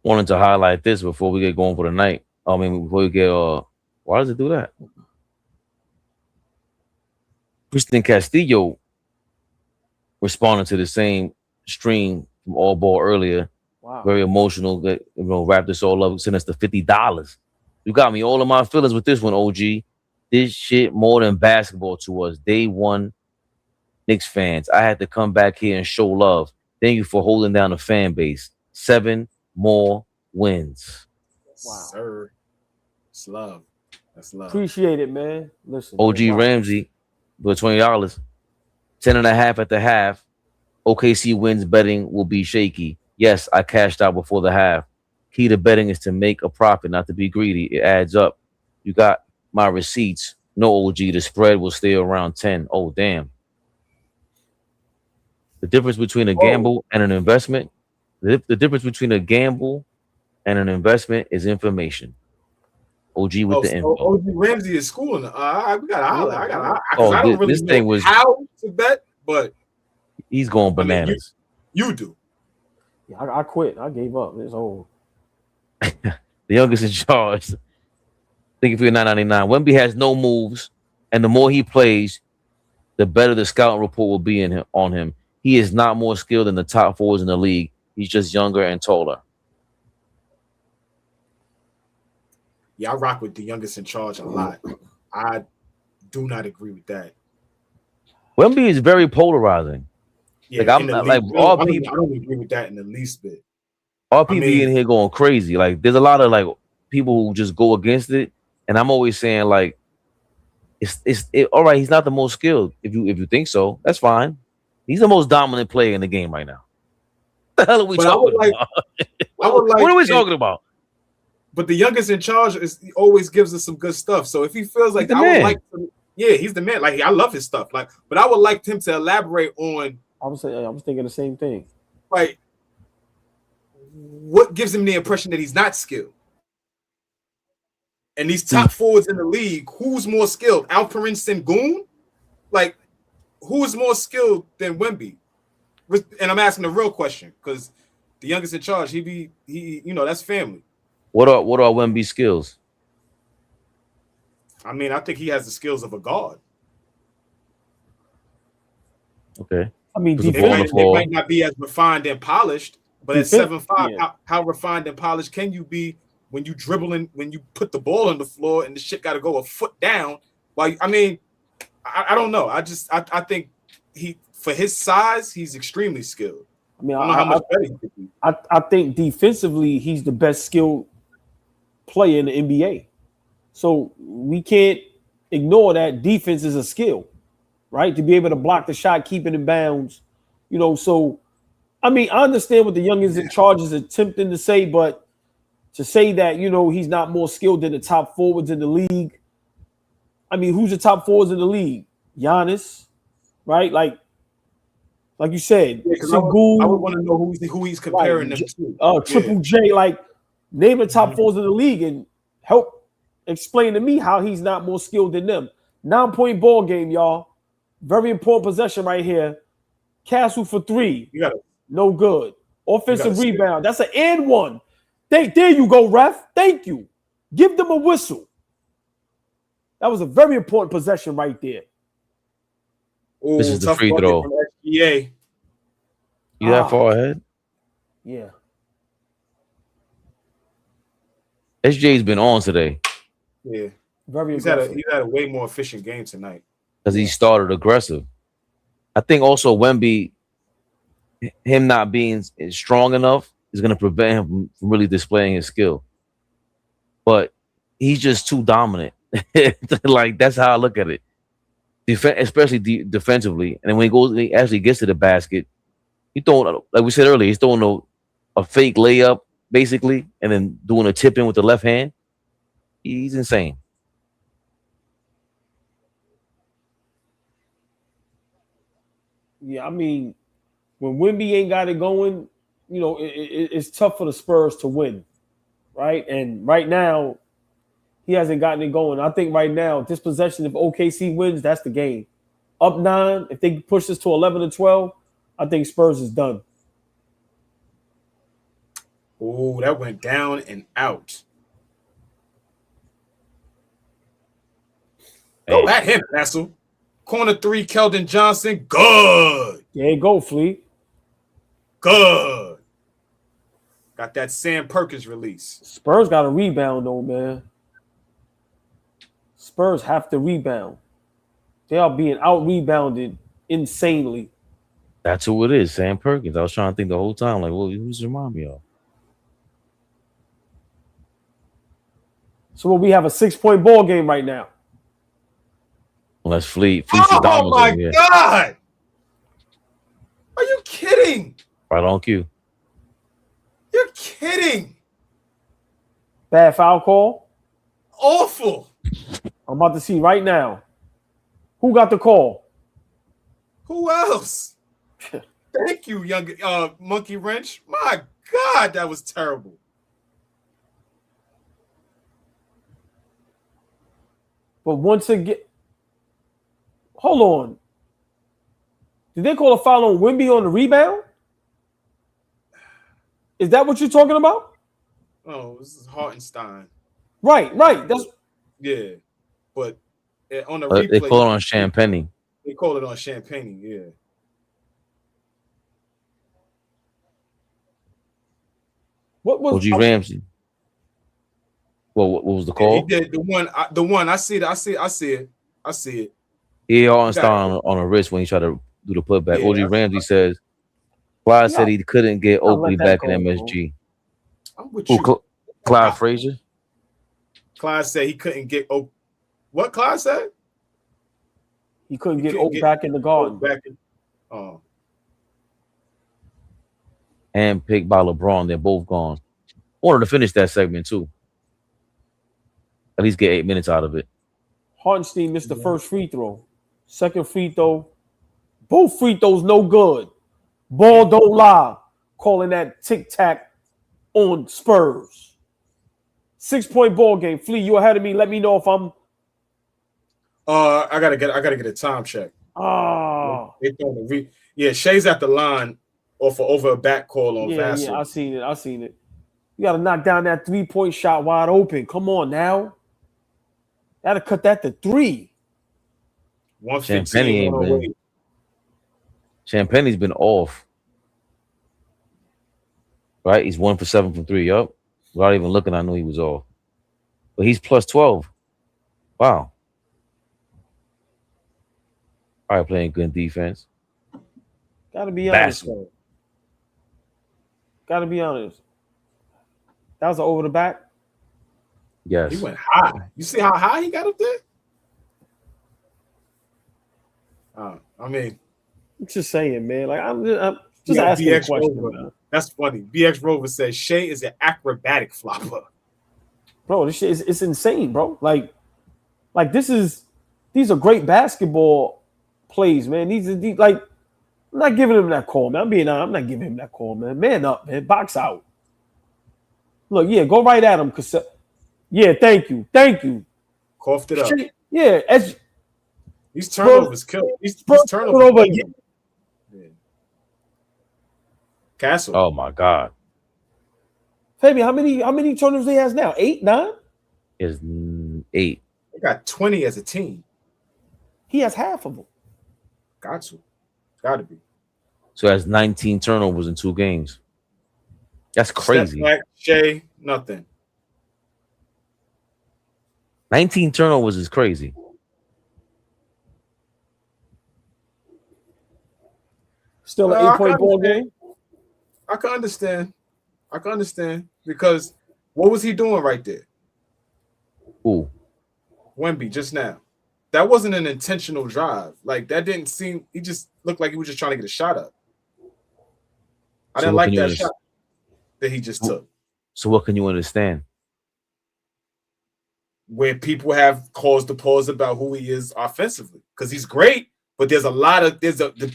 Wanted to highlight this before we get going for the night. I mean, before we get why does it do that? Kristen Castillo responded to the same stream from AllBall earlier. Wow. Very emotional. That wrap this all up. Send us the $50. You got me all in my feelings with this one, OG. This shit more than basketball to us. Day one, Knicks fans. I had to come back here and show love. Thank you for holding down the fan base. 7 more wins. Wow, sir. It's love. That's love. Appreciate it, man. Listen, OG Ramsey for $20. 10.5 at the half. OKC wins betting will be shaky. Yes, I cashed out before the half. Key to betting is to make a profit, not to be greedy. It adds up. You got my receipts. No, OG, the spread will stay around 10. Oh, damn. The difference between a gamble and an investment, the difference between a gamble and an investment is information. OG with the info. OG Ramsey is schooling. We got to holler. I don't really this thing know was how to bet, but he's going bananas. You do. Yeah, I quit. I gave up. It's over. The youngest in charge. Thank you for your $9.99. Wemby has no moves, and the more he plays, the better the scouting report will be on him. He is not more skilled than the top forwards in the league. He's just younger and taller. Yeah, I rock with the youngest in charge a lot. I do not agree with that. Wemby is very polarizing. Yeah, like I'm not, like all people. I don't agree with that in the least bit. All people in here going crazy. Like there's a lot of like people who just go against it, and I'm always saying like, it's all right. He's not the most skilled. If you think so, that's fine. He's the most dominant player in the game right now. What the hell are we talking about? What are we talking about? But the youngest in charge always gives us some good stuff. So if he feels like I would like to, yeah, he's the man. Like I love his stuff. Like, but I would like him to elaborate on. I was thinking the same thing. Like, what gives him the impression that he's not skilled? And these top forwards in the league, who's more skilled? Alperen Sengun? Like, who is more skilled than Wemby? And I'm asking the real question because the youngest in charge, he that's family. What are Wemby's skills? I mean, I think he has the skills of a guard. Okay. I mean, There's a They ball on the might, floor. not be as refined and polished, but at Defense, 7'5", yeah. how refined and polished can you be when you dribbling, when you put the ball on the floor and the shit got to go a foot down? While I mean, I don't know. I think he, for his size, he's extremely skilled. I mean, I don't know how much better he could be. I think defensively he's the best skilled player in the NBA. So we can't ignore that defense is a skill, right? To be able to block the shot, keep it in bounds, you know. So, I mean, I understand what the youngins in charge is attempting to say, but to say that, you know, he's not more skilled than the top forwards in the league. I mean, who's the top forwards in the league? Giannis, right? Like you said, Yeah, I would want to know who he's comparing them to. Triple J, like name the top forwards in the league and help explain to me how he's not more skilled than them. 9-point ball game, y'all. Very important possession right here. Castle for 3. No good. Offensive rebound. That's an and one. There you go, ref. Thank you. Give them a whistle. That was a very important possession right there. Ooh, This is the free throw. SGA. You that far ahead? Yeah. SJ's been on today. Yeah. Very He's had aggressive. a way more efficient game tonight. Because he started aggressive. I think also Wemby, him not being strong enough is going to prevent him from really displaying his skill. But he's just too dominant. Like, that's how I look at it. Especially defensively. And then when he actually gets to the basket, he throwing, like we said earlier, he's throwing a fake layup, basically, and then doing a tip in with the left hand. He's insane. Yeah, I mean, when Wemby ain't got it going, you know, it's tough for the Spurs to win, right? And right now, he hasn't gotten it going. I think right now, this possession, if OKC wins, that's the game. Up 9, if they push this to 11 and 12, I think Spurs is done. Oh, that went down and out. Go at him, Hassel. Corner 3, Keldon Johnson. Good. There you go, Fleet. Good. Got that Sam Perkins release. Spurs got a rebound, though, man. Spurs have to rebound. They are being out-rebounded insanely. That's who it is, Sam Perkins. I was trying to think the whole time, like, well, who's remind me of? So we have a 6-point ball game right now. Unless Fleet's Oh my God! Are you kidding? Right on cue. You're kidding. Bad foul call. Awful. I'm about to see right now. Who got the call? Who else? Thank you, young Monkey Wrench. My God, that was terrible. But once again, hold on. Did they call a foul on Wemby on the rebound? Is that what you're talking about? Oh, this is Hartenstein. Right. That's yeah. But on the They replay, call it on Champagne. They call it on Champagne, yeah. What was OG Ramsey? Well, what was the call? He did the one. I see it. He Hartenstein on a wrist when he tried to do the putback. Yeah, OG Ramsey says Clyde said he couldn't get Oakley back in MSG. I'm with Who, you. Clyde Frazier? Clyde said he couldn't get what Clyde said? He couldn't get Oak back in the garden. And picked by LeBron. They're both gone. Wanted to finish that segment too. At least get 8 minutes out of it. Hartenstein missed the first free throw. Second free throw. Both free throws no good. Ball don't lie. Calling that tic-tac on Spurs. 6-point ball game. Flea, you ahead of me. Let me know if I'm I gotta get a time check. Yeah, Shea's at the line over a back call on Vassell. Yeah, I seen it. You got to knock down that 3-point shot wide open. Come on now. Got to cut that to 3. 115 ain't been. 108. Champagne's been off. Right? He's 1 for 7 from 3. Yup. Without even looking, I knew he was off. But he's plus 12. Wow. All right, playing good defense. Got to be honest, though. Got to be honest. That was an over the back. Yes. He went high. You see how high he got up there? I mean, I'm just saying, man. Like I'm just asking a question. Man. That's funny. BX Rover says Shea is an acrobatic flopper. Bro, this shit it's insane, bro. Like these are great basketball plays, man. These like I'm not giving him that call, man. I'm not giving him that call, man. Man up, man. Box out. Look, yeah, go right at him. Yeah, thank you. Coughed it up. Yeah, these turnovers kill. These turnovers. Over. Yeah. Castle. Oh my God. Fabian, how many turnovers he has now? 8, 9? Is 8. They got 20 as a team. He has half of them. Got to be. So that's 19 turnovers in 2 games. That's crazy. Step back, Shea, nothing. 19 turnovers is crazy. Still an 8-point ball game? I can understand because what was he doing right there? Ooh. Wemby just now. That wasn't an intentional drive. Like that didn't seem. He just looked like he was just trying to get a shot up. I didn't like that shot that he just took. So what can you understand? Where people have caused the pause about who he is offensively because he's great, but there's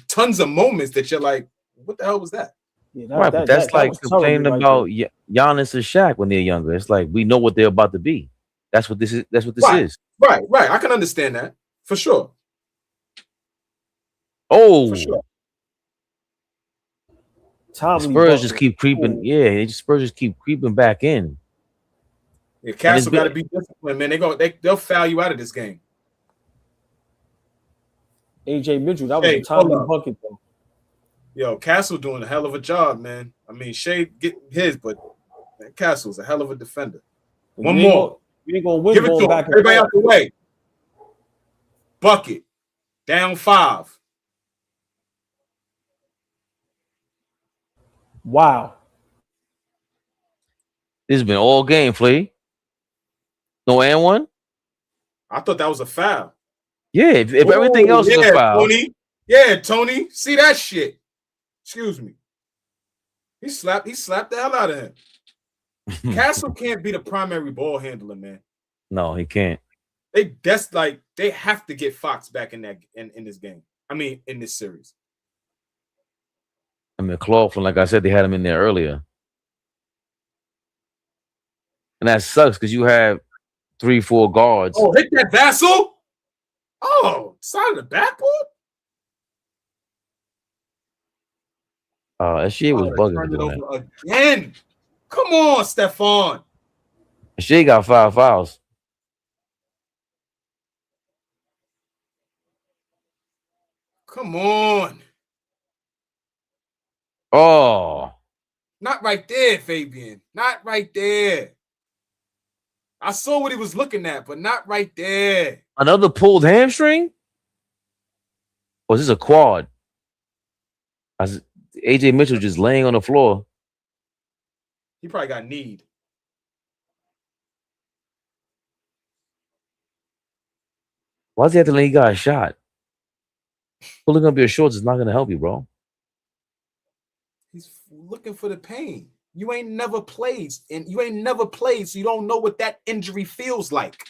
tons of moments that you're like, what the hell was that? Yeah, but that's like complaining about Giannis and Shaq when they're younger. It's like we know what they're about to be. That's what this is. That's what this is. Right. I can understand that for sure. Oh, for sure. Spurs just keep creeping. Yeah, Spurs just keep creeping back in. Yeah, Castle got to be disciplined, man. They'll foul you out of this game. AJ Mitchell, that was a timely bucket though. Yo, Castle doing a hell of a job, man. I mean, Shea getting his, but man, Castle's a hell of a defender. One more. You ain't gonna win. Give it to him. Everybody out the way. Bucket. Down 5. Wow. This has been all game, Flea. No and one? I thought that was a foul. Yeah, if everything else is a foul. Tony. Yeah, Tony. See that shit. Excuse me. He slapped the hell out of him. Castle can't be the primary ball handler, man. No, he can't. They have to get Fox back in this game. I mean, in this series. I mean, McLaughlin, like I said, they had him in there earlier. And that sucks because you have 3-4 guards. Oh, hit that Vassal. Oh, side of the backboard. That shit was bugging. It over again. Come on, Stephon. Shea got 5 fouls. Come on. Oh. Not right there, Fabian. Not right there. I saw what he was looking at, but not right there. Another pulled hamstring? Or is this a quad? AJ Mitchell just laying on the floor. He probably got kneed. Why does he have to let he got a shot? Pulling up your shorts is not going to help you, bro. He's looking for the pain. You ain't never played, so you don't know what that injury feels like.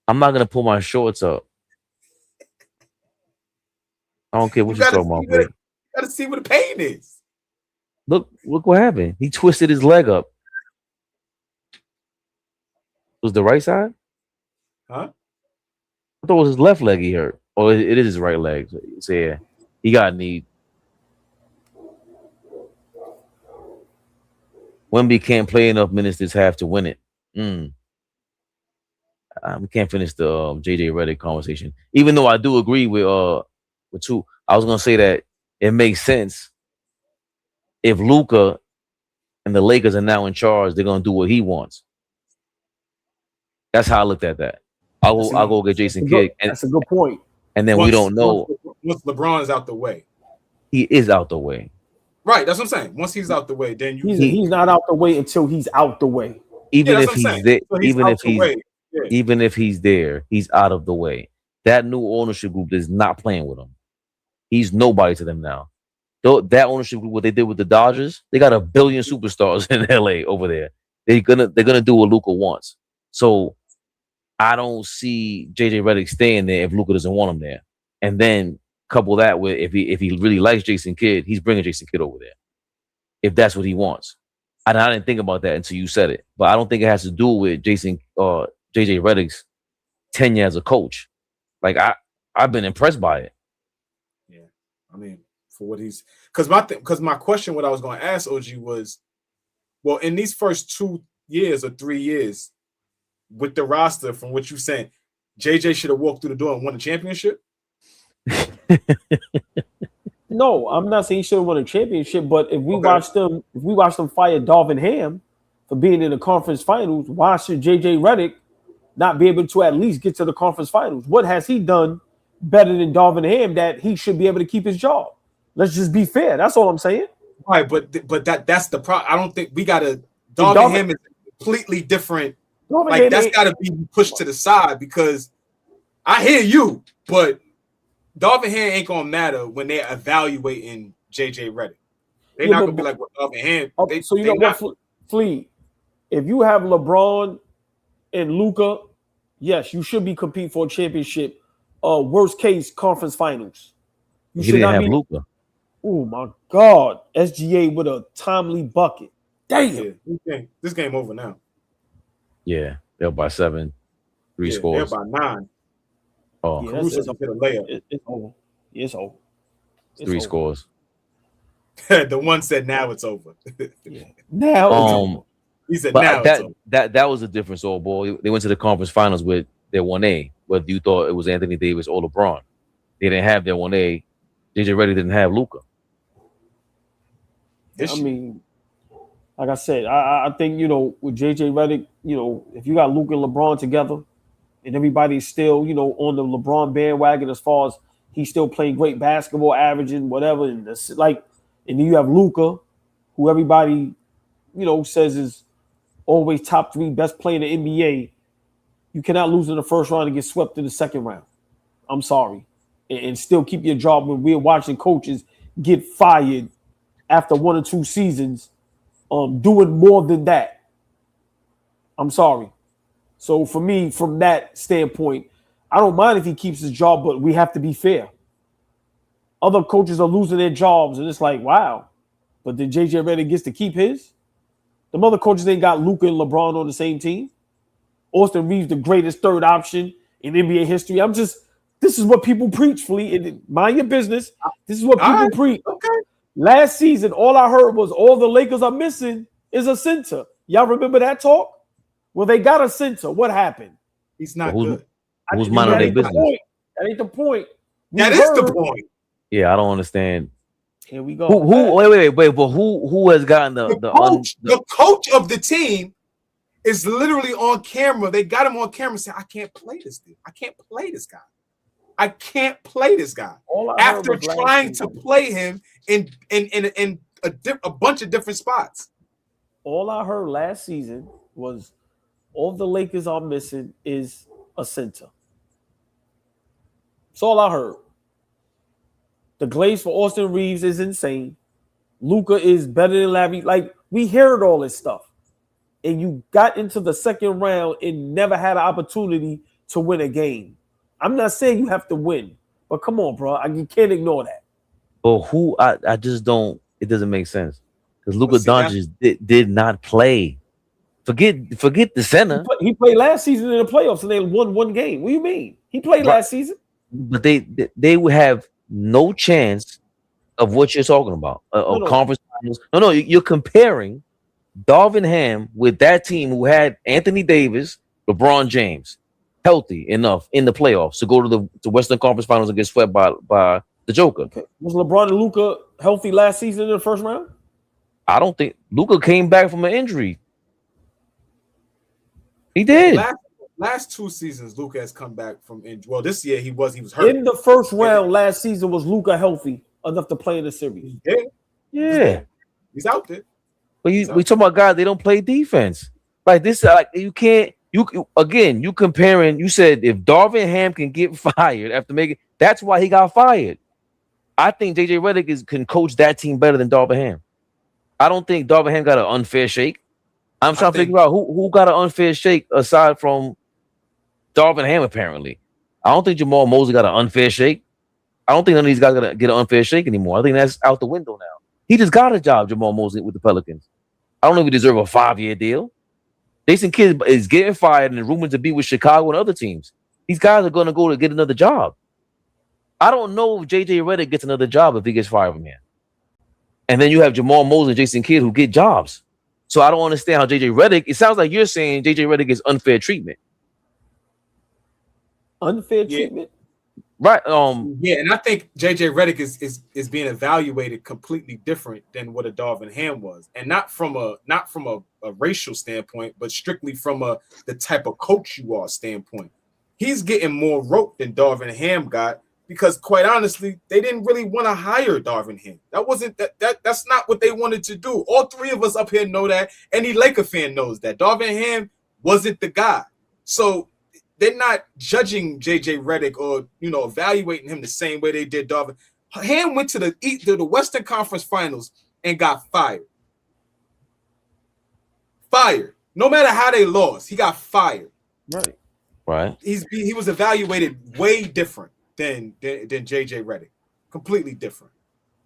I'm not going to pull my shorts up. I don't care what you're talking about. You got to see what the pain is. Look what happened. He twisted his leg up. Was the right side? Huh? I thought it was his left leg he hurt. Oh, it is his right leg. So yeah, he got a knee. Wemby can't play enough minutes this half to win it. We can't finish the JJ Redick conversation. Even though I do agree with two. I was gonna say that it makes sense if Luka and the Lakers are now in charge, they're gonna do what he wants. That's how I looked at that. I'll go get Jason Kidd. That's a good point. And then we don't know. Once LeBron is out the way. He is out the way. Right, that's what I'm saying. Once he's out the way, then he's not out the way until he's out the way. Even if he's there, even if he's there, he's out of the way. That new ownership group is not playing with him. He's nobody to them now. Though that ownership group, what they did with the Dodgers, they got 1 billion superstars in LA over there. They're gonna do what Luka wants. So I don't see JJ Redick staying there if Luka doesn't want him there. And then couple that with if he really likes Jason Kidd, he's bringing Jason Kidd over there. If that's what he wants. And I didn't think about that until you said it. But I don't think it has to do with JJ Redick's tenure as a coach. Like I've been impressed by it. Yeah, I mean, for what he's because my question, what I was going to ask OG was, well, in these first 2 years or 3 years with the roster, from what you're saying, JJ should have walked through the door and won a championship. No, I'm not saying he should have won a championship, but if we watch them fire Darvin Ham for being in the conference finals, why should JJ Redick not be able to at least get to the conference finals? What has he done better than Darvin Ham that he should be able to keep his job? Let's just be fair. That's all I'm saying. Right, but that's the problem. I don't think we gotta Darvin Ham is completely different. Like that's gotta be pushed to the side because I hear you, but Darvin Ham ain't gonna matter when they're evaluating JJ Redick. They're not gonna be like, well, Darvin Ham. So you know what, Flea? If you have LeBron and Luka, yes, you should be competing for a championship. Worst case, conference finals. You should not have Luka. Oh my God, SGA with a timely bucket. Damn, yeah, this game over now. Yeah, they're by 7, 3 scores. They're by 9. Oh, yeah, it's over. It's over. 3 scores. The one said now it's over. Yeah. Now it's over. He said now it's over. That was a difference, old boy. They went to the conference finals with their 1A, whether you thought it was Anthony Davis or LeBron. They didn't have their 1A. JJ Redick didn't have Luka. I mean, like I said, I think, with JJ Redick, if you got Luka and LeBron together, and everybody's still, on the LeBron bandwagon as far as he's still playing great basketball, averaging whatever, and then you have Luka, who everybody, says is always top 3 best player in the NBA. You cannot lose in the first round and get swept in the second round. I'm sorry, and still keep your job when we're watching coaches get fired after 1 or 2 seasons, doing more than that. I'm sorry. So for me, from that standpoint, I don't mind if he keeps his job, but we have to be fair. Other coaches are losing their jobs, and it's like, wow. But then JJ Redick gets to keep his. The other coaches ain't got Luka and LeBron on the same team. Austin Reeves, the greatest third option in NBA history. This is what people preach, Flea. And mind your business. This is what people preach. Okay. Last season, all I heard was all the Lakers are missing is a center. Y'all remember that talk? Well, they got a center. What happened? He's not good. Who's minding their business? That ain't the point. That is the point. Yeah, I don't understand. Here we go. Wait. But who has gotten the coach of the team is literally on camera. They got him on camera saying, I can't play this dude. I can't play this guy. I can't play this guy. After trying to play him in a bunch of different spots. All I heard last season was all the Lakers are missing is a center. That's all I heard. The glaze for Austin Reeves is insane. Luka is better than Larry. Like, we heard all this stuff. And you got into the second round and never had an opportunity to win a game. I'm not saying you have to win, but come on, bro. You can't ignore that. But I just don't, it doesn't make sense. Because Luka Doncic did not play. Forget the center. He played last season in the playoffs and they won 1 game. What do you mean? He played last season. But they would have no chance of what you're talking about. Conference finals. No, you're comparing Darvin Ham with that team who had Anthony Davis, LeBron James, healthy enough in the playoffs to go to the Western Conference Finals and get swept by the Joker. Okay. Was LeBron and Luka healthy last season in the first round? I don't think Luka came back from an injury. He did. Last 2 seasons, Luka has come back from injury. Well, this year he was hurt. In the first round last season, was Luka healthy enough to play in the series? Yeah. He's out there. But we talking about guys, they don't play defense. Like this, like you can't. You comparing. You said if Darvin Ham can get fired after making, that's why he got fired. I think JJ Redick can coach that team better than Darvin Ham. I don't think Darvin Ham got an unfair shake. I'm trying to figure out who got an unfair shake aside from Darvin Ham. Apparently, I don't think Jamal Mosley got an unfair shake. I don't think none of these guys gonna get an unfair shake anymore. I think that's out the window now. He just got a job, Jamal Mosley, with the Pelicans. I don't know if he deserves a 5-year deal. Jason Kidd is getting fired and rumored to be with Chicago and other teams. These guys are going to go to get another job. I don't know if JJ Redick gets another job if he gets fired from here. And then you have Jamal Mosley and Jason Kidd who get jobs. So I don't understand how JJ Redick, it sounds like you're saying JJ Redick is unfair treatment. Unfair treatment? Right. Yeah, and I think JJ Redick is being evaluated completely different than what a Darvin Ham was. And not from a racial standpoint, but strictly from the type of coach you are standpoint. He's getting more rope than Darvin Ham got because quite honestly, they didn't really want to hire Darvin Ham. That's not what they wanted to do. All 3 of us up here know that. Any Laker fan knows that. Darvin Ham wasn't the guy. So they're not judging JJ Redick or evaluating him the same way they did Darvin. Ham went to the Western Conference Finals and got fired. Fired. No matter how they lost, he got fired. Right. He was evaluated way different than JJ Redick. Completely different.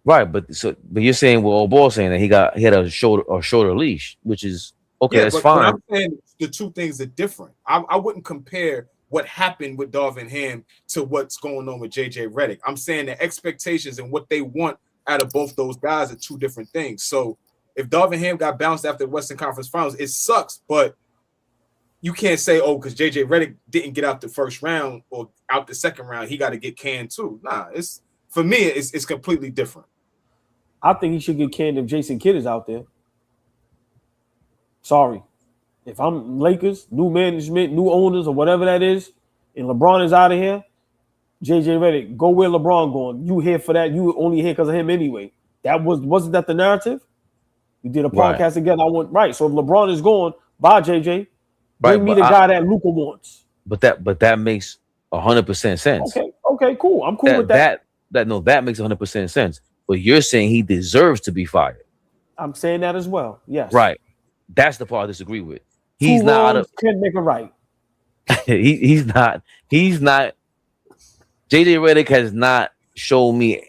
Right, but you're saying AllBall saying that he had a shorter leash, which is okay. Yeah, that's fine. But I'm saying the 2 things are different. I wouldn't compare what happened with Darvin Ham to what's going on with JJ Redick. I'm saying the expectations and what they want out of both those guys are 2 different things. So if Darvin Ham got bounced after the Western Conference Finals, it sucks, but you can't say, because JJ Redick didn't get out the first round or out the second round, he got to get canned too. Nah, for me, it's completely different. I think he should get canned if Jason Kidd is out there. Sorry. If I'm Lakers, new management, new owners, or whatever that is, and LeBron is out of here, JJ Redick, go where LeBron going. You here for that. You only here because of him anyway. Wasn't that the narrative? We did a podcast again. So if LeBron is gone, bye JJ. Bring me the guy that Luka wants. But that makes 100% sense. Okay, cool. I'm cool with that. That makes 100% sense. But you're saying he deserves to be fired. I'm saying that as well. Yes. Right. That's the part I disagree with. He's not can make a right. He's not. JJ Redick has not shown me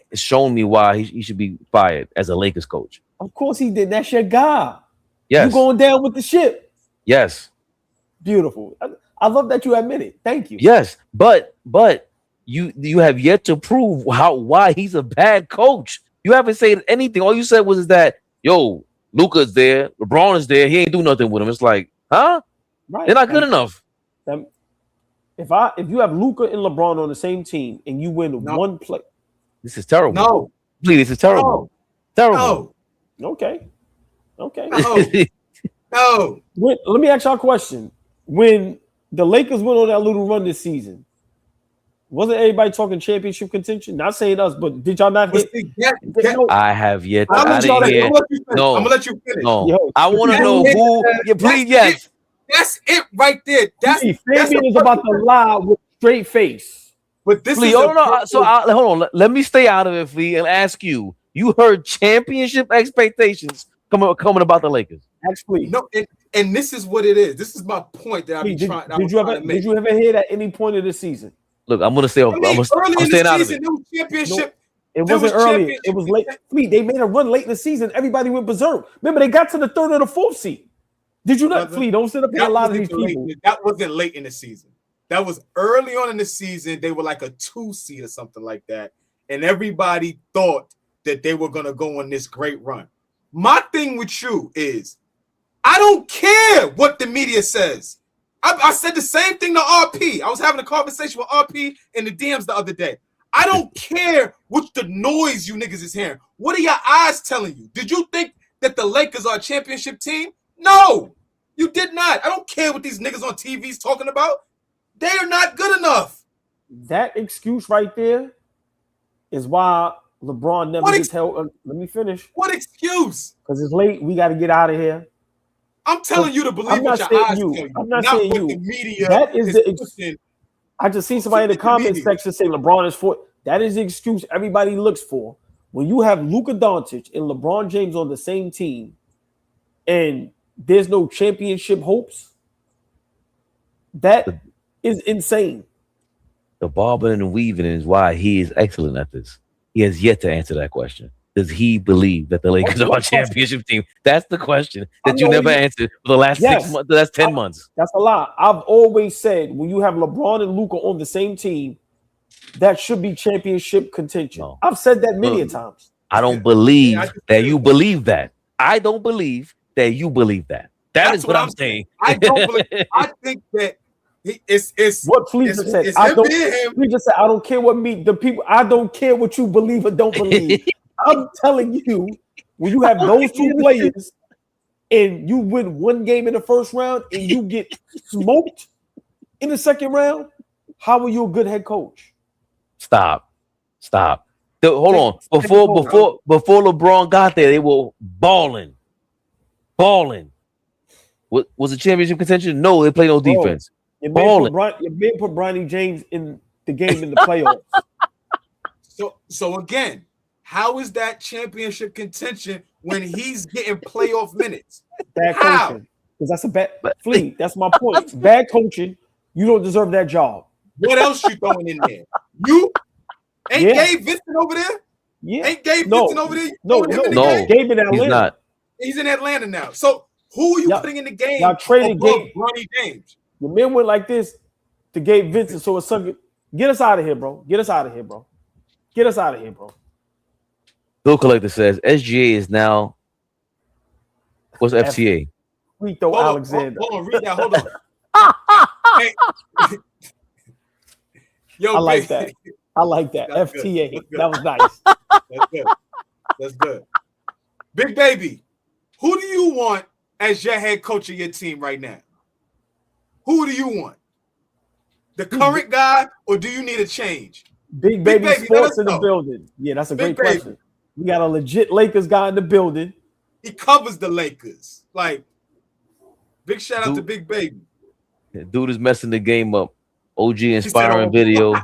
why he should be fired as a Lakers coach. Of course he did. That's your guy. Yes. You going down with the ship. Yes. Beautiful. I love that you admit it. Thank you. Yes, but you have yet to prove why he's a bad coach. You haven't said anything. All you said was that Luka's there, LeBron is there. He ain't do nothing with him. It's like, huh? Right. They're not good enough. If you have Luka and LeBron on the same team and you win one play, this is terrible. No, please, this is terrible. Terrible. No. Okay. No. Let me ask y'all a question. When the Lakers went on that little run this season, wasn't everybody talking championship contention? Not saying us, but did y'all not hit? I have yet. I'm gonna let you finish. No, I want to know who. Yeah, please, yes. That's it right there. Fabian is about to lie with straight face. But this is hold on. Let me stay out of it, Flea, and ask you. You heard championship expectations coming about the Lakers? Actually, no. And this is what it is. This is my point that Did you ever hear at any point of the season? Look, I'm gonna stay. I'm staying out of it. Championship. It wasn't early. It was late. They made a run late in the season. Everybody went berserk. Remember, they got to the 3rd or the 4th seed. Did you not? Don't sit up here. A lot of these people. That wasn't late in the season. That was early on in the season. They were like a 2 seed or something like that, and everybody thought that they were gonna go on this great run. My thing with you is, I don't care what the media says. I said the same thing to RP. I was having a conversation with RP in the DMs the other day. I don't care what the noise you niggas is hearing. What are your eyes telling you? Did you think that the Lakers are a championship team? No, you did not. I don't care what these niggas on TV is talking about. They are not good enough. That excuse right there is why LeBron never gets held. Let me finish. What excuse? Because it's late. We got to get out of here. I'm telling you to believe what your eyes tell you. I'm not saying you. The media that is the pushing. I just seen somebody in the comment section say LeBron is for. That is the excuse everybody looks for. When you have Luka Doncic and LeBron James on the same team and there's no championship hopes, that is insane. The bobbing and weaving is why he is excellent at this. He has yet to answer that question. Does he believe that the Lakers are a championship team? That's the question that you never answered for the last 6 months. That's 10 months. That's a lot. I've always said when you have LeBron and Luka on the same team, that should be championship contention. No. I've said that many times. I don't believe that you believe that. I don't believe that you believe that. That's what I'm saying. I don't believe. I think that it's what Fleet just said. I don't care what the people. I don't care what you believe or don't believe. I'm telling you, when you have those two players and you win one game in the first round and you get smoked in the second round, how are you a good head coach? Stop. Hold on. Before LeBron got there, they were balling. What was the championship contention? No, they played no defense. Your man put Bronny James in the game in the playoffs. So again, how is that championship contention when he's getting playoff minutes? Bad coaching. Because that's a bad Fleet. That's my point. Bad coaching. You don't deserve that job. What else you throwing in there? You ain't Gabe Vincent over there? Yeah. Ain't Gabe Vincent over there? No. Gabe in Atlanta. He's not. He's in Atlanta now. So who are you putting in the game? Y'all traded Gabe. Bronny James. The men went like this to Gabe Vincent. So it's something. Get us out of here, bro. Bill Collector says SGA is now. What's FTA? Rito Alexander. Hold on, read that. Hold on. Hey. Yo, I like that. That's FTA. Good. That was nice. That's good. Big Baby, who do you want as your head coach of your team right now? Who do you want? The current guy, or do you need a change? Big Baby Sports in the building. Yeah, that's a great question. We got a legit Lakers guy in the building. He covers the Lakers. Like, big shout out to Big Baby. Dude is messing the game up. OG inspiring video.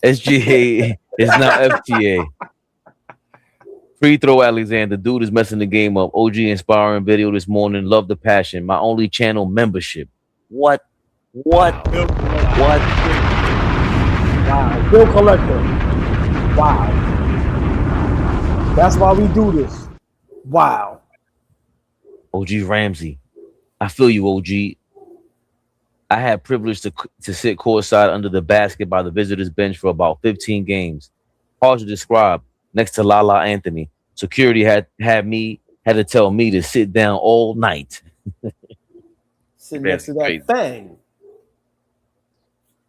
SGA is now FTA. Free throw Alexander. Dude is messing the game up. OG inspiring video this morning. Love the passion. My only channel membership. What? Wow. Bill Collector. Wow. That's why we do this. Wow. OG Ramsey. I feel you, OG. I had privilege to sit courtside under the basket by the visitors bench for about 15 games. Hard to describe. Next to Lala Anthony. Security had to tell me to sit down all night. Sit next to that thing.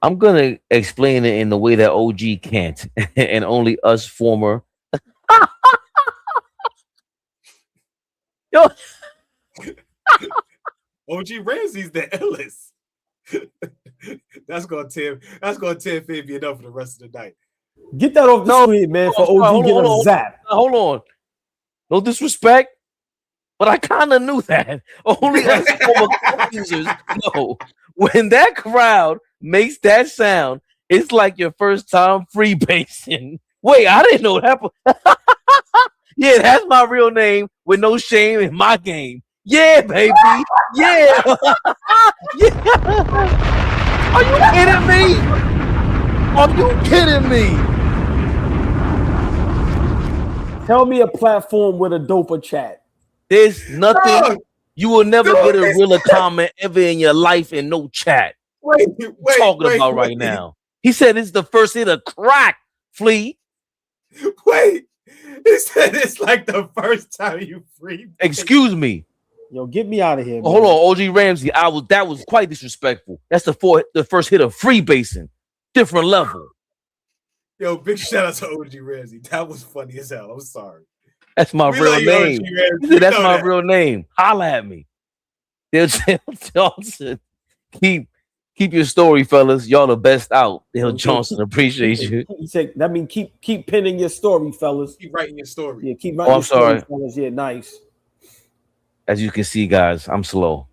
I'm gonna explain it in the way that OG can't, and only us former. Yo, OG Ramsey's the illest. That's gonna tear Fabian up for the rest of the night. Get that off the screen, man. For OG, get a zap. Hold on. No disrespect, but I kind of knew that. Only us former users know when that crowd makes that sound. It's like your first time free basing. Wait, I didn't know that. Yeah, that's my real name with no shame in my game. Yeah, baby. Yeah. Yeah. Are you kidding me? Tell me a platform with a doper chat. There's nothing. You will never get a realer comment ever in your life in no chat. Talking about right now. He said it's the first hit of crack, Flea. Wait, he said it's like the first time you free. Excuse me. Yo, get me out of here. Hold man. on, OG Ramsey. That was quite disrespectful. That's the first hit of free basing. Different level. Yo, big shout out to OG Ramsey. That was funny as hell. I'm sorry. That's my We real love you, OG name. Ramsey. That's You know my that. real name. Holla at me. Dale Johnson. Keep your story, fellas. Y'all the best out. Dale Johnson, appreciate you. He said that mean keep pinning your story, fellas. Keep writing your story. Yeah, keep writing I'm your story, sorry. fellas. Yeah, nice. As you can see, guys, I'm slow.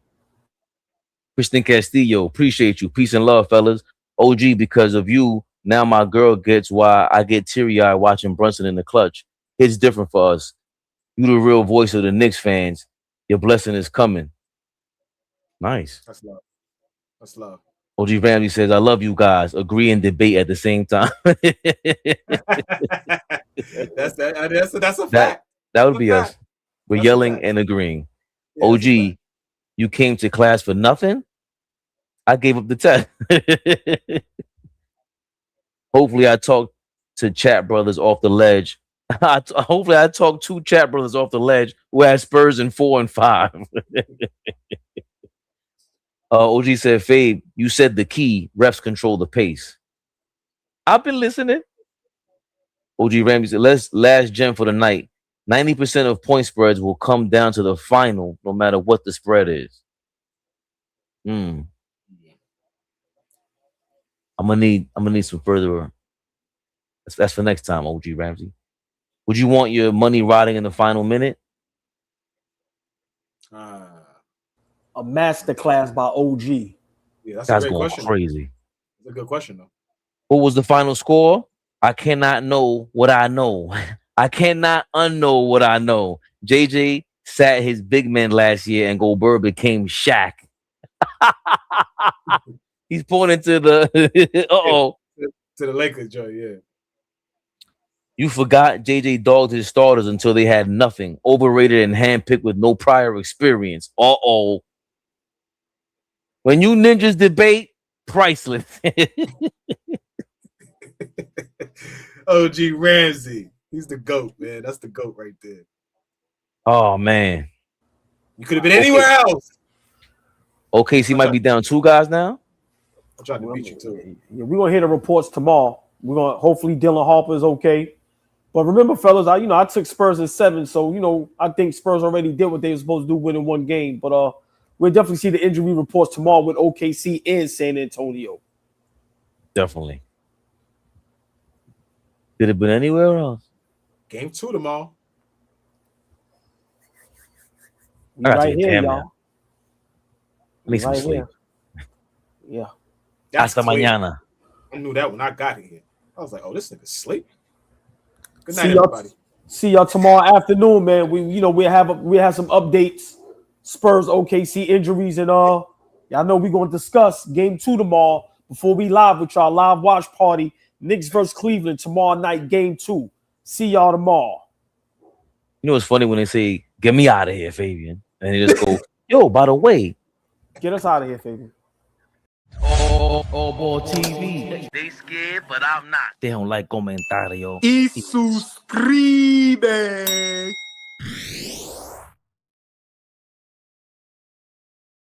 Kristen Castillo, appreciate you. Peace and love, fellas. OG, because of you, now my girl gets why I get teary-eyed watching Brunson in the clutch. It's different for us. You the real voice of the Knicks fans. Your blessing is coming. Nice. That's love. That's love. OG Ramsey says, I love you guys. Agree and debate at the same time. That's a fact. That would be us. We're That's a yelling fact. and agreeing. Yeah, that's a OG, fact. you came to class for nothing? I gave up the test. Hopefully I talked to chat brothers off the ledge. Hopefully I talked two chat brothers off the ledge who had Spurs in 4 and 5. OG said, Fabe, you said the key, refs control the pace. I've been listening. OG Ramsey said, last gem for the night. 90% of point spreads will come down to the final, no matter what the spread is. I'm gonna need some further. That's for next time, OG Ramsey. Would you want your money riding in the final minute? A masterclass by OG. Yeah, that's That's a great going question. crazy. That's a good question, though. What was the final score? I cannot know what I know. I cannot unknow what I know. JJ sat his big man last year and Goldberg became Shaq. He's pointing to the To the Lakers, Joe, yeah. You forgot JJ dogged his starters until they had nothing. Overrated and handpicked with no prior experience. When you ninjas debate, priceless. OG Ramsey. He's the GOAT, man. That's the GOAT right there. Oh, man. You could have been anywhere else. OKC might be down 2 guys now. I'm trying to beat you, too. Yeah, we're gonna hear the reports tomorrow. We're gonna hopefully Dylan Harper is okay. But remember, fellas, I took Spurs in 7, so I think Spurs already did what they were supposed to do, winning 1 game. But we'll definitely see the injury reports tomorrow with OKC and San Antonio. Definitely. Could have been anywhere else. Game 2 tomorrow. We right here, y'all. I need some Right sleep. here. Yeah. That's Hasta clear. mañana. I knew that when I got here. I was like, oh, this nigga's sleep. Good See night, y'all, everybody. see y'all tomorrow afternoon, man. We have some updates. Spurs, OKC injuries, and y'all know we're gonna discuss game 2 tomorrow before we live with y'all live watch party. Knicks versus Cleveland tomorrow night, game 2. See y'all tomorrow. You know what's funny when they say, get me out of here, Fabian. And they just go, yo, by the way. Get us out of here, Fabian. AllBall TV. They scared, but I'm not. They don't like comentario. Y suscribe.